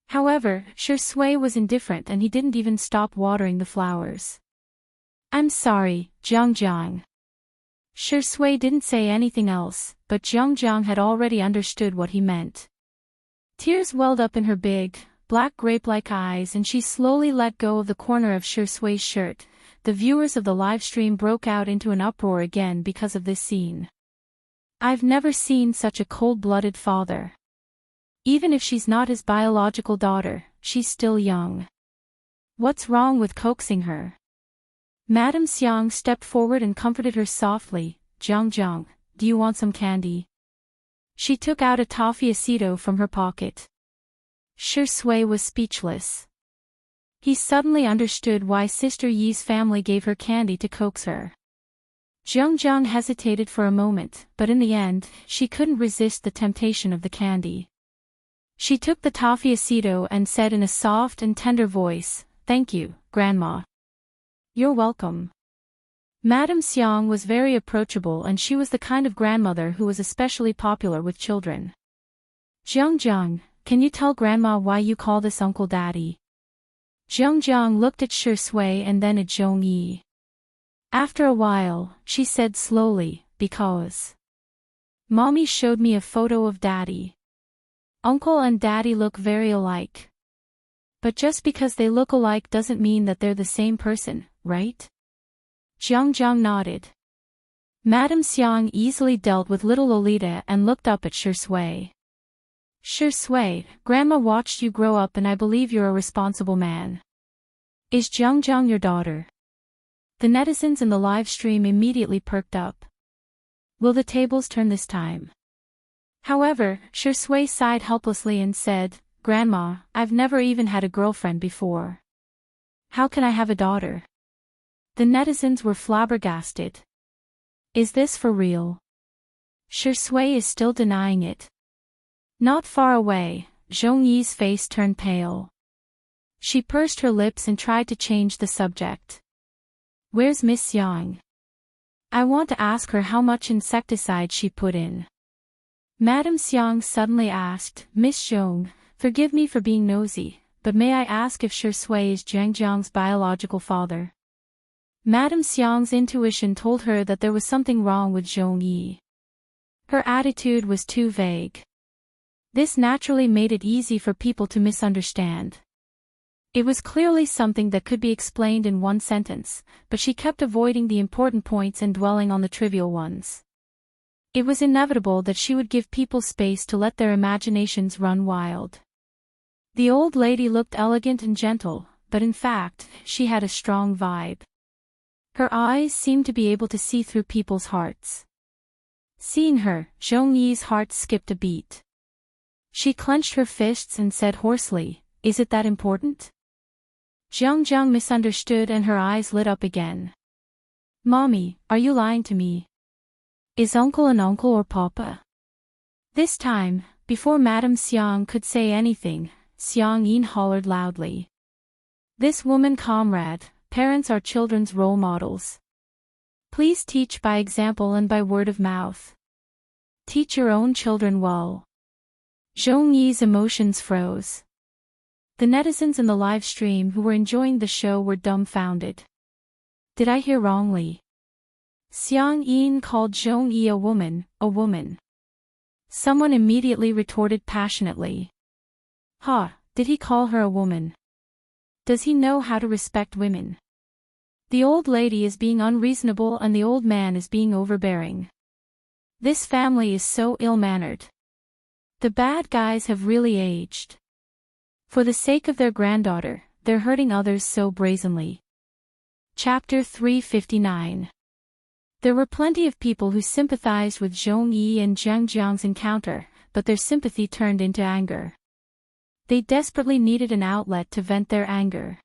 However, Shui was indifferent and he didn't even stop watering the flowers. "I'm sorry, Jiang Jiang." Shui didn't say anything else, but Jiang Jiang had already understood what he meant. Tears welled up in her big, black grape-like eyes and she slowly let go of the corner of Shui's shirt. The viewers of the livestream broke out into an uproar again because of this scene. "I've never seen such a cold-blooded father. Even if she's not his biological daughter, she's still young. What's wrong with coaxing her?" Madame Xiang stepped forward and comforted her softly. "Jiang Jiang, do you want some candy?" She took out a toffee aceto from her pocket. Shui was speechless. He suddenly understood why Sister Yi's family gave her candy to coax her. Jiang Jiang hesitated for a moment, but in the end, she couldn't resist the temptation of the candy. She took the toffee aceto and said in a soft and tender voice, "Thank you, Grandma." "You're welcome." Madame Xiang was very approachable and she was the kind of grandmother who was especially popular with children. "Jiang Jiang, can you tell Grandma why you call this uncle Daddy?" Jiang Jiang looked at Shui and then at Zhong Yi. After a while, she said slowly, "Because Mommy showed me a photo of Daddy. Uncle and Daddy look very alike. But just because they look alike doesn't mean that they're the same person, right?" Jiang Jiang nodded. Madame Xiang easily dealt with little Lolita and looked up at Shui. "Shui, Grandma watched you grow up and I believe you're a responsible man. Is Jiang Jiang your daughter?" The netizens in the live stream immediately perked up. Will the tables turn this time? However, Shui sighed helplessly and said, "Grandma, I've never even had a girlfriend before. How can I have a daughter?" The netizens were flabbergasted. Is this for real? Shui is still denying it. Not far away, Zhong Yi's face turned pale. She pursed her lips and tried to change the subject. "Where's Miss Yang? I want to ask her how much insecticide she put in." Madame Xiang suddenly asked, "Miss Zhong, forgive me for being nosy, but may I ask if Shui is Jiang Jiang's biological father?" Madame Xiang's intuition told her that there was something wrong with Zhong Yi. Her attitude was too vague. This naturally made it easy for people to misunderstand. It was clearly something that could be explained in one sentence, but she kept avoiding the important points and dwelling on the trivial ones. It was inevitable that she would give people space to let their imaginations run wild. The old lady looked elegant and gentle, but in fact, she had a strong vibe. Her eyes seemed to be able to see through people's hearts. Seeing her, Zhong Yi's heart skipped a beat. She clenched her fists and said hoarsely, "Is it that important?" Jiang Jiang misunderstood and her eyes lit up again. "Mommy, are you lying to me? Is uncle an uncle or papa?" This time, before Madame Xiang could say anything, Xiang Yin hollered loudly. "This woman comrade, parents are children's role models. Please teach by example and by word of mouth. Teach your own children well." Zhong Yi's emotions froze. The netizens in the live stream who were enjoying the show were dumbfounded. Did I hear wrongly? Xiang Yin called Zhong Yi a woman, a woman. Someone immediately retorted passionately. Ha, did he call her a woman? Does he know how to respect women? The old lady is being unreasonable and the old man is being overbearing. This family is so ill-mannered. The bad guys have really aged. For the sake of their granddaughter, they're hurting others so brazenly. Chapter 359. There were plenty of people who sympathized with Zhong Yi and Zhang Jiang's encounter, but their sympathy turned into anger. They desperately needed an outlet to vent their anger.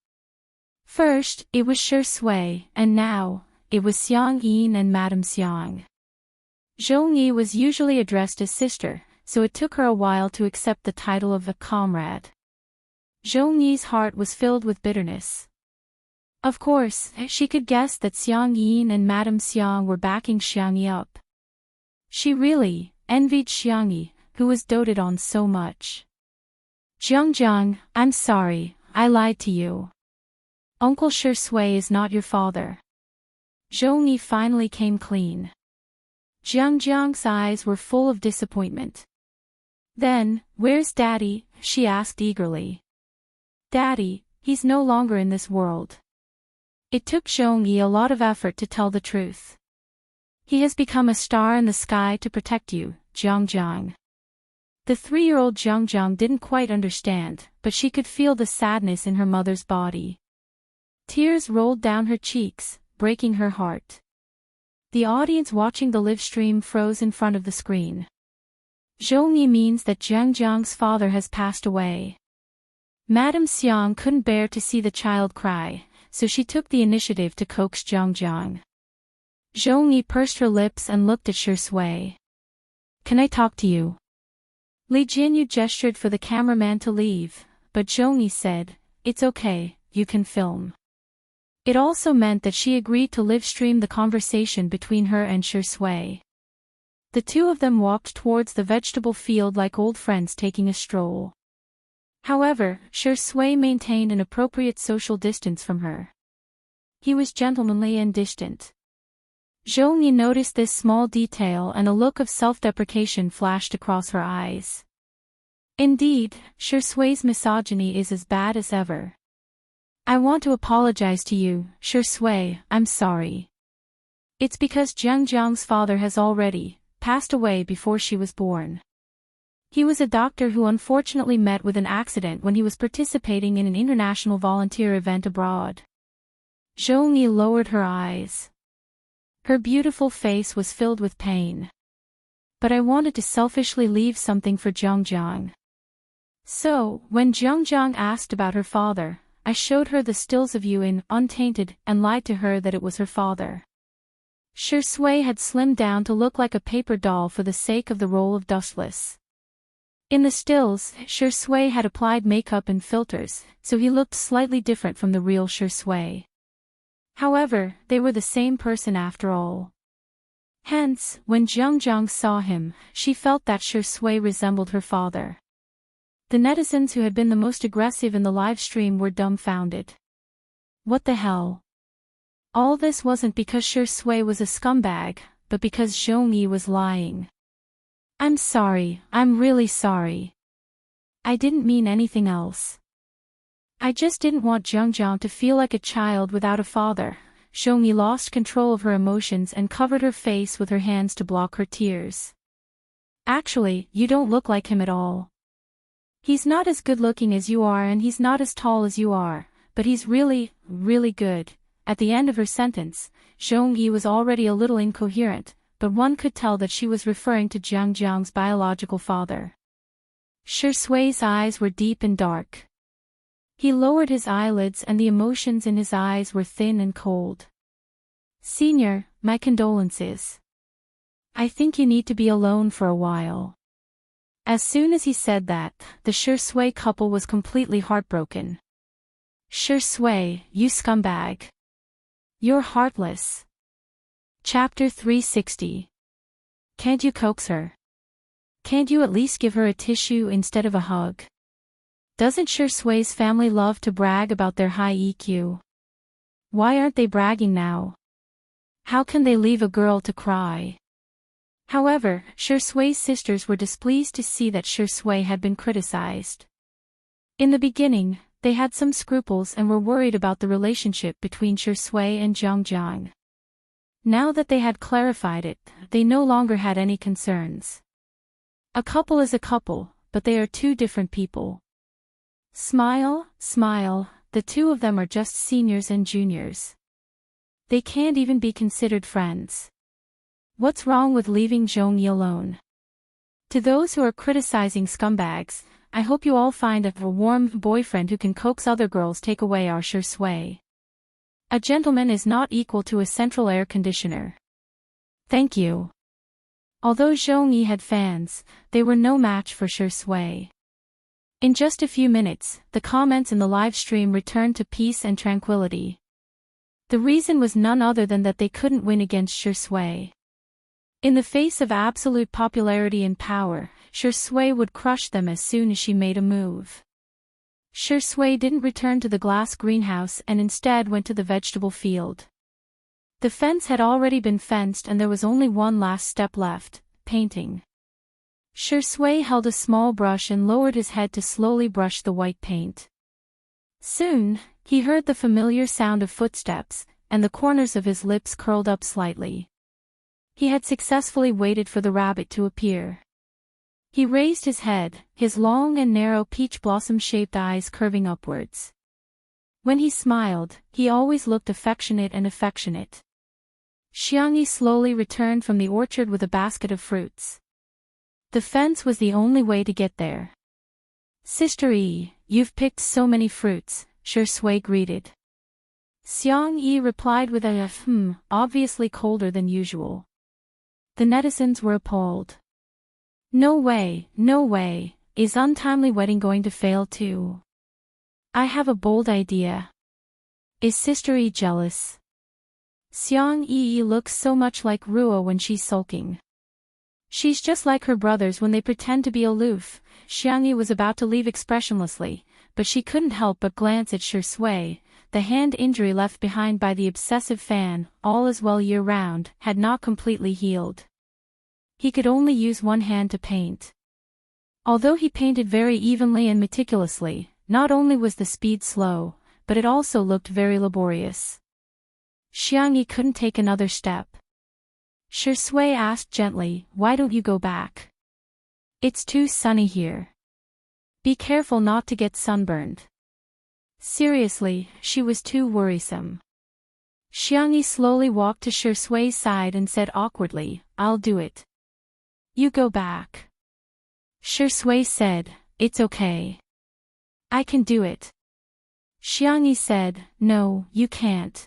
First, it was Shi Sui, and now, it was Xiang Yin and Madame Xiang. Zhong Yi was usually addressed as sister, so it took her a while to accept the title of a comrade. Zhong Yi's heart was filled with bitterness. Of course, she could guess that Xiang Yin and Madame Xiang were backing Xiang Yi up. She really envied Xiang Yi, who was doted on so much. Jiang, I'm sorry, I lied to you. Uncle Shi Sui is not your father. Zhong Yi finally came clean. Jiang's eyes were full of disappointment. Then, where's Daddy? She asked eagerly. Daddy, he's no longer in this world. It took Zhong Yi a lot of effort to tell the truth. He has become a star in the sky to protect you, Jiang. The 3-year-old Jiang didn't quite understand, but she could feel the sadness in her mother's body. Tears rolled down her cheeks, breaking her heart. The audience watching the live stream froze in front of the screen. Zhong Yi means that Jiang's father has passed away. Madame Xiang couldn't bear to see the child cry, so she took the initiative to coax Jiang. Zhong Yi pursed her lips and looked at Shi Sui. Can I talk to you? Li Jinyu gestured for the cameraman to leave, but Zhong Yi said, it's okay, you can film. It also meant that she agreed to live stream the conversation between her and Shi Sui. The two of them walked towards the vegetable field like old friends taking a stroll. However, Shi Sui maintained an appropriate social distance from her. He was gentlemanly and distant. Zhong Yi noticed this small detail and a look of self-deprecation flashed across her eyes. Indeed, Shi Sui's misogyny is as bad as ever. I want to apologize to you, Shi Sui, I'm sorry. It's because Jiang's father has already passed away before she was born. He was a doctor who unfortunately met with an accident when he was participating in an international volunteer event abroad. Zhong Yi lowered her eyes. Her beautiful face was filled with pain. But I wanted to selfishly leave something for Jiang. So, when Jiang asked about her father, I showed her the stills of you in Untainted and lied to her that it was her father. Shi Sui had slimmed down to look like a paper doll for the sake of the role of Dustless. In the stills, Shi Sui had applied makeup and filters, so he looked slightly different from the real Shi Sui. However, they were the same person after all. Hence, when Jiang saw him, she felt that Shi Sui resembled her father. The netizens who had been the most aggressive in the live stream were dumbfounded. What the hell? All this wasn't because Shi Sui was a scumbag, but because Zhong Yi was lying. I'm sorry, I'm really sorry. I didn't mean anything else. I just didn't want Jiang to feel like a child without a father. Zhong Yi lost control of her emotions and covered her face with her hands to block her tears. Actually, you don't look like him at all. He's not as good looking as you are and he's not as tall as you are, but he's really, really good. At the end of her sentence, Zhong Yi was already a little incoherent, but one could tell that she was referring to Jiang's biological father. Shi Sui's eyes were deep and dark. He lowered his eyelids and the emotions in his eyes were thin and cold. Senior, my condolences. I think you need to be alone for a while. As soon as he said that, the Shi Sui couple was completely heartbroken. Shi Sui, you scumbag. You're heartless. Chapter 360. Can't you coax her? Can't you at least give her a tissue instead of a hug? Doesn't Shui's family love to brag about their high EQ? Why aren't they bragging now? How can they leave a girl to cry? However, Shui's sisters were displeased to see that Shui had been criticized. In the beginning, they had some scruples and were worried about the relationship between Shui and Zhangjiang. Now that they had clarified it, they no longer had any concerns. A couple is a couple, but they are two different people. Smile, smile, the two of them are just seniors and juniors. They can't even be considered friends. What's wrong with leaving Zhongyi alone? To those who are criticizing scumbags, I hope you all find a warm boyfriend who can coax other girls take away our Shui. A gentleman is not equal to a central air conditioner. Thank you. Although Zhongyi had fans, they were no match for Shui. In just a few minutes, the comments in the live stream returned to peace and tranquility. The reason was none other than that they couldn't win against Shui. In the face of absolute popularity and power, Shui would crush them as soon as she made a move. Shui didn't return to the glass greenhouse and instead went to the vegetable field. The fence had already been fenced and there was only one last step left, painting. Shui held a small brush and lowered his head to slowly brush the white paint. Soon, he heard the familiar sound of footsteps, and the corners of his lips curled up slightly. He had successfully waited for the rabbit to appear. He raised his head, his long and narrow peach blossom-shaped eyes curving upwards. When he smiled, he always looked affectionate and affectionate. Xiangyi slowly returned from the orchard with a basket of fruits. The fence was the only way to get there. Sister Yi, you've picked so many fruits, Shui greeted. Xiang Yi replied with a obviously colder than usual. The netizens were appalled. No way, is untimely wedding going to fail too? I have a bold idea. Is Sister Yi jealous? Xiang Yi looks so much like Ruo when she's sulking. She's just like her brothers when they pretend to be aloof. Xiang Yi was about to leave expressionlessly, but she couldn't help but glance at Shui. The hand injury left behind by the obsessive fan, all as well year-round, had not completely healed. He could only use one hand to paint. Although he painted very evenly and meticulously, not only was the speed slow, but it also looked very laborious. Xiangyi couldn't take another step. Shui asked gently, "Why don't you go back? It's too sunny here. Be careful not to get sunburned." Seriously, she was too worrisome. Xiangyi slowly walked to Shui's side and said awkwardly, "I'll do it. You go back." Shui said, "It's okay. I can do it." Xiangyi said, "No, you can't."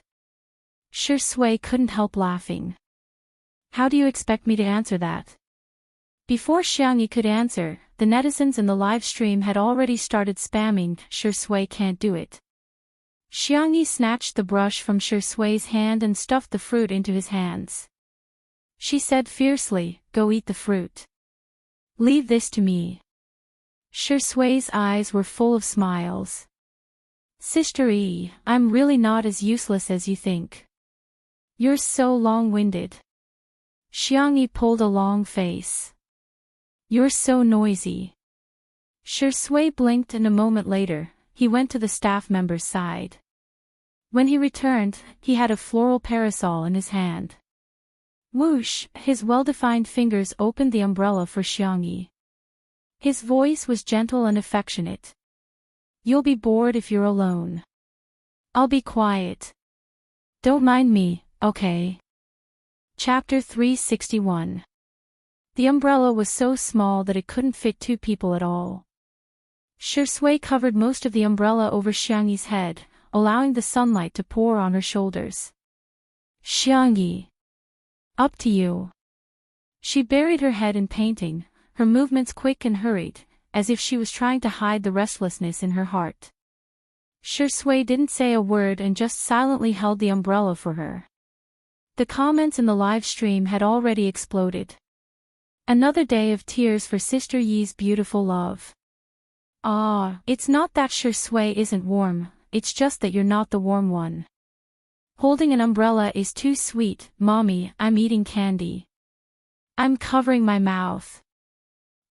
Shui couldn't help laughing. "How do you expect me to answer that?" Before Xiangyi could answer, the netizens in the live stream had already started spamming, "Shui can't do it." Xiangyi snatched the brush from Shui's hand and stuffed the fruit into his hands. She said fiercely, "Go eat the fruit. Leave this to me." Shui's eyes were full of smiles. "Sister Yi, I'm really not as useless as you think. You're so long-winded." Xiangyi pulled a long face. "You're so noisy." Shui blinked and a moment later, he went to the staff member's side. When he returned, he had a floral parasol in his hand. Whoosh, his well-defined fingers opened the umbrella for Xiangyi. His voice was gentle and affectionate. "You'll be bored if you're alone. I'll be quiet. Don't mind me, okay?" Chapter 361. The umbrella was so small that it couldn't fit two people at all. Shui covered most of the umbrella over Xiangyi's head, allowing the sunlight to pour on her shoulders. "Xiangyi. Up to you." She buried her head in painting, her movements quick and hurried, as if she was trying to hide the restlessness in her heart. Shui didn't say a word and just silently held the umbrella for her. The comments in the live stream had already exploded. Another day of tears for Sister Yi's beautiful love. Ah, it's not that Shui isn't warm, it's just that you're not the warm one. Holding an umbrella is too sweet, Mommy, I'm eating candy. I'm covering my mouth.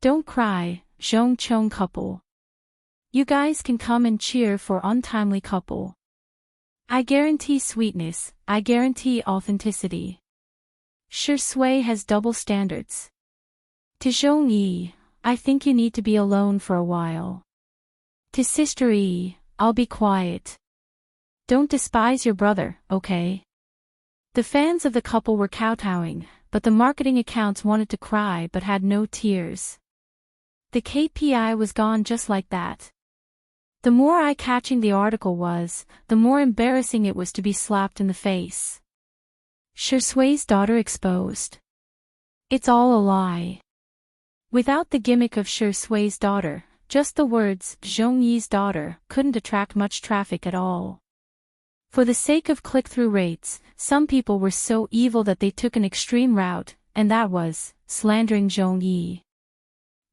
Don't cry, Zhong Chong couple. You guys can come and cheer for untimely couple. I guarantee sweetness, I guarantee authenticity. Shui has double standards. To Zhong Yi, I think you need to be alone for a while. To Sister Yi, I'll be quiet. Don't despise your brother, okay? The fans of the couple were kowtowing, but the marketing accounts wanted to cry but had no tears. The KPI was gone just like that. The more eye-catching the article was, the more embarrassing it was to be slapped in the face. Shui's daughter exposed. It's all a lie. Without the gimmick of Shui's daughter, just the words Zhong Yi's daughter couldn't attract much traffic at all. For the sake of click-through rates, some people were so evil that they took an extreme route, and that was slandering Zhong Yi.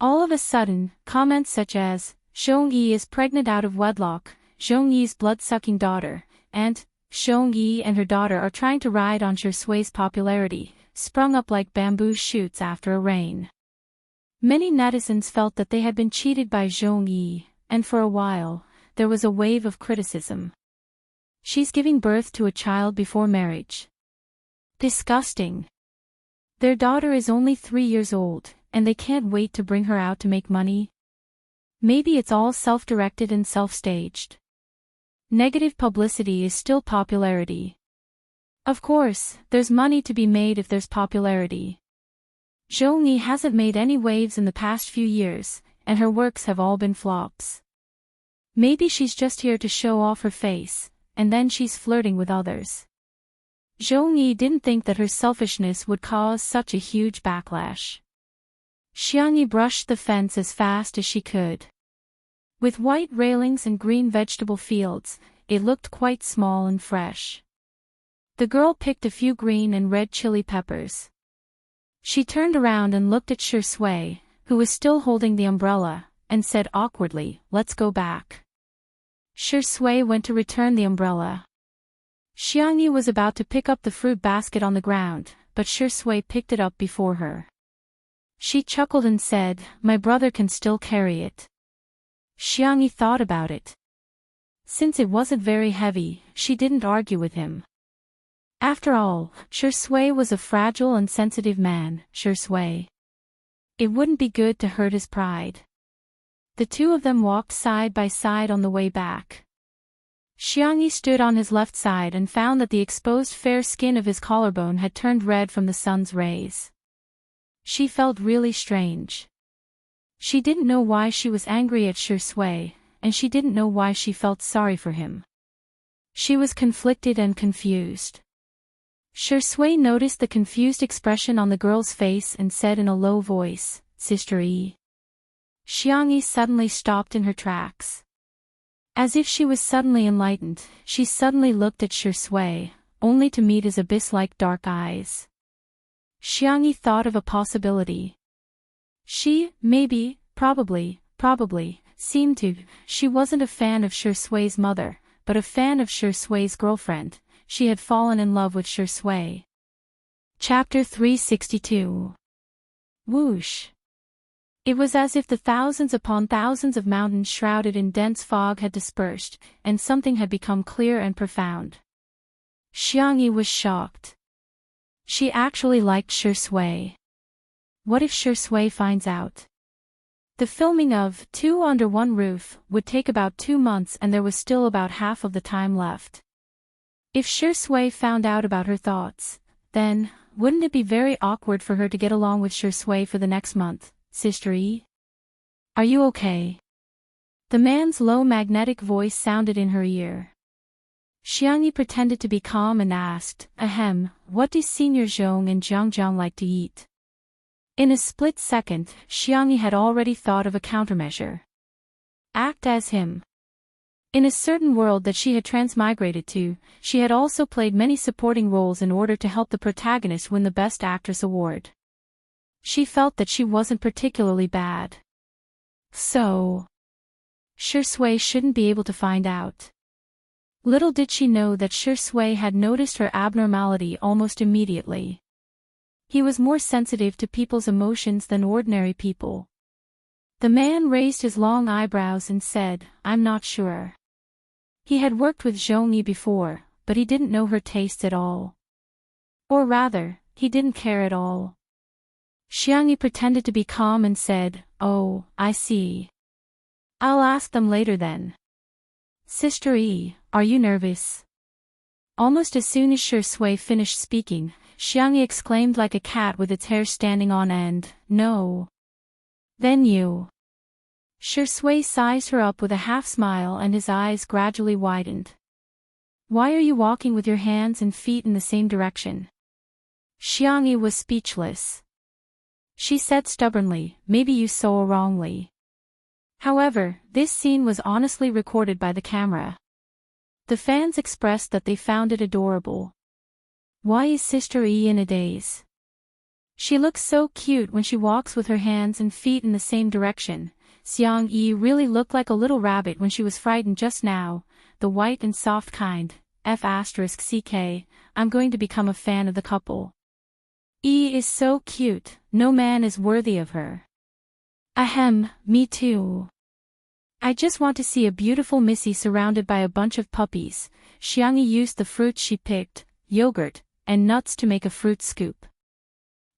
All of a sudden, comments such as, Zhong Yi is pregnant out of wedlock, Zhong Yi's blood-sucking daughter, and, Zhong Yi and her daughter are trying to ride on Shui's popularity, sprung up like bamboo shoots after a rain. Many netizens felt that they had been cheated by Zhong Yi, and for a while, there was a wave of criticism. She's giving birth to a child before marriage. Disgusting. Their daughter is only 3 years old, and they can't wait to bring her out to make money. Maybe it's all self-directed and self-staged. Negative publicity is still popularity. Of course, there's money to be made if there's popularity. Zhong Yi hasn't made any waves in the past few years, and her works have all been flops. Maybe she's just here to show off her face, and then she's flirting with others. Zhong Yi didn't think that her selfishness would cause such a huge backlash. Xiangyi brushed the fence as fast as she could. With white railings and green vegetable fields, it looked quite small and fresh. The girl picked a few green and red chili peppers. She turned around and looked at Shui, who was still holding the umbrella, and said awkwardly, "Let's go back." Shui went to return the umbrella. Xiangyi was about to pick up the fruit basket on the ground, but Shui picked it up before her. She chuckled and said, "My brother can still carry it." Xiangyi thought about it. Since it wasn't very heavy, she didn't argue with him. After all, Shui was a fragile and sensitive man, Shui. It wouldn't be good to hurt his pride. The two of them walked side by side on the way back. Xiangyi stood on his left side and found that the exposed fair skin of his collarbone had turned red from the sun's rays. She felt really strange. She didn't know why she was angry at Shui, and she didn't know why she felt sorry for him. She was conflicted and confused. Shui noticed the confused expression on the girl's face and said in a low voice, "Sister Yi." Xiangyi suddenly stopped in her tracks. As if she was suddenly enlightened, she suddenly looked at Shui, only to meet his abyss-like dark eyes. Xiangyi thought of a possibility. She, maybe, probably, seemed to. She wasn't a fan of Shui's mother, but a fan of Shui's girlfriend. She had fallen in love with Shui. Chapter 362. Whoosh. It was as if the thousands upon thousands of mountains shrouded in dense fog had dispersed, and something had become clear and profound. Xiangyi was shocked. She actually liked Shui. What if Shui finds out? The filming of Two Under One Roof would take about 2 months, and there was still about half of the time left. If Shui found out about her thoughts, then, wouldn't it be very awkward for her to get along with Shui for the next month? "Sister Yi? Are you okay?" The man's low magnetic voice sounded in her ear. Xiangyi pretended to be calm and asked, "Ahem, what do Senior Zhong and Jiang like to eat?" In a split second, Xiangyi had already thought of a countermeasure. Act as him. In a certain world that she had transmigrated to, she had also played many supporting roles in order to help the protagonist win the Best Actress award. She felt that she wasn't particularly bad. So, Shui shouldn't be able to find out. Little did she know that Shui had noticed her abnormality almost immediately. He was more sensitive to people's emotions than ordinary people. The man raised his long eyebrows and said, "I'm not sure." He had worked with Zhongyi before, but he didn't know her taste at all. Or rather, he didn't care at all. Xiangyi pretended to be calm and said, "Oh, I see. I'll ask them later then." "Sister Yi, are you nervous?" Almost as soon as Shui finished speaking, Xiangyi exclaimed like a cat with its hair standing on end, "No." "Then you." Shui sized her up with a half-smile and his eyes gradually widened. "Why are you walking with your hands and feet in the same direction?" Xiangyi was speechless. She said stubbornly, "Maybe you saw wrongly." However, this scene was honestly recorded by the camera. The fans expressed that they found it adorable. Why is Sister Yi in a daze? She looks so cute when she walks with her hands and feet in the same direction. Xiang Yi really looked like a little rabbit when she was frightened just now, the white and soft kind. F***ck, I'm going to become a fan of the couple. Yi is so cute, no man is worthy of her. Ahem, me too. I just want to see a beautiful Missy surrounded by a bunch of puppies. Xiangyi used the fruits she picked, yogurt, and nuts to make a fruit scoop.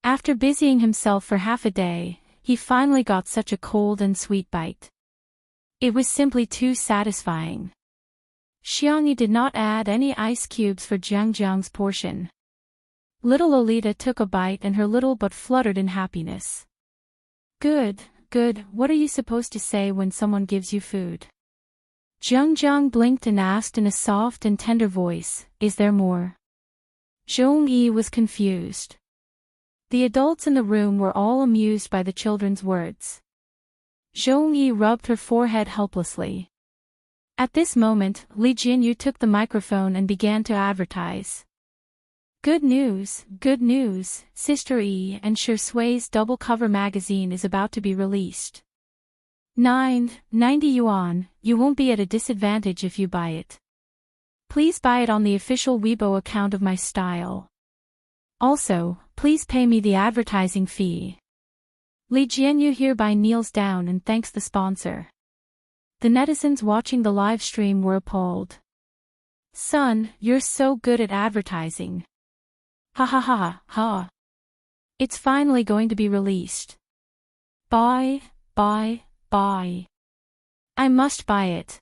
After busying himself for half a day, he finally got such a cold and sweet bite. It was simply too satisfying. Xiangyi did not add any ice cubes for Jiang's portion. Little Lolita took a bite and her little butt fluttered in happiness. Good, good, what are you supposed to say when someone gives you food? Jiang blinked and asked in a soft and tender voice, "Is there more?" Zhongyi was confused. The adults in the room were all amused by the children's words. Zhongyi rubbed her forehead helplessly. At this moment, Li Jinyu took the microphone and began to advertise. Good news, Sister Yi and Shui's double cover magazine is about to be released. 90 yuan, you won't be at a disadvantage if you buy it. Please buy it on the official Weibo account of my style. Also, please pay me the advertising fee. Li Jianyu hereby kneels down and thanks the sponsor. The netizens watching the live stream were appalled. Son, you're so good at advertising. Ha ha ha ha. It's finally going to be released. Buy. I must buy it.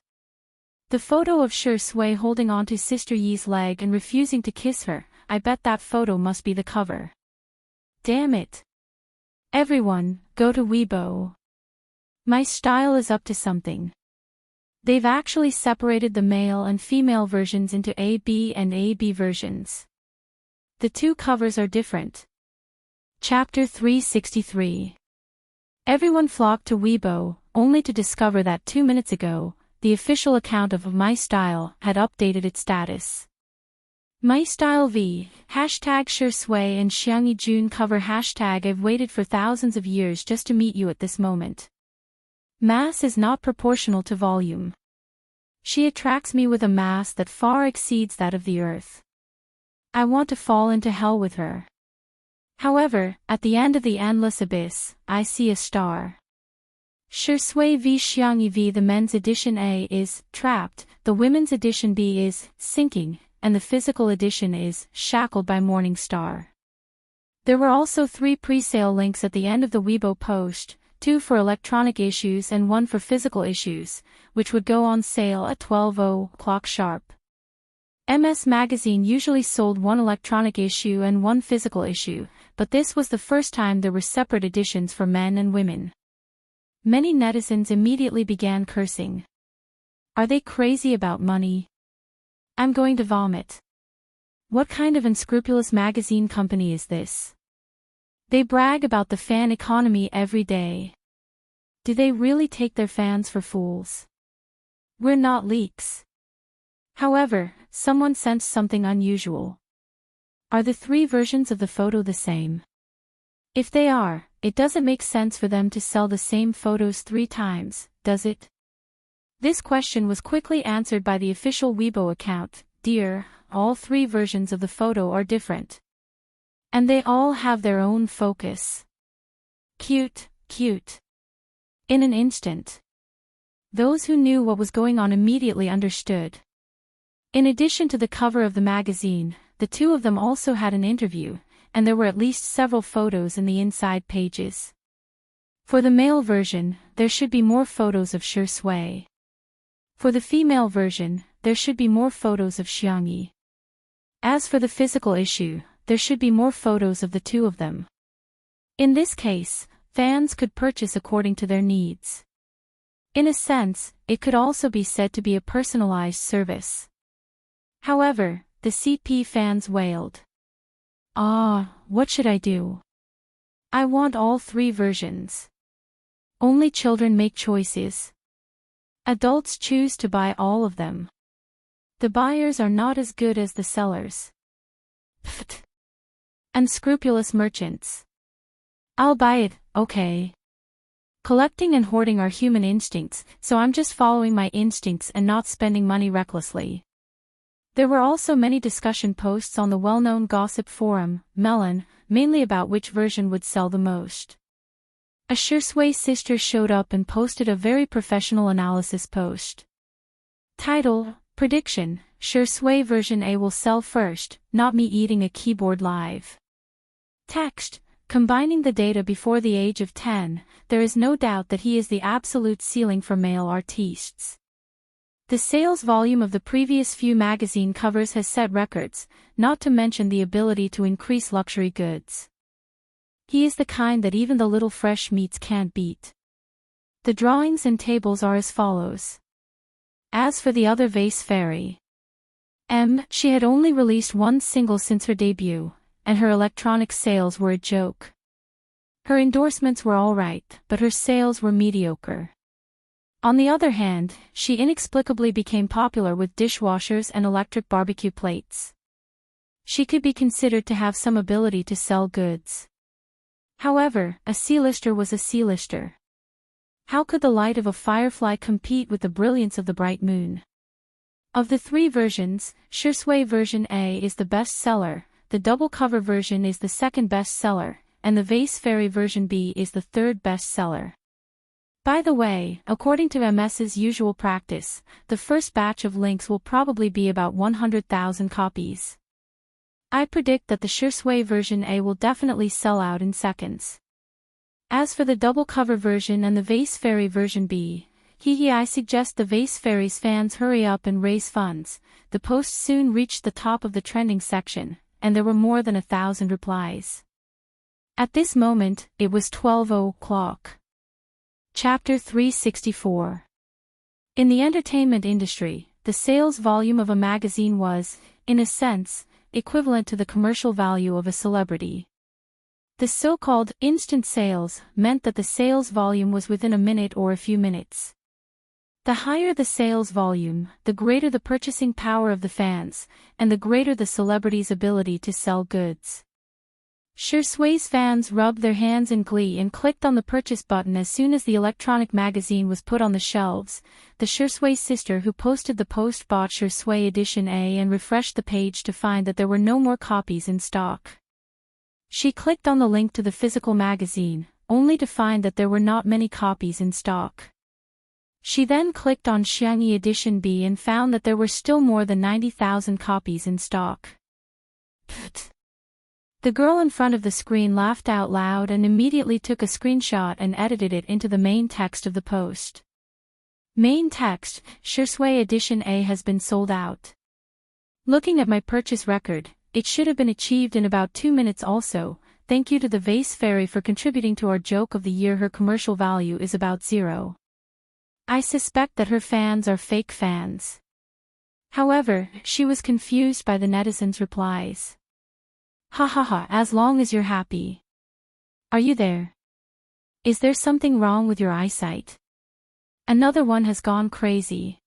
The photo of Shui holding onto Sister Yi's leg and refusing to kiss her, I bet that photo must be the cover. Damn it. Everyone, go to Weibo. My style is up to something. They've actually separated the male and female versions into AB and AB versions. The two covers are different. Chapter 363. Everyone flocked to Weibo, only to discover that 2 minutes ago, the official account of My Style had updated its status. My Style V, hashtag Shui and Xiangyi Jun cover hashtag I've waited for thousands of years just to meet you at this moment. Mass is not proportional to volume. She attracts me with a mass that far exceeds that of the earth. I want to fall into hell with her. However, at the end of the endless abyss, I see a star. Shui v Xiangyi v. The men's edition A is trapped, the women's edition B is sinking, and the physical edition is shackled by morning star. There were also 3 pre-sale links at the end of the Weibo post, 2 for electronic issues and 1 for physical issues, which would go on sale at 12:00 sharp. MS Magazine usually sold 1 electronic issue and 1 physical issue, but this was the first time there were separate editions for men and women. Many netizens immediately began cursing. Are they crazy about money? I'm going to vomit. What kind of unscrupulous magazine company is this? They brag about the fan economy every day. Do they really take their fans for fools? We're not leaks. However, someone sensed something unusual. Are the 3 versions of the photo the same? If they are, it doesn't make sense for them to sell the same photos 3 times, does it? This question was quickly answered by the official Weibo account. Dear, all 3 versions of the photo are different. And they all have their own focus. Cute, cute. In an instant. Those who knew what was going on immediately understood. In addition to the cover of the magazine, the 2 of them also had an interview, and there were at least several photos in the inside pages. For the male version, there should be more photos of Shi Sui. For the female version, there should be more photos of Xiangyi. As for the physical issue, there should be more photos of the 2 of them. In this case, fans could purchase according to their needs. In a sense, it could also be said to be a personalized service. However, the CP fans wailed. What should I do? I want all 3 versions. Only children make choices. Adults choose to buy all of them. The buyers are not as good as the sellers. Pfft. Unscrupulous merchants. I'll buy it, okay. Collecting and hoarding are human instincts, so I'm just following my instincts and not spending money recklessly. There were also many discussion posts on the well-known gossip forum, Melon, mainly about which version would sell the most. A Shi Sui sister showed up and posted a very professional analysis post. Title, Prediction, Shi Sui version A will sell first, not me eating a keyboard live. Text, combining the data before the age of 10, there is no doubt that he is the absolute ceiling for male artistes. The sales volume of the previous few magazine covers has set records, not to mention the ability to increase luxury goods. He is the kind that even the little fresh meats can't beat. The drawings and tables are as follows. As for the other vase fairy, she had only released 1 single since her debut, and her electronic sales were a joke. Her endorsements were alright, but her sales were mediocre. On the other hand, she inexplicably became popular with dishwashers and electric barbecue plates. She could be considered to have some ability to sell goods. However, a C-lister was a C-lister. How could the light of a firefly compete with the brilliance of the bright moon? Of the 3 versions, Shi Sui version A is the best seller, the double cover version is the second best seller, and the vase fairy version B is the 3rd best seller. By the way, according to MS's usual practice, the first batch of links will probably be about 100,000 copies. I predict that the Shi Sui version A will definitely sell out in seconds. As for the double cover version and the vase fairy version B, I suggest the vase fairy's fans hurry up and raise funds. The post soon reached the top of the trending section, and there were more than 1,000 replies. At this moment, it was 12 o'clock. Chapter 364. In the entertainment industry, the sales volume of a magazine was, in a sense, equivalent to the commercial value of a celebrity. The so-called instant sales meant that the sales volume was within a minute or a few minutes. The higher the sales volume, the greater the purchasing power of the fans, and the greater the celebrity's ability to sell goods. Shi Sui's fans rubbed their hands in glee and clicked on the purchase button as soon as the electronic magazine was put on the shelves. The Shi Sui sister who posted the post bought Shi Sui edition A and refreshed the page to find that there were no more copies in stock. She clicked on the link to the physical magazine, only to find that there were not many copies in stock. She then clicked on Xiangyi edition B and found that there were still more than 90,000 copies in stock. Pfft. The girl in front of the screen laughed out loud and immediately took a screenshot and edited it into the main text of the post. Main text, Shi Sui edition A has been sold out. Looking at my purchase record, it should have been achieved in about 2 minutes also. Thank you to the Vase Fairy for contributing to our joke of the year. Her commercial value is about 0. I suspect that her fans are fake fans. However, she was confused by the netizens' replies. Ha ha ha, as long as you're happy. Are you there? Is there something wrong with your eyesight? Another one has gone crazy.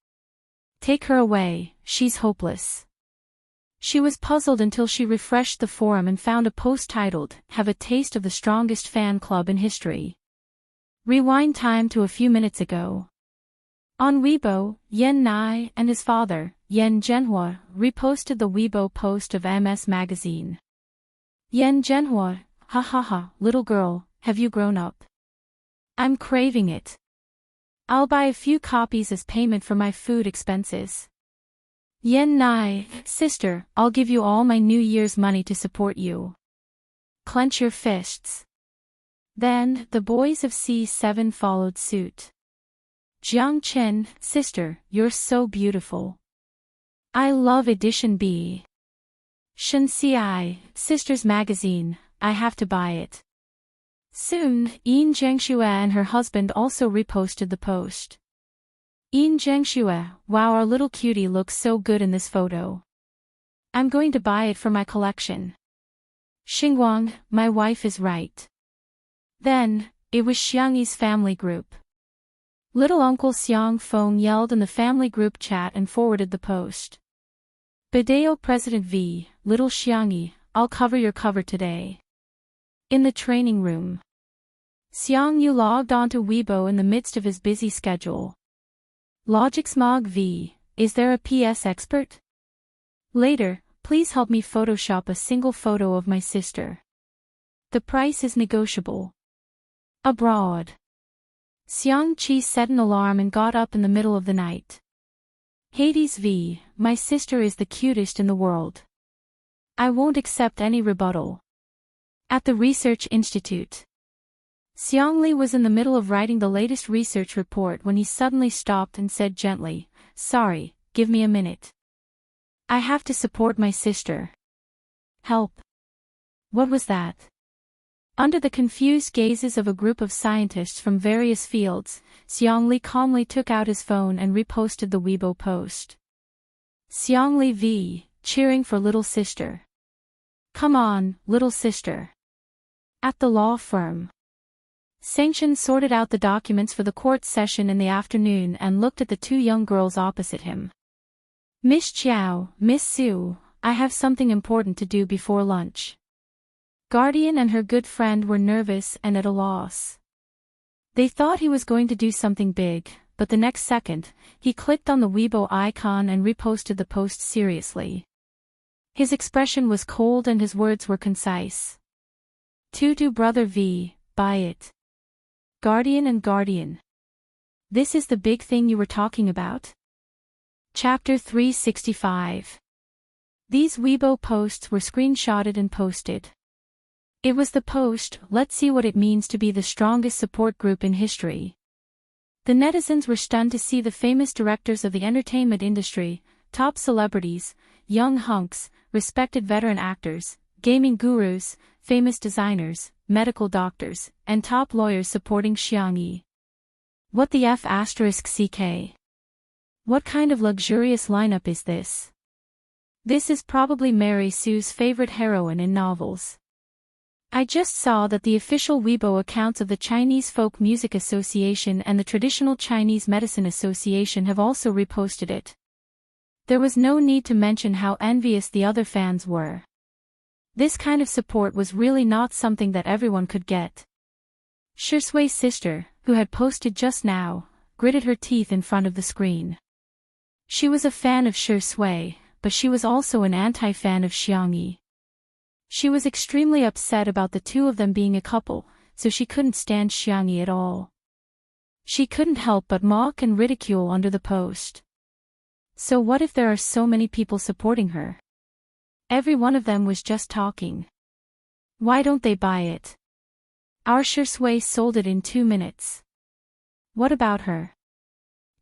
Take her away, she's hopeless. She was puzzled until she refreshed the forum and found a post titled, "Have a Taste of the Strongest Fan Club in History." Rewind time to a few minutes ago. On Weibo, Yan Nai and his father, Yan Zhenhua, reposted the Weibo post of MS Magazine. Yan Zhenhua, ha ha ha, little girl, have you grown up? I'm craving it. I'll buy a few copies as payment for my food expenses. Yan Nai, sister, I'll give you all my New Year's money to support you. Clench your fists. Then, the boys of C7 followed suit. Jiang Chen, sister, you're so beautiful. I love edition B. Shen Ci, sister's magazine, I have to buy it. Soon, Yin Zhengxue and her husband also reposted the post. Yin Zhengxue, wow, our little cutie looks so good in this photo. I'm going to buy it for my collection. Xingguang, my wife is right. Then, it was Xiangyi's family group. Little Uncle Xiang Feng yelled in the family group chat and forwarded the post. Bideo President V, little Xiangyi, I'll cover your cover today. In the training room. Xiang Yu logged onto Weibo in the midst of his busy schedule. Logicsmog V, is there a PS expert? Later, please help me Photoshop a single photo of my sister. The price is negotiable. Abroad. Xiang Qi set an alarm and got up in the middle of the night. Hades V, my sister is the cutest in the world. I won't accept any rebuttal. At the Research Institute. Xiangli was in the middle of writing the latest research report when he suddenly stopped and said gently, sorry, give me a minute. I have to support my sister. Help. What was that? Under the confused gazes of a group of scientists from various fields, Xiangli calmly took out his phone and reposted the Weibo post. Xiangli V, cheering for little sister. Come on, little sister. At the law firm. Sengchen sorted out the documents for the court session in the afternoon and looked at the two young girls opposite him. Miss Chiao, Miss Su, I have something important to do before lunch. Guardian and her good friend were nervous and at a loss. They thought he was going to do something big, but the next second, he clicked on the Weibo icon and reposted the post seriously. His expression was cold and his words were concise. Tutu brother V, buy it. Guardian and Guardian. This is the big thing you were talking about? Chapter 365. These Weibo posts were screenshotted and posted. It was the post, let's see what it means to be the strongest support group in history. The netizens were stunned to see the famous directors of the entertainment industry, top celebrities, young hunks, respected veteran actors, gaming gurus, famous designers, medical doctors, and top lawyers supporting Xiangyi. What the F*** CK? What kind of luxurious lineup is this? This is probably Mary Sue's favorite heroine in novels. I just saw that the official Weibo accounts of the Chinese Folk Music Association and the Traditional Chinese Medicine Association have also reposted it. There was no need to mention how envious the other fans were. This kind of support was really not something that everyone could get. Shui's sister, who had posted just now, gritted her teeth in front of the screen. She was a fan of Shui, but she was also an anti-fan of Xiangyi. She was extremely upset about the two of them being a couple, so she couldn't stand Xiangyi at all. She couldn't help but mock and ridicule under the post. So what if there are so many people supporting her? Every one of them was just talking. Why don't they buy it? Our Shui sold it in 2 minutes. What about her?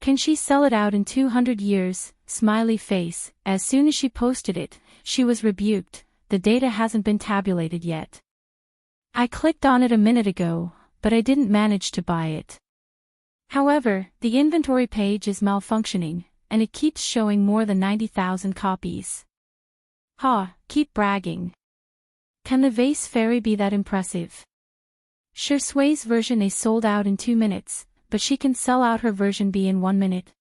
Can she sell it out in 200 years? Smiley face. As soon as she posted it, she was rebuked. The data hasn't been tabulated yet. I clicked on it a minute ago, but I didn't manage to buy it. However, the inventory page is malfunctioning, and it keeps showing more than 90,000 copies. Ha, keep bragging. Can the vase fairy be that impressive? Shui's version A sold out in 2 minutes, but she can sell out her version B in 1 minute.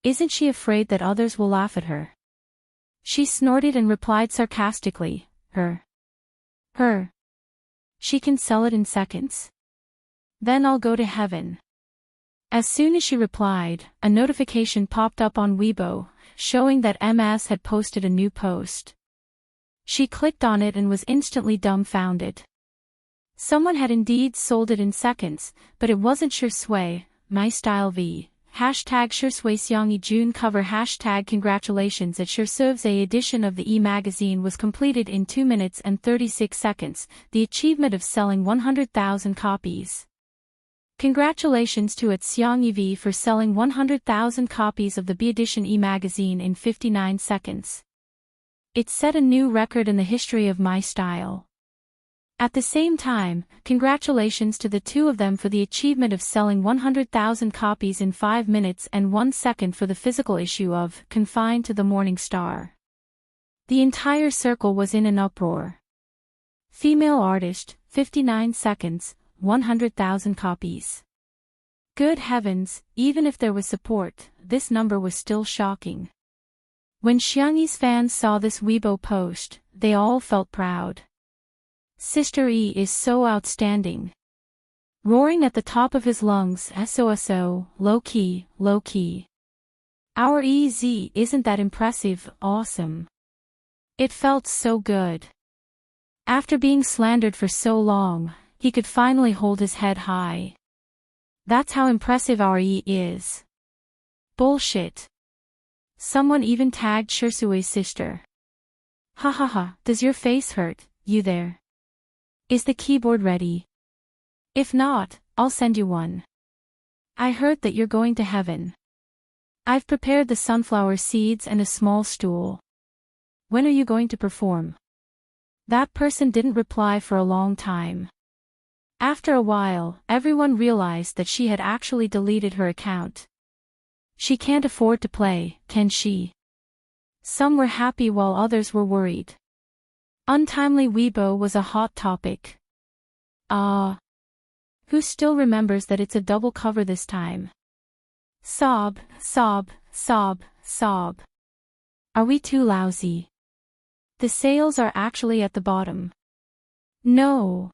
Isn't she afraid that others will laugh at her? She snorted and replied sarcastically, Her. She can sell it in seconds. Then I'll go to heaven. As soon as she replied, a notification popped up on Weibo, showing that MS had posted a new post. She clicked on it and was instantly dumbfounded. Someone had indeed sold it in seconds, but it wasn't Shui, my style v. Hashtag Shui Xiangyi June cover hashtag congratulations at Shui's A edition of the e-magazine was completed in 2 minutes and 36 seconds, the achievement of selling 100,000 copies. Congratulations to at Xiangyi V for selling 100,000 copies of the B edition e-magazine in 59 seconds. It set a new record in the history of my style. At the same time, congratulations to the two of them for the achievement of selling 100,000 copies in 5 minutes and 1 second for the physical issue of Confined to the Morning Star. The entire circle was in an uproar. Female artist, 59 seconds, 100,000 copies. Good heavens, even if there was support, this number was still shocking. When Xiangyi's fans saw this Weibo post, they all felt proud. Sister E is so outstanding. Roaring at the top of his lungs, SOSO, low key, low key. Our EZ isn't that impressive, awesome. It felt so good. After being slandered for so long, he could finally hold his head high. That's how impressive our E is. Bullshit. Someone even tagged Shui's sister. Ha ha ha, does your face hurt, you there? Is the keyboard ready? If not, I'll send you one. I heard that you're going to heaven. I've prepared the sunflower seeds and a small stool. When are you going to perform? That person didn't reply for a long time. After a while, everyone realized that she had actually deleted her account. She can't afford to play, can she? Some were happy while others were worried. Untimely Weibo was a hot topic. Who still remembers that it's a double cover this time? Sob, sob, sob, sob. Are we too lousy? The sales are actually at the bottom. No.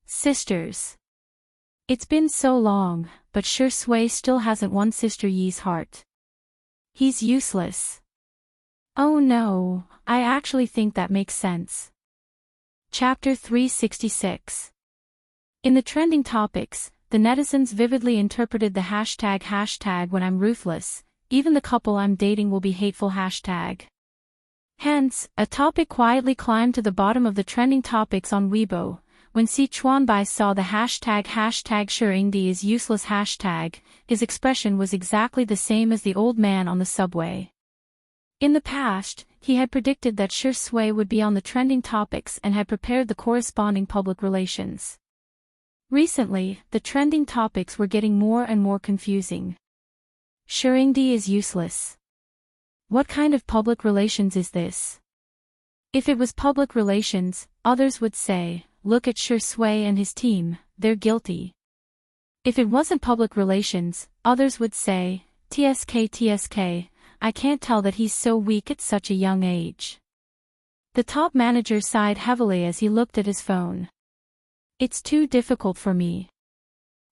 Sisters. It's been so long, but Shui still hasn't won Sister Yi's heart. He's useless. Oh no, I actually think that makes sense. Chapter 366. In the trending topics, the netizens vividly interpreted the hashtag when I'm ruthless, even the couple I'm dating will be hateful hashtag. Hence, a topic quietly climbed to the bottom of the trending topics on Weibo. When Si Chuanbai saw the hashtag Shuringdi is useless hashtag, his expression was exactly the same as the old man on the subway. In the past, he had predicted that Shui would be on the trending topics and had prepared the corresponding public relations. Recently, the trending topics were getting more and more confusing. Shuringdi is useless. What kind of public relations is this? If it was public relations, others would say, look at Shui and his team, they're guilty. If it wasn't public relations, others would say, TSK, I can't tell that he's so weak at such a young age. The top manager sighed heavily as he looked at his phone. It's too difficult for me.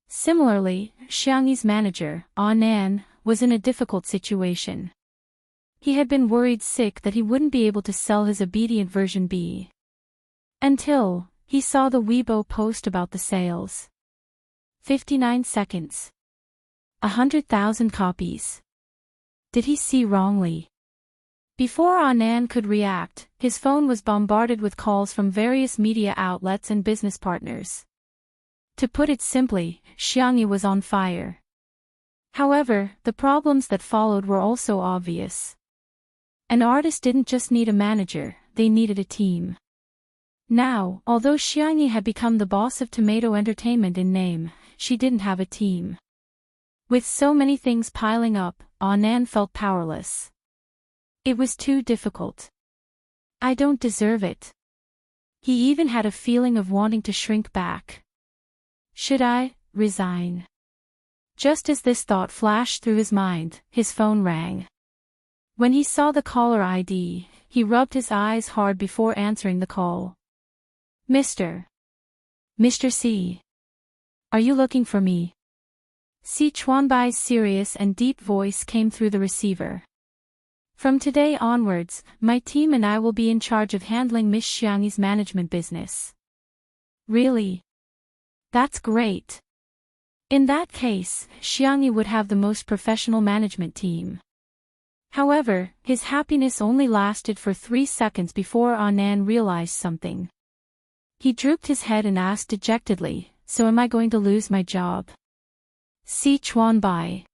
Similarly, Xiangyi's manager, Nan, was in a difficult situation. He had been worried sick that he wouldn't be able to sell his obedient version B. Until he saw the Weibo post about the sales. 59 seconds. 100,000 copies. Did he see wrongly? Before Anand could react, his phone was bombarded with calls from various media outlets and business partners. To put it simply, Xiangyi was on fire. However, the problems that followed were also obvious. An artist didn't just need a manager, they needed a team. Now, although Xiangyi had become the boss of Tomato Entertainment in name, she didn't have a team. With so many things piling up, Anand felt powerless. It was too difficult. I don't deserve it. He even had a feeling of wanting to shrink back. Should I resign? Just as this thought flashed through his mind, his phone rang. When he saw the caller ID, he rubbed his eyes hard before answering the call. Mr. C. Are you looking for me? Si Chuanbai's serious and deep voice came through the receiver. From today onwards, my team and I will be in charge of handling Miss Xiangyi's management business. Really? That's great. In that case, Xiangyi would have the most professional management team. However, his happiness only lasted for 3 seconds before Anan realized something. He drooped his head and asked dejectedly, so am I going to lose my job? Si Chuanbai.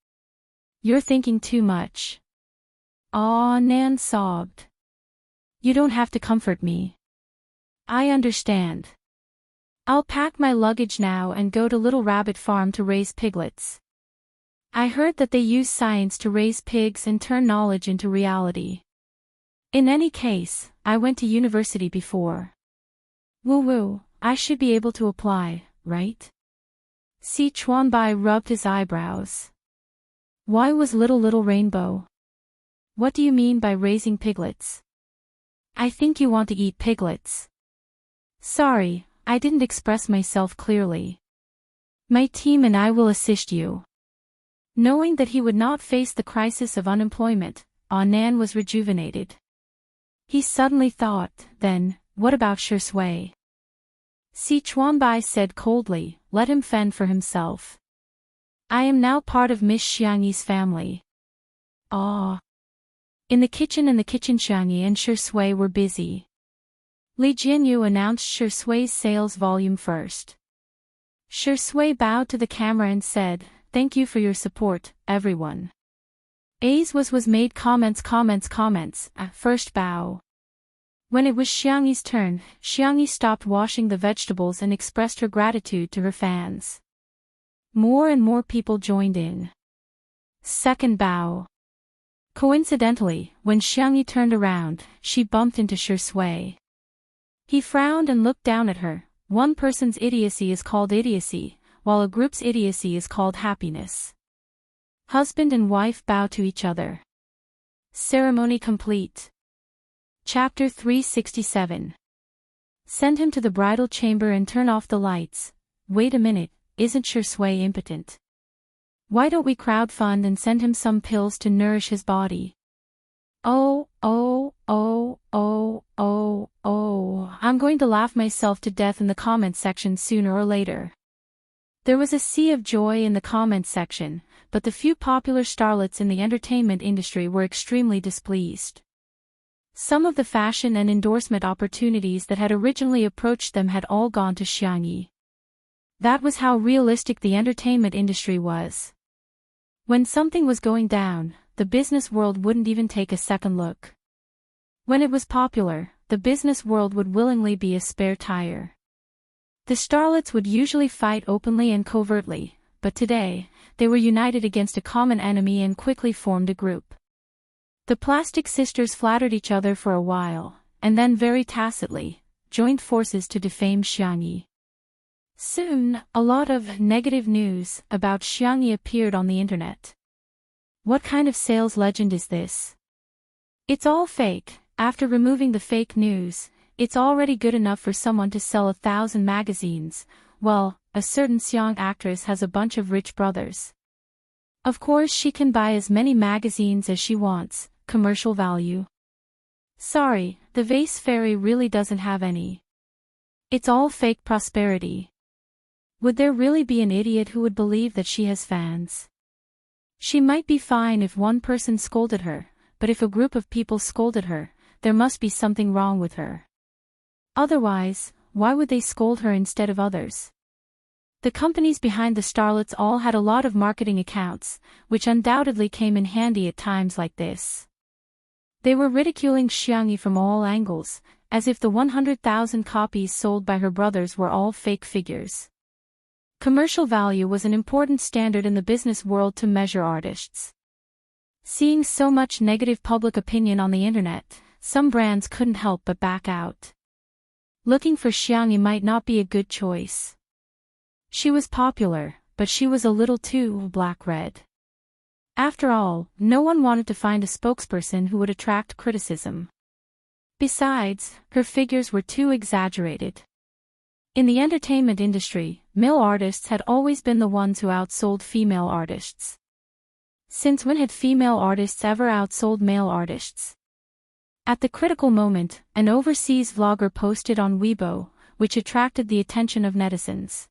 You're thinking too much. Anan sobbed. You don't have to comfort me. I understand. I'll pack my luggage now and go to Little Rabbit Farm to raise piglets. I heard that they use science to raise pigs and turn knowledge into reality. In any case, I went to university before. Woo-woo, I should be able to apply, right? Si Chuanbai rubbed his eyebrows. Why was Little Rainbow? What do you mean by raising piglets? I think you want to eat piglets. Sorry, I didn't express myself clearly. My team and I will assist you. Knowing that he would not face the crisis of unemployment, Anan was rejuvenated. He suddenly thought, then, what about Shui? Si Chuanbai said coldly, let him fend for himself. I am now part of Miss Xiangyi's family. Ah. In the kitchen Xiangyi and Shui were busy. Li Jianyu announced Shui's sales volume first. Shui bowed to the camera and said, thank you for your support, everyone. Was made comments, first bow. When it was Xiangyi's turn, Xiangyi stopped washing the vegetables and expressed her gratitude to her fans. More and more people joined in. Second bow. Coincidentally, when Xiangyi turned around, she bumped into Shui. He frowned and looked down at her. One person's idiocy is called idiocy, while a group's idiocy is called happiness. Husband and wife bow to each other. Ceremony complete. Chapter 367. Send him to the bridal chamber and turn off the lights. Wait a minute, isn't Shui impotent? Why don't we crowdfund and send him some pills to nourish his body? Oh, I'm going to laugh myself to death in the comments section sooner or later. There was a sea of joy in the comments section, but the few popular starlets in the entertainment industry were extremely displeased. Some of the fashion and endorsement opportunities that had originally approached them had all gone to Xiangyi. That was how realistic the entertainment industry was. When something was going down, the business world wouldn't even take a second look. When it was popular, the business world would willingly be a spare tire. The starlets would usually fight openly and covertly, but today, they were united against a common enemy and quickly formed a group. The Plastic Sisters flattered each other for a while, and then very tacitly, joined forces to defame Xiangyi. Soon, a lot of negative news about Xiangyi appeared on the internet. What kind of sales legend is this? It's all fake. After removing the fake news, it's already good enough for someone to sell 1,000 magazines. Well, a certain Xiang actress has a bunch of rich brothers. Of course she can buy as many magazines as she wants, commercial value. Sorry, the vase fairy really doesn't have any. It's all fake prosperity. Would there really be an idiot who would believe that she has fans? She might be fine if one person scolded her, but if a group of people scolded her, there must be something wrong with her. Otherwise, why would they scold her instead of others? The companies behind the starlets all had a lot of marketing accounts, which undoubtedly came in handy at times like this. They were ridiculing Xiangyi from all angles, as if the 100,000 copies sold by her brothers were all fake figures. Commercial value was an important standard in the business world to measure artists. Seeing so much negative public opinion on the internet, some brands couldn't help but back out. Looking for Xiangyi might not be a good choice. She was popular, but she was a little too black-red. After all, no one wanted to find a spokesperson who would attract criticism. Besides, her figures were too exaggerated. In the entertainment industry, male artists had always been the ones who outsold female artists. Since when had female artists ever outsold male artists? At the critical moment, an overseas vlogger posted on Weibo, which attracted the attention of netizens.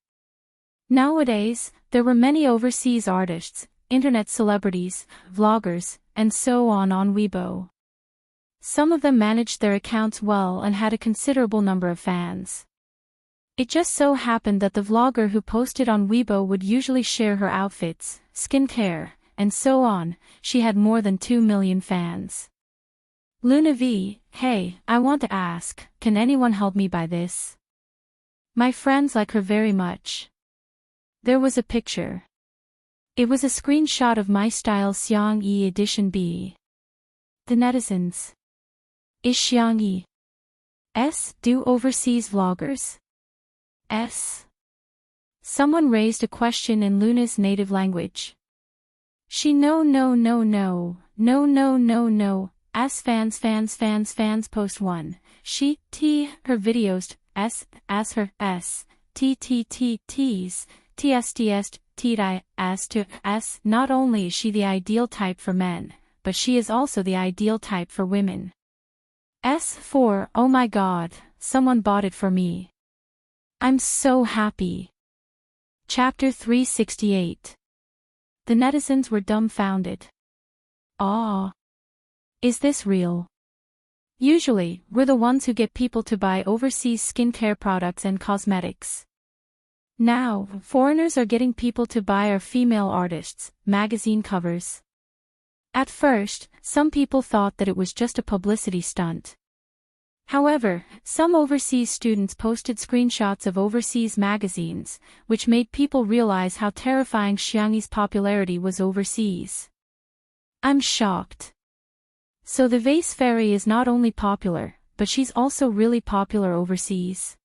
Nowadays, there were many overseas artists, internet celebrities, vloggers, and so on Weibo. Some of them managed their accounts well and had a considerable number of fans. It just so happened that the vlogger who posted on Weibo would usually share her outfits, skincare, and so on. She had more than 2 million fans. Luna V, hey, I want to ask, can anyone help me buy this? My friends like her very much. There was a picture. It was a screenshot of my style Xiangyi Edition B. The netizens. Is Xiangyi S do overseas vloggers? S. Someone raised a question in Luna's native language. She no, as fans post 1. She, T, her videos, S, as her, S, T, T's, TSDS, T, as to, S. Not only is she the ideal type for men, but she is also the ideal type for women. S4, oh my god, someone bought it for me. I'm so happy. Chapter 368. The netizens were dumbfounded. Aw. Is this real? Usually, we're the ones who get people to buy overseas skincare products and cosmetics. Now, foreigners are getting people to buy our female artists' magazine covers. At first, some people thought that it was just a publicity stunt. However, some overseas students posted screenshots of overseas magazines, which made people realize how terrifying Xiangyi's popularity was overseas. I'm shocked. So the Vase Fairy is not only popular, but she's also really popular overseas.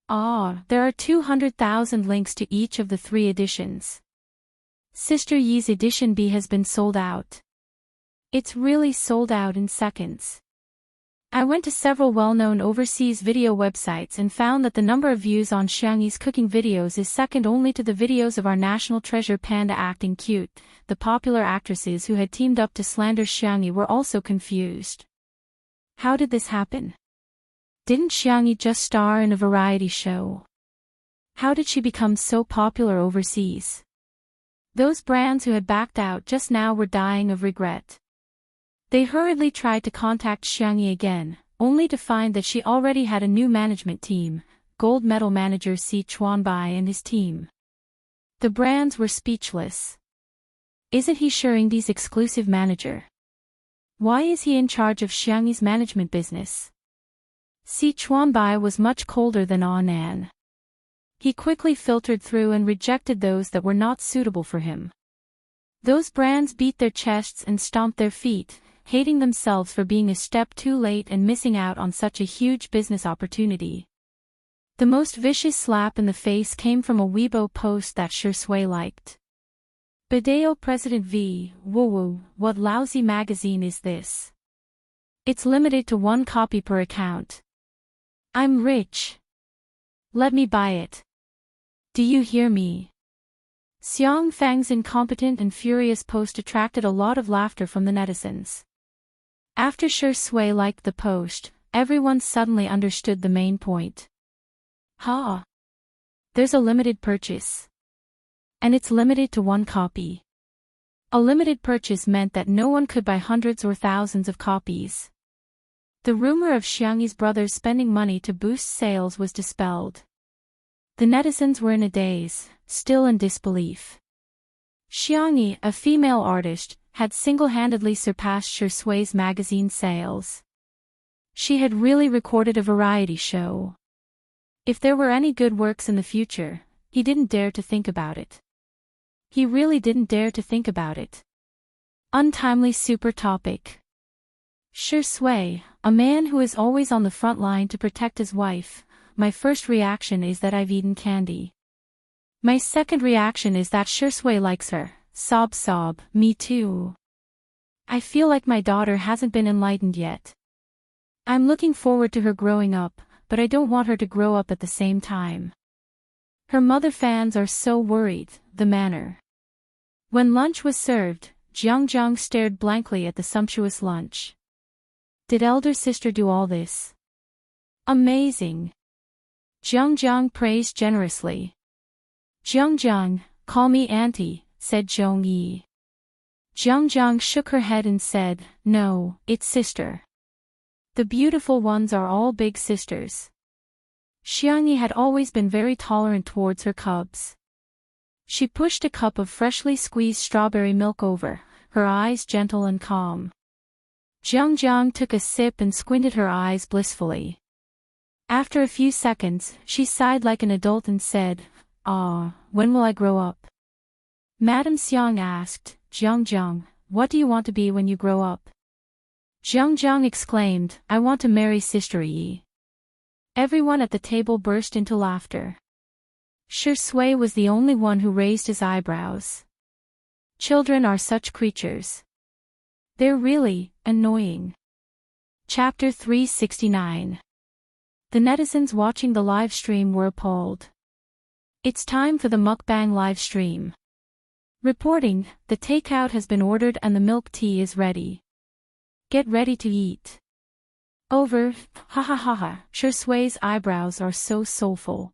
There are 200,000 links to each of the 3 editions. Sister Yi's Edition B has been sold out. It's really sold out in seconds. I went to several well-known overseas video websites and found that the number of views on Xiangyi's cooking videos is second only to the videos of our national treasure Panda acting cute. The popular actresses who had teamed up to slander Xiangyi were also confused. How did this happen? Didn't Xiangyi just star in a variety show? How did she become so popular overseas? Those brands who had backed out just now were dying of regret. They hurriedly tried to contact Xiangyi again, only to find that she already had a new management team, gold medal manager Si Chuanbai and his team. The brands were speechless. Isn't he Shengdi's exclusive manager? Why is he in charge of Xiangyi's management business? Si Chuanbai was much colder than Anan. He quickly filtered through and rejected those that were not suitable for him. Those brands beat their chests and stomped their feet, hating themselves for being a step too late and missing out on such a huge business opportunity. The most vicious slap in the face came from a Weibo post that Shui liked. Bideo President V, woo, what lousy magazine is this? It's limited to 1 copy per account. I'm rich. Let me buy it. Do you hear me? Xiang Fang's incompetent and furious post attracted a lot of laughter from the netizens. After Shui liked the post, everyone suddenly understood the main point. There's a limited purchase. And it's limited to 1 copy. A limited purchase meant that no one could buy hundreds or thousands of copies. The rumor of Xiangyi's brothers spending money to boost sales was dispelled. The netizens were in a daze, still in disbelief. Xiangyi, a female artist, had single-handedly surpassed Shui's magazine sales. She had really recorded a variety show. If there were any good works in the future, he didn't dare to think about it. He really didn't dare to think about it. Untimely super topic. Shui, a man who is always on the front line to protect his wife, my first reaction is that I've eaten candy. My second reaction is that Shui likes her, sob, me too. I feel like my daughter hasn't been enlightened yet. I'm looking forward to her growing up, but I don't want her to grow up at the same time. Her mother fans are so worried, the manner. When lunch was served, Jiang stared blankly at the sumptuous lunch. Did elder sister do all this? Amazing. Jiang praised generously. Jiang, call me auntie, said Zhong Yi. Jiang shook her head and said, no, it's sister. The beautiful ones are all big sisters. Xiangyi had always been very tolerant towards her cubs. She pushed a cup of freshly squeezed strawberry milk over, her eyes gentle and calm. Jiang took a sip and squinted her eyes blissfully. After a few seconds, she sighed like an adult and said, when will I grow up? Madame Xiang asked, Jiang, what do you want to be when you grow up? Jiang exclaimed, I want to marry Sister Yi. Everyone at the table burst into laughter. Shi Sui was the only one who raised his eyebrows. Children are such creatures. They're really annoying. Chapter 369. The netizens watching the live stream were appalled. It's time for the mukbang live stream. Reporting, the takeout has been ordered and the milk tea is ready. Get ready to eat. Over, ha. Shi Sui's eyebrows are so soulful.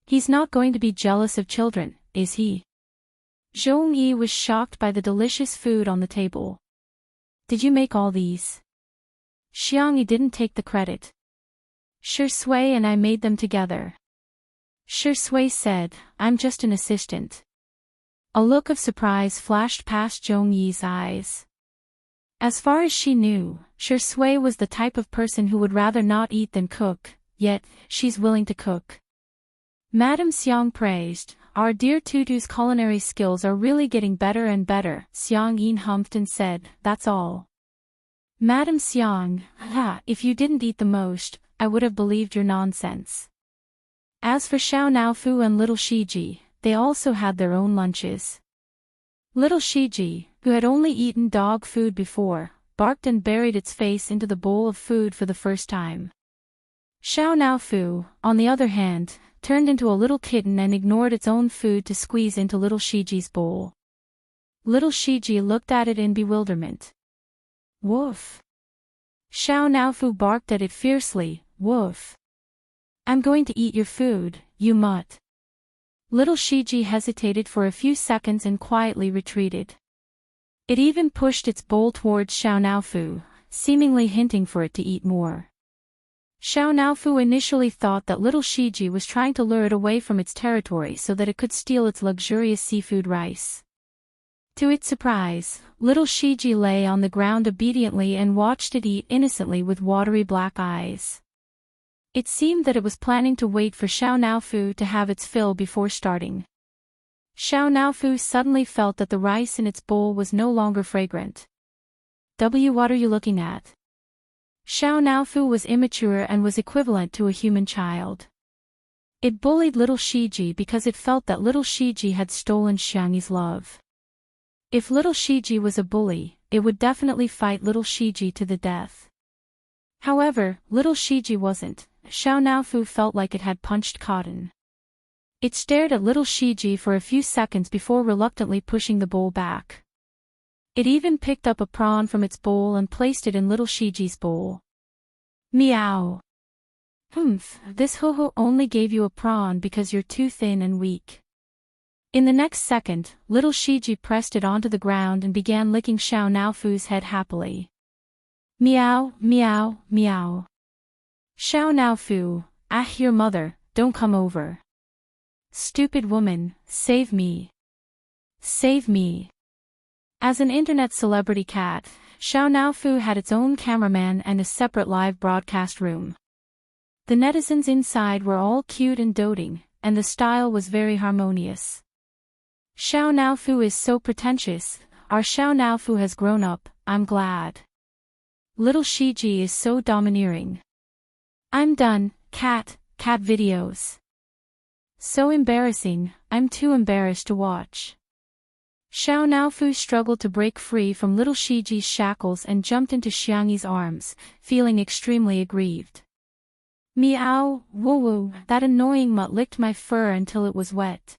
He's not going to be jealous of children, is he? Zhong Yi was shocked by the delicious food on the table. Did you make all these? Xiangyi didn't take the credit. Shi Sui and I made them together. Shi Sui said, I'm just an assistant. A look of surprise flashed past Zhong Yi's eyes. As far as she knew, Shi Sui was the type of person who would rather not eat than cook, yet, she's willing to cook. Madame Xiang praised, our dear Tutu's culinary skills are really getting better and better. Xiang Yin humphed and said, that's all. Madame Xiang, if you didn't eat the most, I would have believed your nonsense. As for Xiao Naofu and little Shiji, they also had their own lunches. Little Shiji, who had only eaten dog food before, barked and buried its face into the bowl of food for the first time. Xiao Naofu, on the other hand, turned into a little kitten and ignored its own food to squeeze into little Shiji's bowl. Little Shiji looked at it in bewilderment. Woof. Xiao Naofu barked at it fiercely, woof. I'm going to eat your food, you mutt. Little Shiji hesitated for a few seconds and quietly retreated. It even pushed its bowl towards Xiao Naofu, seemingly hinting for it to eat more. Xiao Naofu initially thought that little Shiji was trying to lure it away from its territory so that it could steal its luxurious seafood rice. To its surprise, little Shiji lay on the ground obediently and watched it eat innocently with watery black eyes. It seemed that it was planning to wait for Xiao Naofu to have its fill before starting. Xiao Naofu suddenly felt that the rice in its bowl was no longer fragrant. What are you looking at? Xiao Naofu was immature and was equivalent to a human child. It bullied little Shiji because it felt that little Shiji had stolen Xiangyi's love. If little Shiji was a bully, it would definitely fight little Shiji to the death. However, little Shiji wasn't. Xiao Naofu felt like it had punched cotton. It stared at little Shiji for a few seconds before reluctantly pushing the bowl back. It even picked up a prawn from its bowl and placed it in little Shiji's bowl. Meow. This ho-ho only gave you a prawn because you're too thin and weak. In the next second, little Shiji pressed it onto the ground and began licking Xiao Naofu's head happily. Meow, meow, meow. Xiao Naofu, your mother, don't come over. Stupid woman, save me. Save me. As an internet celebrity cat, Xiao Naofu had its own cameraman and a separate live broadcast room. The netizens inside were all cute and doting, and the style was very harmonious. Xiao Naofu is so pretentious, our Xiao Naofu has grown up, I'm glad. Little Shiji is so domineering. I'm done, cat videos. So embarrassing, I'm too embarrassed to watch. Xiao Naofu struggled to break free from little Shiji's shackles and jumped into Xiangyi's arms, feeling extremely aggrieved. Meow, woo-woo, that annoying mutt licked my fur until it was wet.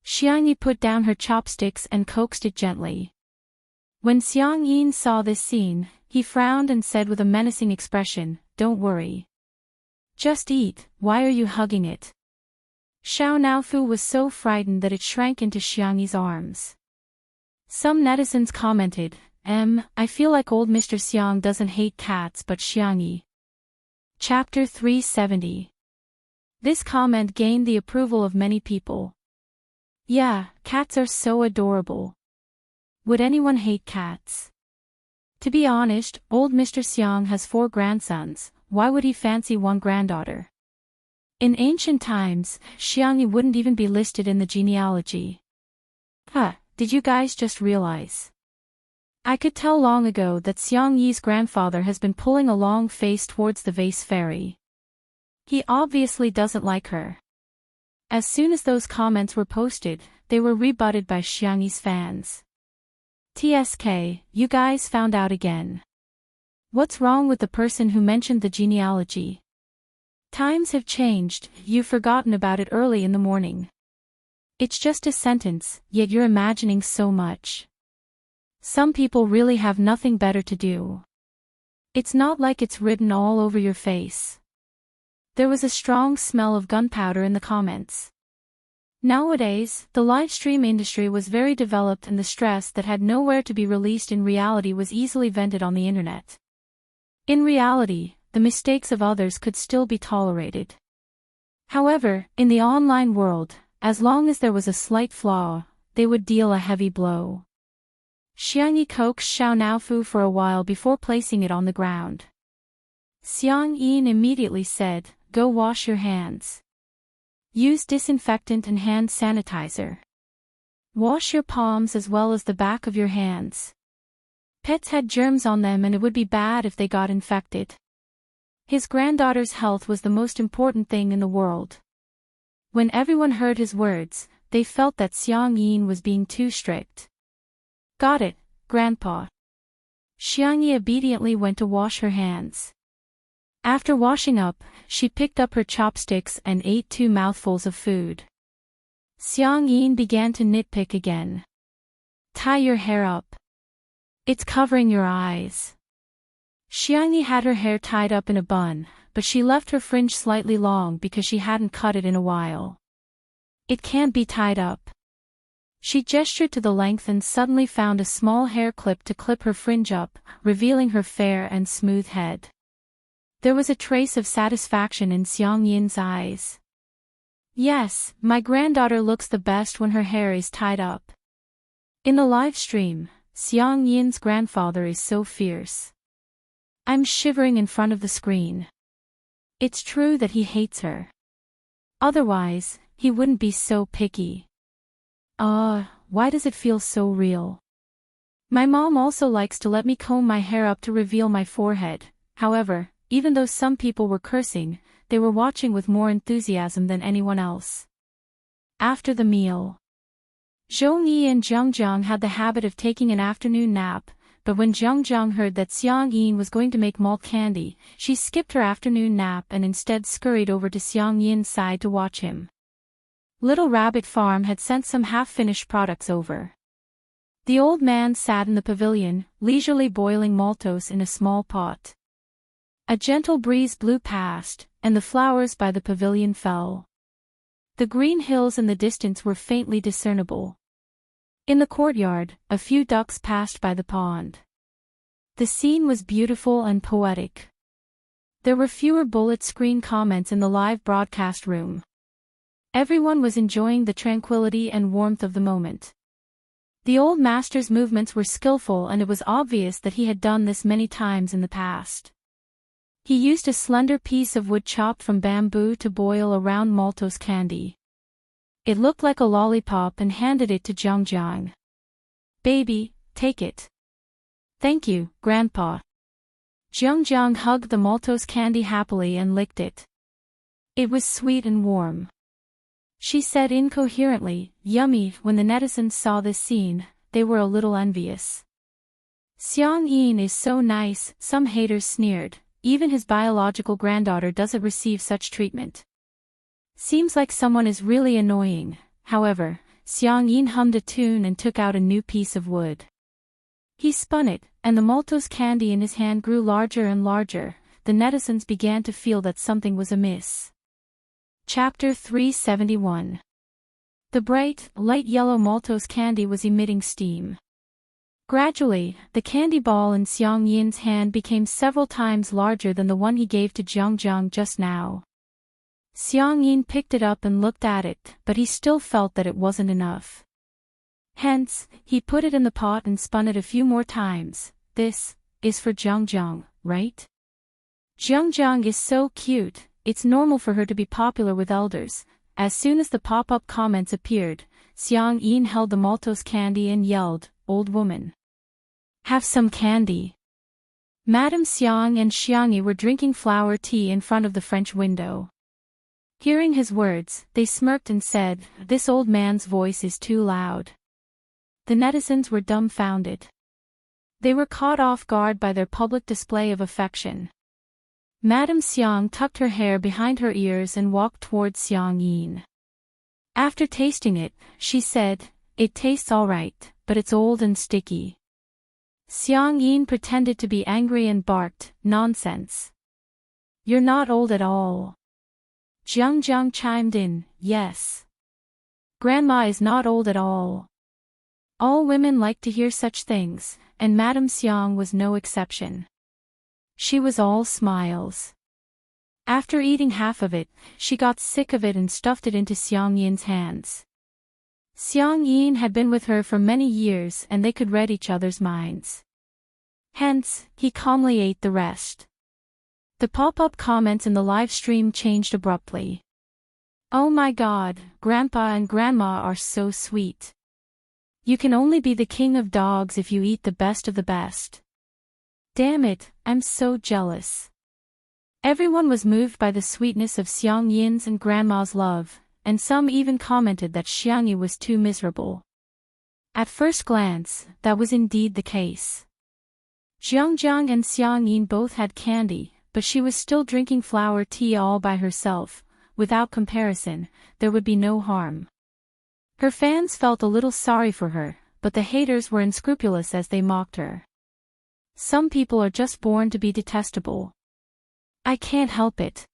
Xiangyi put down her chopsticks and coaxed it gently. When Xiang Yin saw this scene, he frowned and said with a menacing expression, "Don't worry. Just eat, why are you hugging it?" Xiao Naofu was so frightened that it shrank into Xiangyi's arms. Some netizens commented, I feel like old Mr. Xiang doesn't hate cats but Xiangyi. Chapter 370. This comment gained the approval of many people. Yeah, cats are so adorable. Would anyone hate cats? To be honest, old Mr. Xiang has 4 grandsons, why would he fancy one granddaughter? In ancient times, Xiangyi wouldn't even be listed in the genealogy. Did you guys just realize? I could tell long ago that Xiang Yi's grandfather has been pulling a long face towards the vase fairy. He obviously doesn't like her. As soon as those comments were posted, they were rebutted by Xiangyi's fans. TSK, you guys found out again. What's wrong with the person who mentioned the genealogy? Times have changed, you've forgotten about it early in the morning. It's just a sentence, yet you're imagining so much. Some people really have nothing better to do. It's not like it's written all over your face. There was a strong smell of gunpowder in the comments. Nowadays, the live stream industry was very developed and the stress that had nowhere to be released in reality was easily vented on the internet. In reality, the mistakes of others could still be tolerated. However, in the online world, as long as there was a slight flaw, they would deal a heavy blow. Xiangyi coaxed Xiao Naofu for a while before placing it on the ground. Xiang Yin immediately said, "Go wash your hands. Use disinfectant and hand sanitizer. Wash your palms as well as the back of your hands. Pets had germs on them and it would be bad if they got infected." His granddaughter's health was the most important thing in the world. When everyone heard his words, they felt that Xiang Yin was being too strict. Got it, Grandpa. Xiangyi obediently went to wash her hands. After washing up, she picked up her chopsticks and ate 2 mouthfuls of food. Xiang Yin began to nitpick again. Tie your hair up. It's covering your eyes. Xiangyi had her hair tied up in a bun, but she left her fringe slightly long because she hadn't cut it in a while. It can't be tied up. She gestured to the length and suddenly found a small hair clip to clip her fringe up, revealing her fair and smooth head. There was a trace of satisfaction in Xiang Yin's eyes. Yes, my granddaughter looks the best when her hair is tied up. In the live stream, Xiang Yin's grandfather is so fierce. I'm shivering in front of the screen. It's true that he hates her. Otherwise, he wouldn't be so picky. Why does it feel so real? My mom also likes to let me comb my hair up to reveal my forehead. However, even though some people were cursing, they were watching with more enthusiasm than anyone else. After the meal, Zhongyi and Zhangjiang had the habit of taking an afternoon nap, but when Zhangjiang heard that Xiang Yin was going to make malt candy, she skipped her afternoon nap and instead scurried over to Xiang Yin's side to watch him. Little Rabbit Farm had sent some half-finished products over. The old man sat in the pavilion, leisurely boiling maltose in a small pot. A gentle breeze blew past, and the flowers by the pavilion fell. The green hills in the distance were faintly discernible. In the courtyard, a few ducks passed by the pond. The scene was beautiful and poetic. There were fewer bullet screen comments in the live broadcast room. Everyone was enjoying the tranquility and warmth of the moment. The old master's movements were skillful and it was obvious that he had done this many times in the past. He used a slender piece of wood chopped from bamboo to boil a round maltose candy. It looked like a lollipop and handed it to Zhangjiang. Baby, take it. Thank you, Grandpa. Zhangjiang hugged the maltose candy happily and licked it. It was sweet and warm. She said incoherently, yummy. When the netizens saw this scene, they were a little envious. Xiang Yin is so nice, some haters sneered, even his biological granddaughter doesn't receive such treatment. Seems like someone is really annoying. However, Xiang Yin hummed a tune and took out a new piece of wood. He spun it, and the maltose candy in his hand grew larger and larger. The netizens began to feel that something was amiss. Chapter 371. The bright, light yellow maltose candy was emitting steam. Gradually, the candy ball in Xiang Yin's hand became several times larger than the one he gave to Jiang just now. Xiang Yin picked it up and looked at it, but he still felt that it wasn't enough. Hence, he put it in the pot and spun it a few more times. This is for Jiang, right? Jiang is so cute, it's normal for her to be popular with elders. As soon as the pop-up comments appeared, Xiang Yin held the maltose candy and yelled, "Old woman! Have some candy!" Madame Xiang and Xiangyi were drinking flower tea in front of the French window. Hearing his words, they smirked and said, "This old man's voice is too loud." The netizens were dumbfounded. They were caught off guard by their public display of affection. Madame Xiang tucked her hair behind her ears and walked towards Xiang Yin. After tasting it, she said, "It tastes all right, but it's old and sticky." Xiang Yin pretended to be angry and barked, "Nonsense. You're not old at all." Jiang chimed in, "Yes. Grandma is not old at all." All women like to hear such things, and Madame Xiang was no exception. She was all smiles. After eating half of it, she got sick of it and stuffed it into Xiang Yin's hands. Xiang Yin had been with her for many years and they could read each other's minds. Hence, he calmly ate the rest. The pop-up comments in the live stream changed abruptly. "Oh my God, Grandpa and Grandma are so sweet. You can only be the king of dogs if you eat the best of the best. Damn it, I'm so jealous." Everyone was moved by the sweetness of Xiang Yin's and Grandma's love, and some even commented that Xiangyi was too miserable. At first glance, that was indeed the case. Jiang and Xiang Yin both had candy, but she was still drinking flower tea all by herself. Without comparison, there would be no harm. Her fans felt a little sorry for her, but the haters were unscrupulous as they mocked her. Some people are just born to be detestable. I can't help it.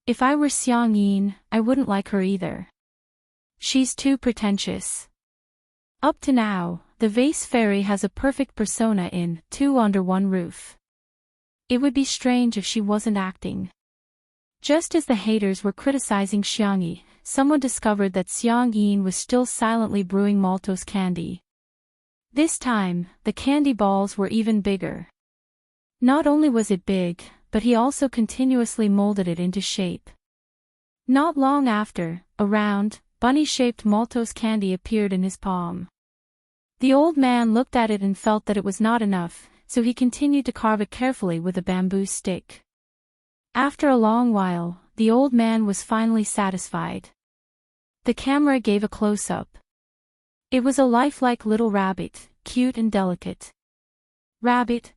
If I were Xiang Yin, I wouldn't like her either. She's too pretentious. Up to now, the vase fairy has a perfect persona in Two Under One Roof. It would be strange if she wasn't acting. Just as the haters were criticizing Xiangyi, someone discovered that Xiang Yin was still silently brewing maltose candy. This time, the candy balls were even bigger. Not only was it big, but he also continuously molded it into shape. Not long after, a round, bunny-shaped maltose candy appeared in his palm. The old man looked at it and felt that it was not enough, so he continued to carve it carefully with a bamboo stick. After a long while, the old man was finally satisfied. The camera gave a close-up. It was a lifelike little rabbit, cute and delicate. Rabbit.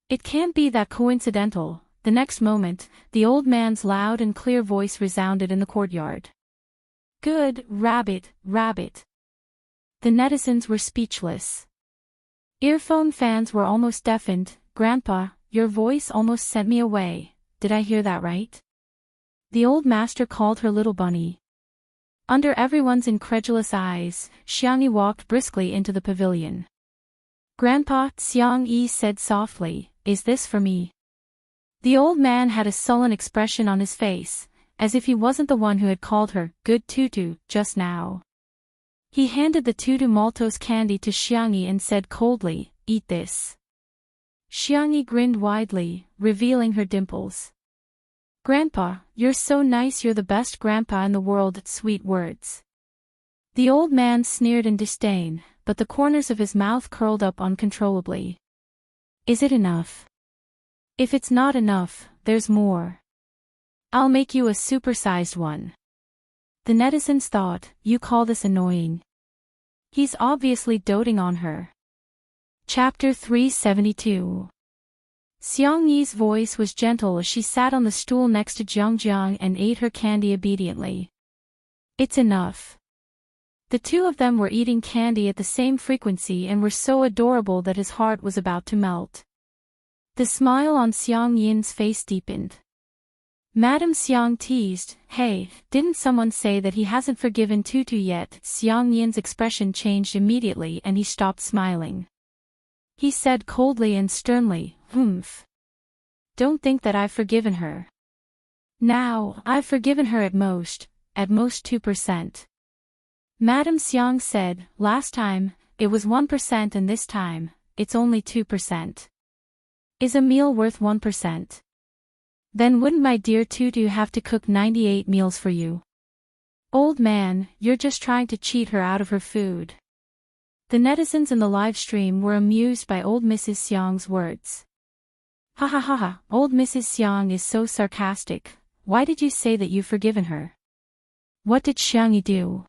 It can't be that coincidental. The next moment, the old man's loud and clear voice resounded in the courtyard. "Good, rabbit. The netizens were speechless. Earphone fans were almost deafened. "Grandpa, your voice almost sent me away. Did I hear that right?" The old master called her little bunny. Under everyone's incredulous eyes, Xiangyi walked briskly into the pavilion. "Grandpa," Xiang Yi said softly, "is this for me?" The old man had a sullen expression on his face, as if he wasn't the one who had called her good tutu just now. He handed the tutu maltose candy to Xiangyi and said coldly, "Eat this." Xiangyi grinned widely, revealing her dimples. "Grandpa, you're so nice, you're the best grandpa in the world." Sweet words. The old man sneered in disdain, but the corners of his mouth curled up uncontrollably. "Is it enough? If it's not enough, there's more. I'll make you a supersized one." The netizens thought, you call this annoying? He's obviously doting on her. Chapter 372. Xiang Yi's voice was gentle as she sat on the stool next to Jiang Jiang and ate her candy obediently. It's enough. The two of them were eating candy at the same frequency and were so adorable that his heart was about to melt. The smile on Xiang Yin's face deepened. Madame Xiang teased, "Hey, didn't someone say that he hasn't forgiven Tutu yet?" Xiang Yin's expression changed immediately and he stopped smiling. He said coldly and sternly, "Humph. Don't think that I've forgiven her. Now, I've forgiven her at most 2%. Madame Xiang said, "Last time, it was 1% and this time, it's only 2%. Is a meal worth 1%? Then wouldn't my dear Tutu have to cook 98 meals for you? Old man, you're just trying to cheat her out of her food." The netizens in the live stream were amused by old Mrs. Xiang's words. "Ha ha ha ha, old Mrs. Xiang is so sarcastic. Why did you say that you've forgiven her? What did Xiang Yi do?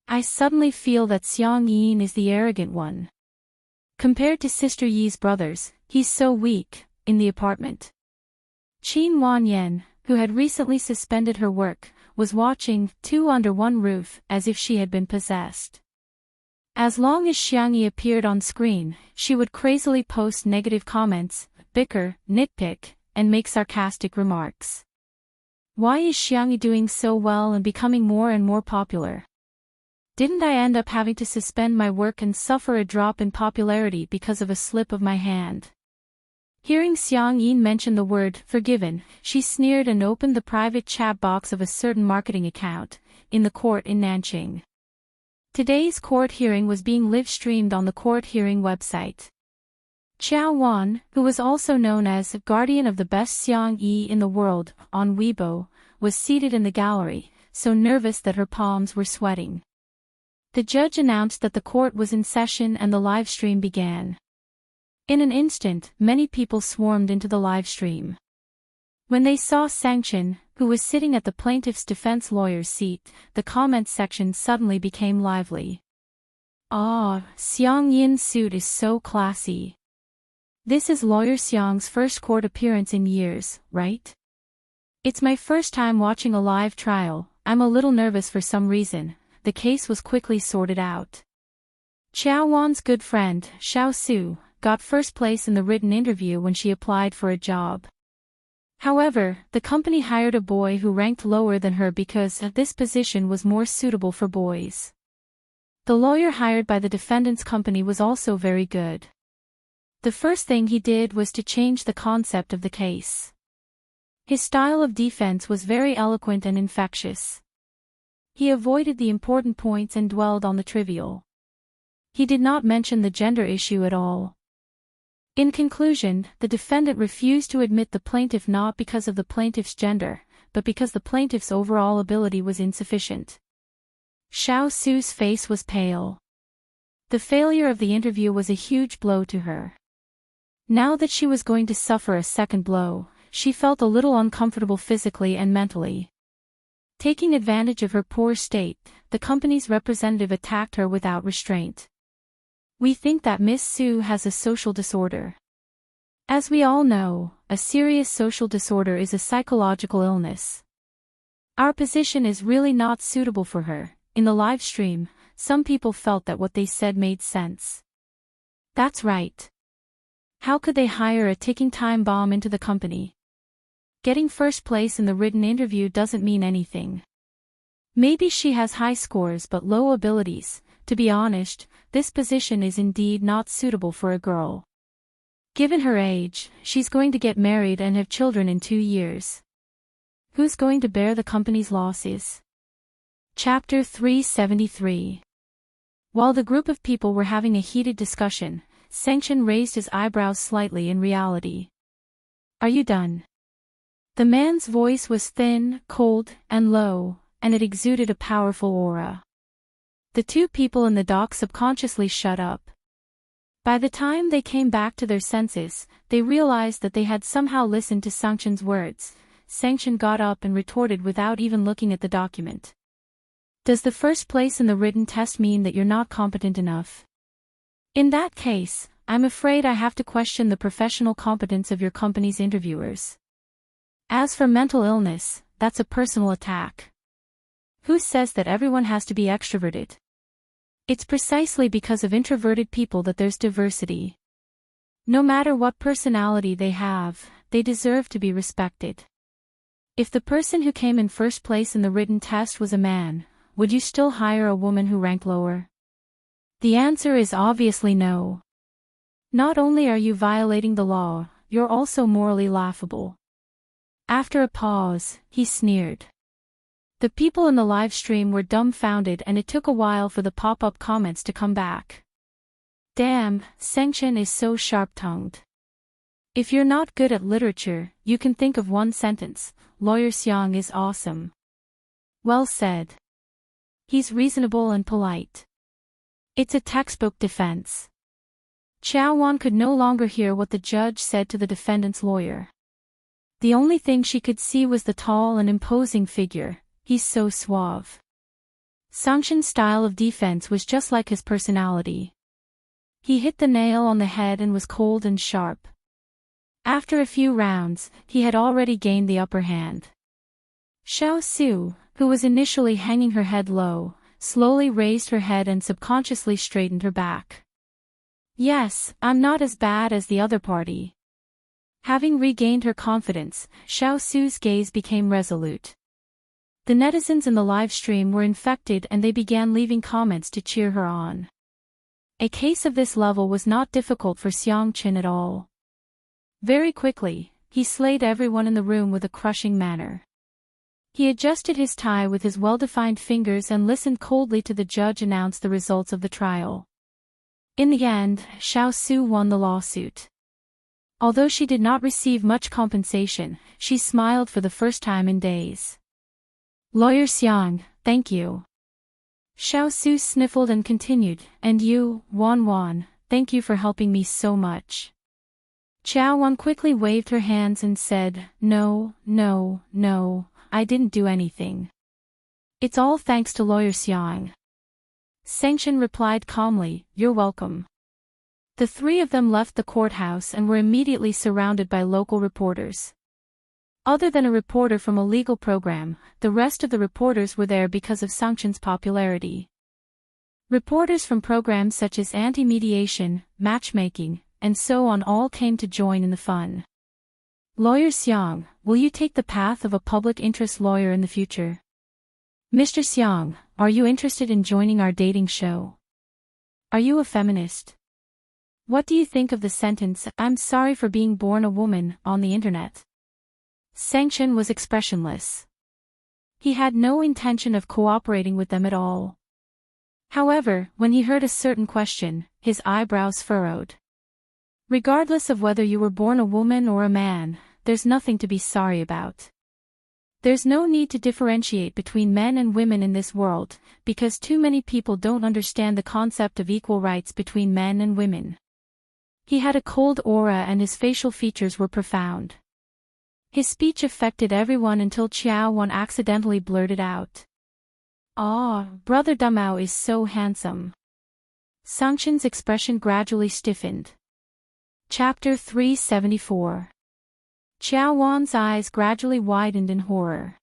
I suddenly feel that Xiang Yin is the arrogant one. Compared to Sister Yi's brothers, he's so weak." In the apartment, Qin Wanyan, who had recently suspended her work, was watching, two under one roof, as if she had been possessed. As long as Xiang Yi appeared on screen, she would crazily post negative comments, bicker, nitpick, and make sarcastic remarks. Why is Xiang Yi doing so well and becoming more and more popular? Didn't I end up having to suspend my work and suffer a drop in popularity because of a slip of my hand? Hearing Xiang Yin mention the word forgiven, she sneered and opened the private chat box of a certain marketing account, in the court in Nanjing. Today's court hearing was being live-streamed on the court hearing website. Qiao Wan, who was also known as Guardian of the Best Xiang Yi in the world, on Weibo, was seated in the gallery, so nervous that her palms were sweating. The judge announced that the court was in session and the live stream began. In an instant, many people swarmed into the live stream. When they saw Sanction, who was sitting at the plaintiff's defense lawyer's seat, the comments section suddenly became lively. "Ah, Xiang Yin's suit is so classy. This is Lawyer Xiang's first court appearance in years, right? It's my first time watching a live trial. I'm a little nervous for some reason." The case was quickly sorted out. Qiao Wan's good friend, Xiao Su, got first place in the written interview when she applied for a job. However, the company hired a boy who ranked lower than her because this position was more suitable for boys. The lawyer hired by the defendant's company was also very good. The first thing he did was to change the concept of the case. His style of defense was very eloquent and infectious. He avoided the important points and dwelled on the trivial. He did not mention the gender issue at all. In conclusion, the defendant refused to admit the plaintiff not because of the plaintiff's gender, but because the plaintiff's overall ability was insufficient. Xiao Su's face was pale. The failure of the interview was a huge blow to her. Now that she was going to suffer a second blow, she felt a little uncomfortable physically and mentally. Taking advantage of her poor state, the company's representative attacked her without restraint. "We think that Miss Su has a social disorder." As we all know, a serious social disorder is a psychological illness. Our position is really not suitable for her. In the live stream, some people felt that what they said made sense. That's right. How could they hire a ticking time bomb into the company? Getting first place in the written interview doesn't mean anything. Maybe she has high scores but low abilities. To be honest, this position is indeed not suitable for a girl. Given her age, she's going to get married and have children in 2 years. Who's going to bear the company's losses? Chapter 373. While the group of people were having a heated discussion, Sanction raised his eyebrows slightly in reality. "Are you done?" The man's voice was thin, cold, and low, and it exuded a powerful aura. The two people in the dock subconsciously shut up. By the time they came back to their senses, they realized that they had somehow listened to Sanction's words. Sanction got up and retorted without even looking at the document. Does the first place in the written test mean that you're not competent enough? In that case, I'm afraid I have to question the professional competence of your company's interviewers. As for mental illness, that's a personal attack. Who says that everyone has to be extroverted? It's precisely because of introverted people that there's diversity. No matter what personality they have, they deserve to be respected. If the person who came in first place in the written test was a man, would you still hire a woman who ranked lower? The answer is obviously no. Not only are you violating the law, you're also morally laughable. After a pause, he sneered. The people in the live stream were dumbfounded and it took a while for the pop-up comments to come back. Damn, Sengchen is so sharp-tongued. If you're not good at literature, you can think of one sentence: Lawyer Xiang is awesome. Well said. He's reasonable and polite. It's a textbook defense. Qiao Wan could no longer hear what the judge said to the defendant's lawyer. The only thing she could see was the tall and imposing figure. He's so suave. Sangchen's style of defense was just like his personality. He hit the nail on the head and was cold and sharp. After a few rounds, he had already gained the upper hand. Xiao Su, who was initially hanging her head low, slowly raised her head and subconsciously straightened her back. Yes, I'm not as bad as the other party. Having regained her confidence, Xiao Su's gaze became resolute. The netizens in the live stream were infected and they began leaving comments to cheer her on. A case of this level was not difficult for Xiang Qin at all. Very quickly, he slayed everyone in the room with a crushing manner. He adjusted his tie with his well-defined fingers and listened coldly to the judge announce the results of the trial. In the end, Xiao Su won the lawsuit. Although she did not receive much compensation, she smiled for the first time in days. Lawyer Xiang, thank you. Xiao Su sniffled and continued, and you, Wan, thank you for helping me so much. Qiao Wan quickly waved her hands and said, No, I didn't do anything. It's all thanks to Lawyer Xiang. Sengchen replied calmly, You're welcome. The three of them left the courthouse and were immediately surrounded by local reporters. Other than a reporter from a legal program, the rest of the reporters were there because of Sangchen's popularity. Reporters from programs such as anti-mediation, matchmaking, and so on all came to join in the fun. Lawyer Xiang, will you take the path of a public interest lawyer in the future? Mr. Xiang, are you interested in joining our dating show? Are you a feminist? What do you think of the sentence, I'm sorry for being born a woman, on the internet? Sengchen was expressionless. He had no intention of cooperating with them at all. However, when he heard a certain question, his eyebrows furrowed. Regardless of whether you were born a woman or a man, there's nothing to be sorry about. There's no need to differentiate between men and women in this world, because too many people don't understand the concept of equal rights between men and women. He had a cold aura and his facial features were profound. His speech affected everyone until Qiao Wan accidentally blurted out. Brother Dumao is so handsome. Sangchen's expression gradually stiffened. Chapter 374. Qiao Wan's eyes gradually widened in horror.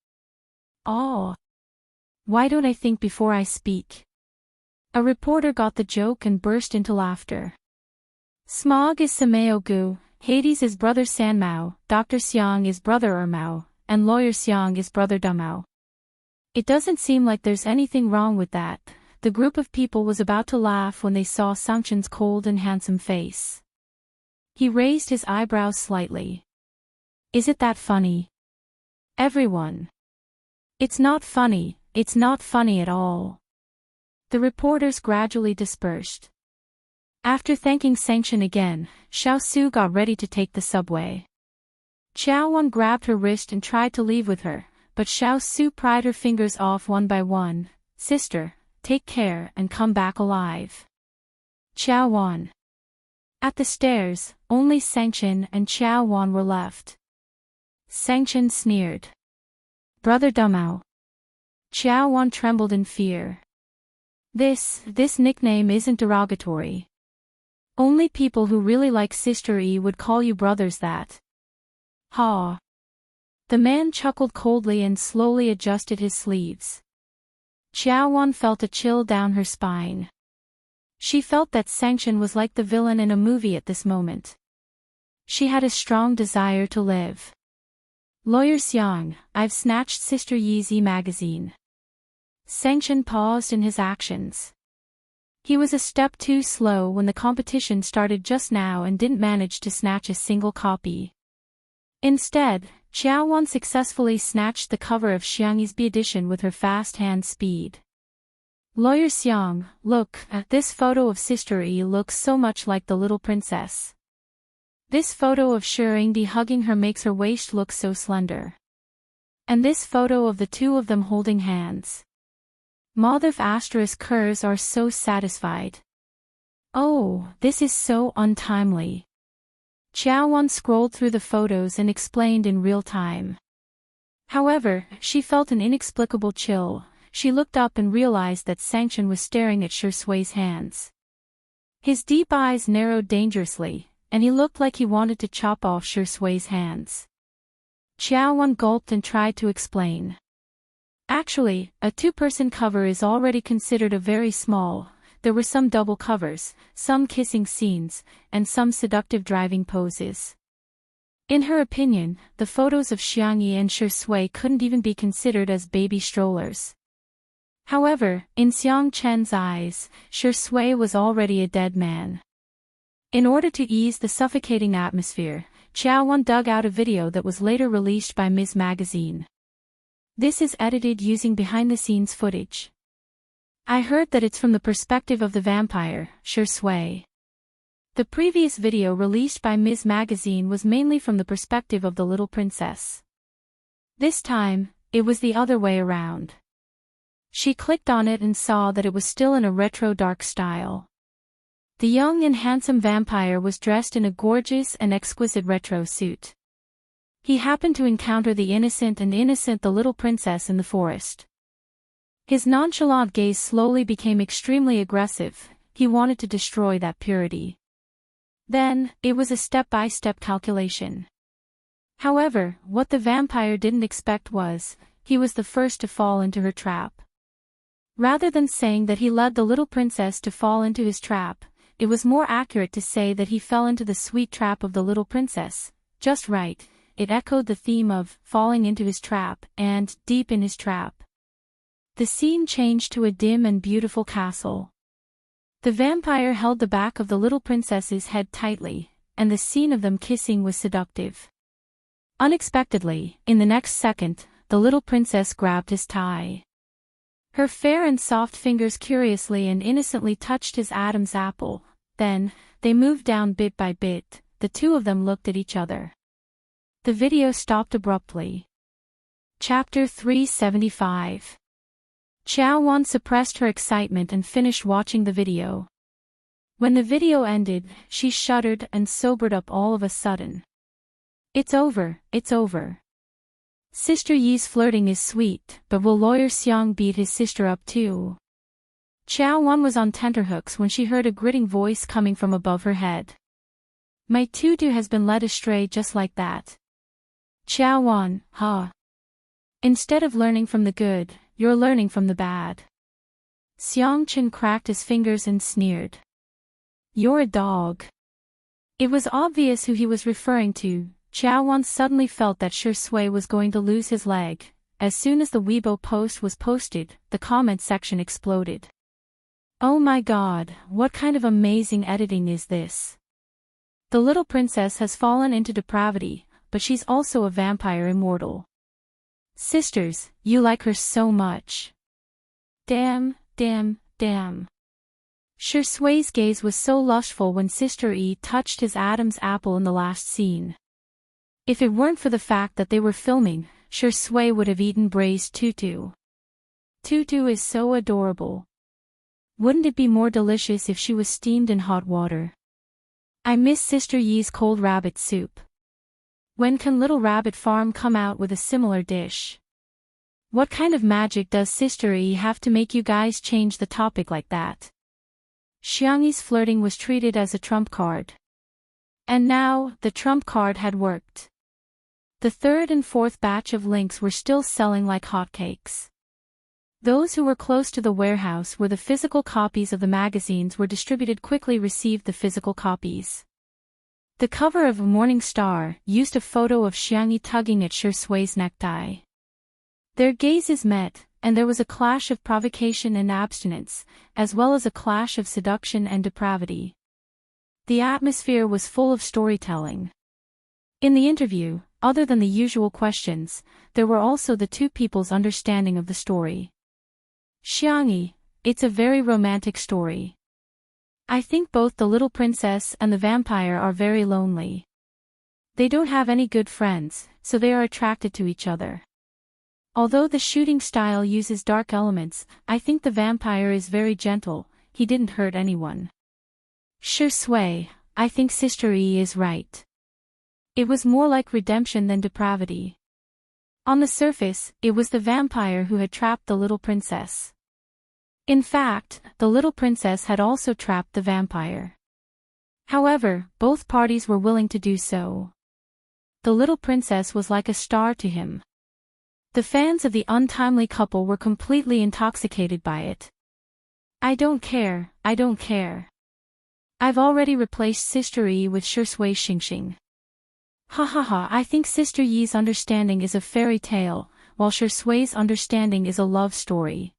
Why don't I think before I speak? A reporter got the joke and burst into laughter. Smog is Sameo Gu, Hades is brother Sanmao, Dr. Xiang is brother Ermao, and Lawyer Xiang is brother Dumao. It doesn't seem like there's anything wrong with that. The group of people was about to laugh when they saw Sangchen's cold and handsome face. He raised his eyebrows slightly. Is it that funny? Everyone. It's not funny at all. The reporters gradually dispersed. After thanking Sengchen again, Xiao Su got ready to take the subway. Qiao Wan grabbed her wrist and tried to leave with her, but Xiao Su pried her fingers off one by one. Sister, take care and come back alive. Qiao Wan. At the stairs, only Sengchen and Qiao Wan were left. Sengchen sneered. Brother Dumao. Xiao Wan trembled in fear. This nickname isn't derogatory. Only people who really like Sister Yi would call you brothers that. Ha. The man chuckled coldly and slowly adjusted his sleeves. Xiao Wan felt a chill down her spine. She felt that Sanction was like the villain in a movie at this moment. She had a strong desire to live. Lawyer Xiang, I've snatched Sister Yi's magazine. Sanction paused in his actions. He was a step too slow when the competition started just now and didn't manage to snatch a single copy. Instead, Xiao Wan successfully snatched the cover of Xiang Yi's edition with her fast hand speed. Lawyer Xiang, look, this photo of Sister Yi looks so much like the little princess. This photo of Shi Yingdi hugging her makes her waist look so slender. And this photo of the two of them holding hands. Mothif * Kurs are so satisfied. Oh, this is so untimely. Xiao Wan scrolled through the photos and explained in real time. However, she felt an inexplicable chill. She looked up and realized that Sanction was staring at Shi Sui's hands. His deep eyes narrowed dangerously, and he looked like he wanted to chop off Shi Sui's hands. Xiao Wan gulped and tried to explain. Actually, a two-person cover is already considered a very small. There were some double covers, some kissing scenes, and some seductive driving poses. In her opinion, the photos of Xiang Yi and Shi Sui couldn't even be considered as baby strollers. However, in Xiang Chen's eyes, Shi Sui was already a dead man. In order to ease the suffocating atmosphere, Xiao Wan dug out a video that was later released by Ms. Magazine. This is edited using behind-the-scenes footage. I heard that it's from the perspective of the vampire, Shi Sui. The previous video released by Ms. Magazine was mainly from the perspective of the little princess. This time, it was the other way around. She clicked on it and saw that it was still in a retro dark style. The young and handsome vampire was dressed in a gorgeous and exquisite retro suit. He happened to encounter the innocent the little princess in the forest. His nonchalant gaze slowly became extremely aggressive. He wanted to destroy that purity. Then, it was a step-by-step calculation. However, what the vampire didn't expect was, he was the first to fall into her trap. Rather than saying that he led the little princess to fall into his trap, it was more accurate to say that he fell into the sweet trap of the little princess. Just right. It echoed the theme of falling into his trap and deep in his trap. The scene changed to a dim and beautiful castle. The vampire held the back of the little princess's head tightly, and the scene of them kissing was seductive. Unexpectedly, in the next second, the little princess grabbed his tie. Her fair and soft fingers curiously and innocently touched his Adam's apple. Then, they moved down bit by bit. The two of them looked at each other. The video stopped abruptly. Chapter 375. Xiao Wan suppressed her excitement and finished watching the video. When the video ended, she shuddered and sobered up all of a sudden. It's over, it's over. Sister Yi's flirting is sweet, but will Lawyer Xiang beat his sister up too? Xiao Wan was on tenterhooks when she heard a gritting voice coming from above her head. My tutu has been led astray just like that. Xiao Wan, huh? Instead of learning from the good, you're learning from the bad. Xiang Chen cracked his fingers and sneered. You're a dog. It was obvious who he was referring to. Xiao Wan suddenly felt that Shi Sui was going to lose his leg. As soon as the Weibo post was posted, the comment section exploded. Oh my god, what kind of amazing editing is this? The little princess has fallen into depravity, but she's also a vampire immortal. Sisters, you like her so much. Damn, damn, damn. Shi Sui's gaze was so lustful when Sister Yi touched his Adam's apple in the last scene. If it weren't for the fact that they were filming, Shi Sui would have eaten braised tutu. Tutu is so adorable. Wouldn't it be more delicious if she was steamed in hot water? I miss Sister Yi's cold rabbit soup. When can Little Rabbit Farm come out with a similar dish? What kind of magic does Sister E have to make you guys change the topic like that? Xiangyi's flirting was treated as a trump card. And now, the trump card had worked. The third and fourth batch of links were still selling like hotcakes. Those who were close to the warehouse where the physical copies of the magazines were distributed quickly received the physical copies. The cover of Morning Star used a photo of Xiangyi tugging at Shui's necktie. Their gazes met, and there was a clash of provocation and abstinence, as well as a clash of seduction and depravity. The atmosphere was full of storytelling. In the interview, other than the usual questions, there were also the two people's understanding of the story. Xiangyi, it's a very romantic story. I think both the little princess and the vampire are very lonely. They don't have any good friends, so they are attracted to each other. Although the shooting style uses dark elements, I think the vampire is very gentle, he didn't hurt anyone. Shui, I think Sister E is right. It was more like redemption than depravity. On the surface, it was the vampire who had trapped the little princess. In fact, the little princess had also trapped the vampire. However, both parties were willing to do so. The little princess was like a star to him. The fans of the untimely couple were completely intoxicated by it. I don't care, I don't care. I've already replaced Sister E with Shui Xingxing. Ha ha ha, I think Sister Yi's understanding is a fairy tale, while Shui's understanding is a love story.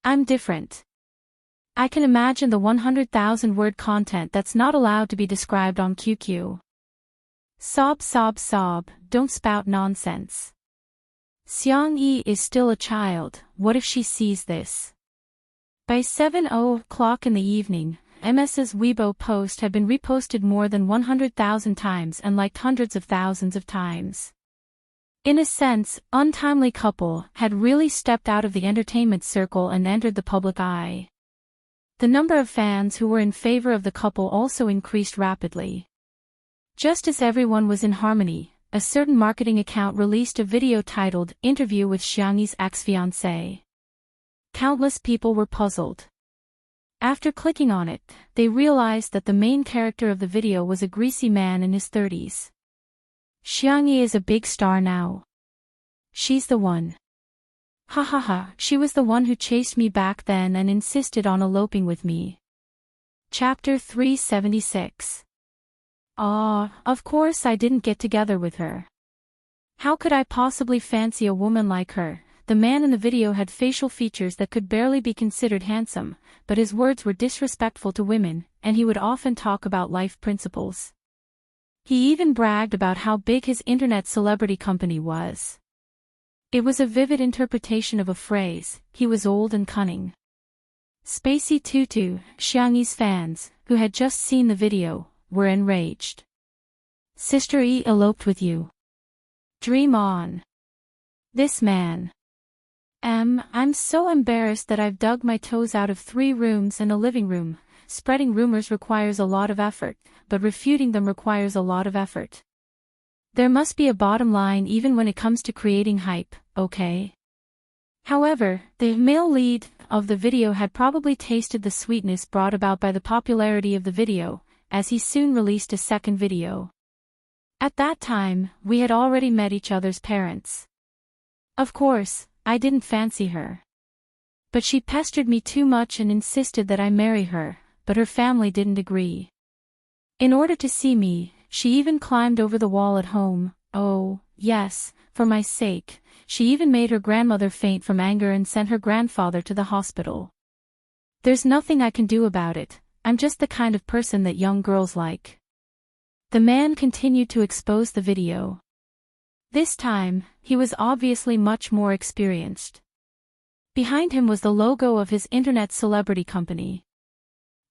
I'm different. I can imagine the 100,000 word content that's not allowed to be described on QQ. Sob sob sob, don't spout nonsense. Xiangyi is still a child, what if she sees this? By 7:00 in the evening, MS's Weibo post had been reposted more than 100,000 times and liked hundreds of thousands of times. In a sense, untimely couple had really stepped out of the entertainment circle and entered the public eye. The number of fans who were in favor of the couple also increased rapidly. Just as everyone was in harmony, a certain marketing account released a video titled "Interview with Xiangyi's Ex-Fiancé." Countless people were puzzled. After clicking on it, they realized that the main character of the video was a greasy man in his 30s. Xiangyi is a big star now. She's the one. Ha ha ha, she was the one who chased me back then and insisted on eloping with me. Chapter 376. Of course I didn't get together with her. How could I possibly fancy a woman like her? The man in the video had facial features that could barely be considered handsome, but his words were disrespectful to women, and he would often talk about life principles. He even bragged about how big his internet celebrity company was. It was a vivid interpretation of a phrase, he was old and cunning. Spacey Tutu, Xiangyi's fans, who had just seen the video, were enraged. Sister E eloped with you. Dream on. This man. I'm so embarrassed that I've dug my toes out of 3 rooms and a living room. Spreading rumors requires a lot of effort, but refuting them requires a lot of effort. There must be a bottom line even when it comes to creating hype, okay? However, the male lead of the video had probably tasted the sweetness brought about by the popularity of the video, as he soon released a second video. At that time, we had already met each other's parents. Of course, I didn't fancy her. But she pestered me too much and insisted that I marry her, but her family didn't agree. In order to see me, she even climbed over the wall at home. Oh, yes, for my sake, she even made her grandmother faint from anger and sent her grandfather to the hospital. There's nothing I can do about it, I'm just the kind of person that young girls like. The man continued to expose the video. This time, he was obviously much more experienced. Behind him was the logo of his internet celebrity company.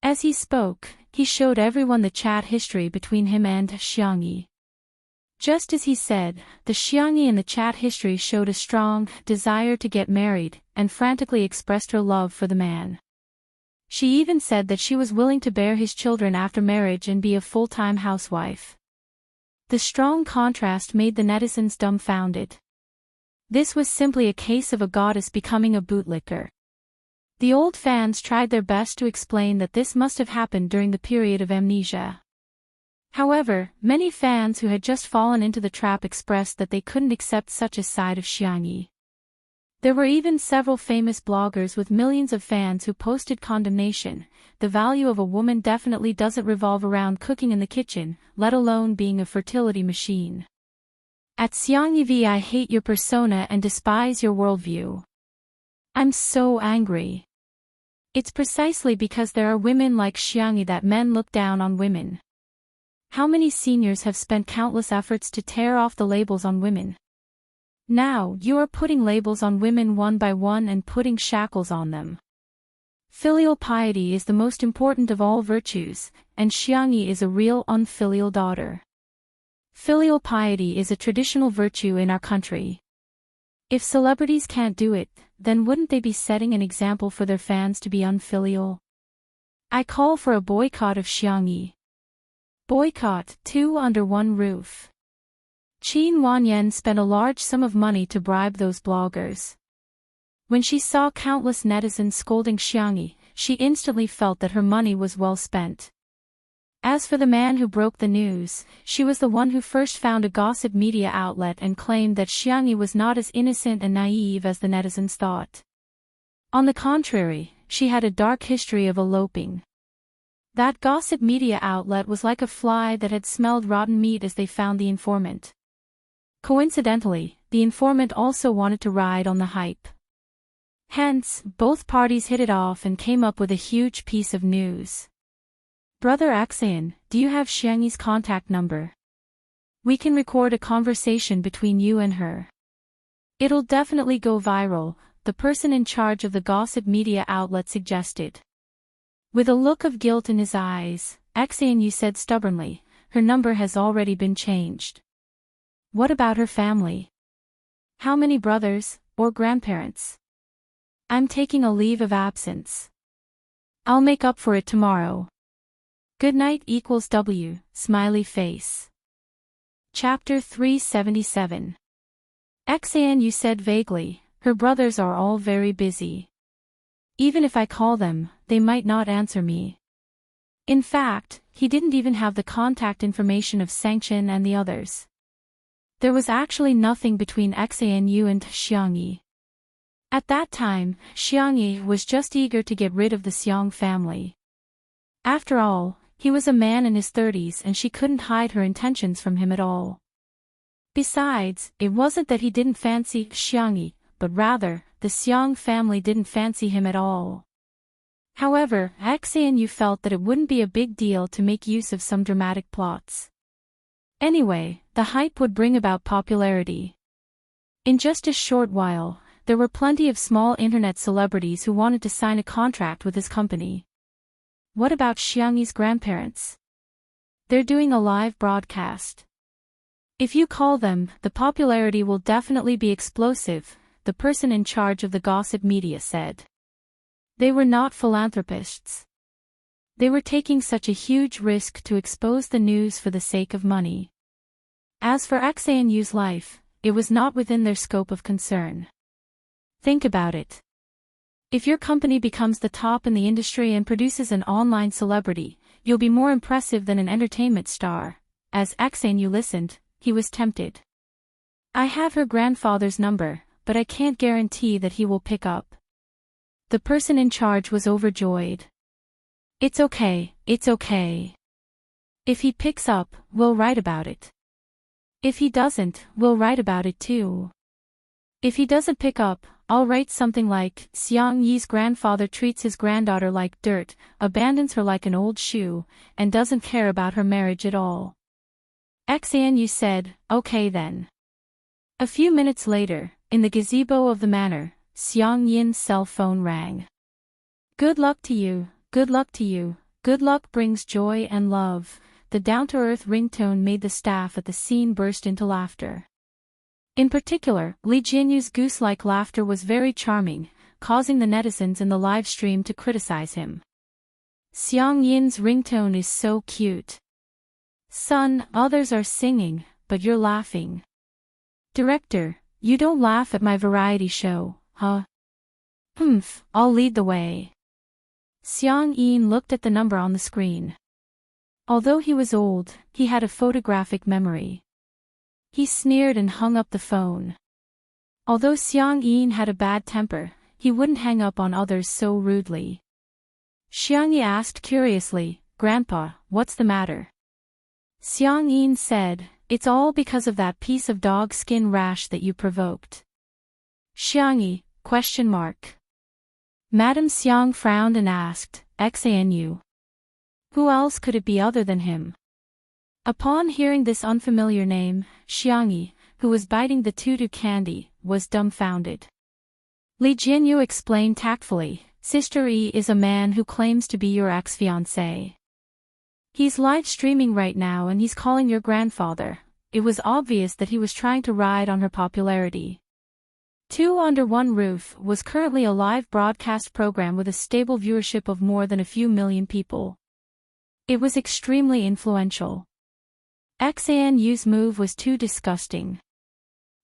As he spoke, he showed everyone the chat history between him and Xiangyi. Just as he said, the Xiangyi in the chat history showed a strong desire to get married, and frantically expressed her love for the man. She even said that she was willing to bear his children after marriage and be a full-time housewife. The strong contrast made the netizens dumbfounded. This was simply a case of a goddess becoming a bootlicker. The old fans tried their best to explain that this must have happened during the period of amnesia. However, many fans who had just fallen into the trap expressed that they couldn't accept such a side of Xiangyi. There were even several famous bloggers with millions of fans who posted condemnation. The value of a woman definitely doesn't revolve around cooking in the kitchen, let alone being a fertility machine. At Xiangyi V, I hate your persona and despise your worldview. I'm so angry. It's precisely because there are women like Xiangyi that men look down on women. How many seniors have spent countless efforts to tear off the labels on women? Now, you are putting labels on women one by one and putting shackles on them. Filial piety is the most important of all virtues, and Xiangyi is a real unfilial daughter. Filial piety is a traditional virtue in our country. If celebrities can't do it, then wouldn't they be setting an example for their fans to be unfilial? I call for a boycott of Xiangyi. Boycott, 2 under 1 roof. Qin Wanyan spent a large sum of money to bribe those bloggers. When she saw countless netizens scolding Xiangyi, she instantly felt that her money was well spent. As for the man who broke the news, she was the one who first found a gossip media outlet and claimed that Xiangyi was not as innocent and naive as the netizens thought. On the contrary, she had a dark history of eloping. That gossip media outlet was like a fly that had smelled rotten meat as they found the informant. Coincidentally, the informant also wanted to ride on the hype. Hence, both parties hit it off and came up with a huge piece of news. Brother Axayan, do you have Xiangyi's contact number? We can record a conversation between you and her. It'll definitely go viral, the person in charge of the gossip media outlet suggested. With a look of guilt in his eyes, Axayan said stubbornly, her number has already been changed. What about her family? How many brothers, or grandparents? I'm taking a leave of absence. I'll make up for it tomorrow. Good night equals W, smiley face. Chapter 377. Axayan said vaguely, her brothers are all very busy. Even if I call them, they might not answer me. In fact, he didn't even have the contact information of Sangchen and the others. There was actually nothing between Axayan and Xiangyi. At that time, Xiangyi was just eager to get rid of the Xiang family. After all, he was a man in his 30s and she couldn't hide her intentions from him at all. Besides, it wasn't that he didn't fancy Xiangyi, but rather, the Xiang family didn't fancy him at all. However, Axayan felt that it wouldn't be a big deal to make use of some dramatic plots. Anyway, the hype would bring about popularity. In just a short while, there were plenty of small internet celebrities who wanted to sign a contract with his company. What about Xiangyi's grandparents? They're doing a live broadcast. If you call them, the popularity will definitely be explosive, the person in charge of the gossip media said. They were not philanthropists. They were taking such a huge risk to expose the news for the sake of money. As for Axayan's life, it was not within their scope of concern. Think about it. If your company becomes the top in the industry and produces an online celebrity, you'll be more impressive than an entertainment star. As Axayan listened, he was tempted. I have her grandfather's number, but I can't guarantee that he will pick up. The person in charge was overjoyed. It's okay, it's okay. If he picks up, we'll write about it. If he doesn't, we'll write about it too. If he doesn't pick up, I'll write something like, Xiangyi's grandfather treats his granddaughter like dirt, abandons her like an old shoe, and doesn't care about her marriage at all. Axayan said, okay then. A few minutes later, in the gazebo of the manor, Xiangyin's cell phone rang. Good luck to you, good luck to you, good luck brings joy and love. The down-to-earth ringtone made the staff at the scene burst into laughter. In particular, Li Jianyu's goose-like laughter was very charming, causing the netizens in the live stream to criticize him. Xiangyin's ringtone is so cute. Son, others are singing, but you're laughing. Director, You don't laugh at my variety show, huh? Humph, I'll lead the way. Xiang Yin looked at the number on the screen. Although he was old, he had a photographic memory. He sneered and hung up the phone. Although Xiang Yin had a bad temper, he wouldn't hang up on others so rudely. Xiang Yi asked curiously, "Grandpa, what's the matter?" Xiang Yin said, "It's all because of that piece of dog skin rash that you provoked." Xiang Yi, ? Madame Xiang frowned and asked, "Xanu? Who else could it be other than him?" Upon hearing this unfamiliar name, Xiang Yi, who was biting the tutu candy, was dumbfounded. Li Jinyu explained tactfully, "Sister Yi is a man who claims to be your ex-fiancé. He's live streaming right now and he's calling your grandfather." It was obvious that he was trying to ride on her popularity. Two Under One Roof was currently a live broadcast program with a stable viewership of more than a few million people. It was extremely influential. Xanu's move was too disgusting.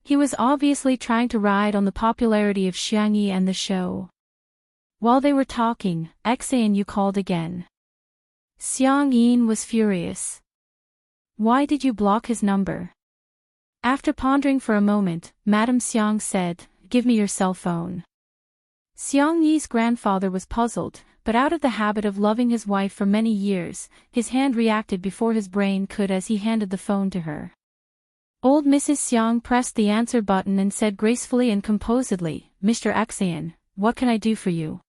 He was obviously trying to ride on the popularity of Xiang Yi and the show. While they were talking, Xanu called again. Xiang Yin was furious. "Why did you block his number?" After pondering for a moment, Madame Xiang said, "Give me your cell phone." Xiang Yi's grandfather was puzzled, but out of the habit of loving his wife for many years, his hand reacted before his brain could as he handed the phone to her. Old Mrs. Xiang pressed the answer button and said gracefully and composedly, "Mr. Xan, what can I do for you?"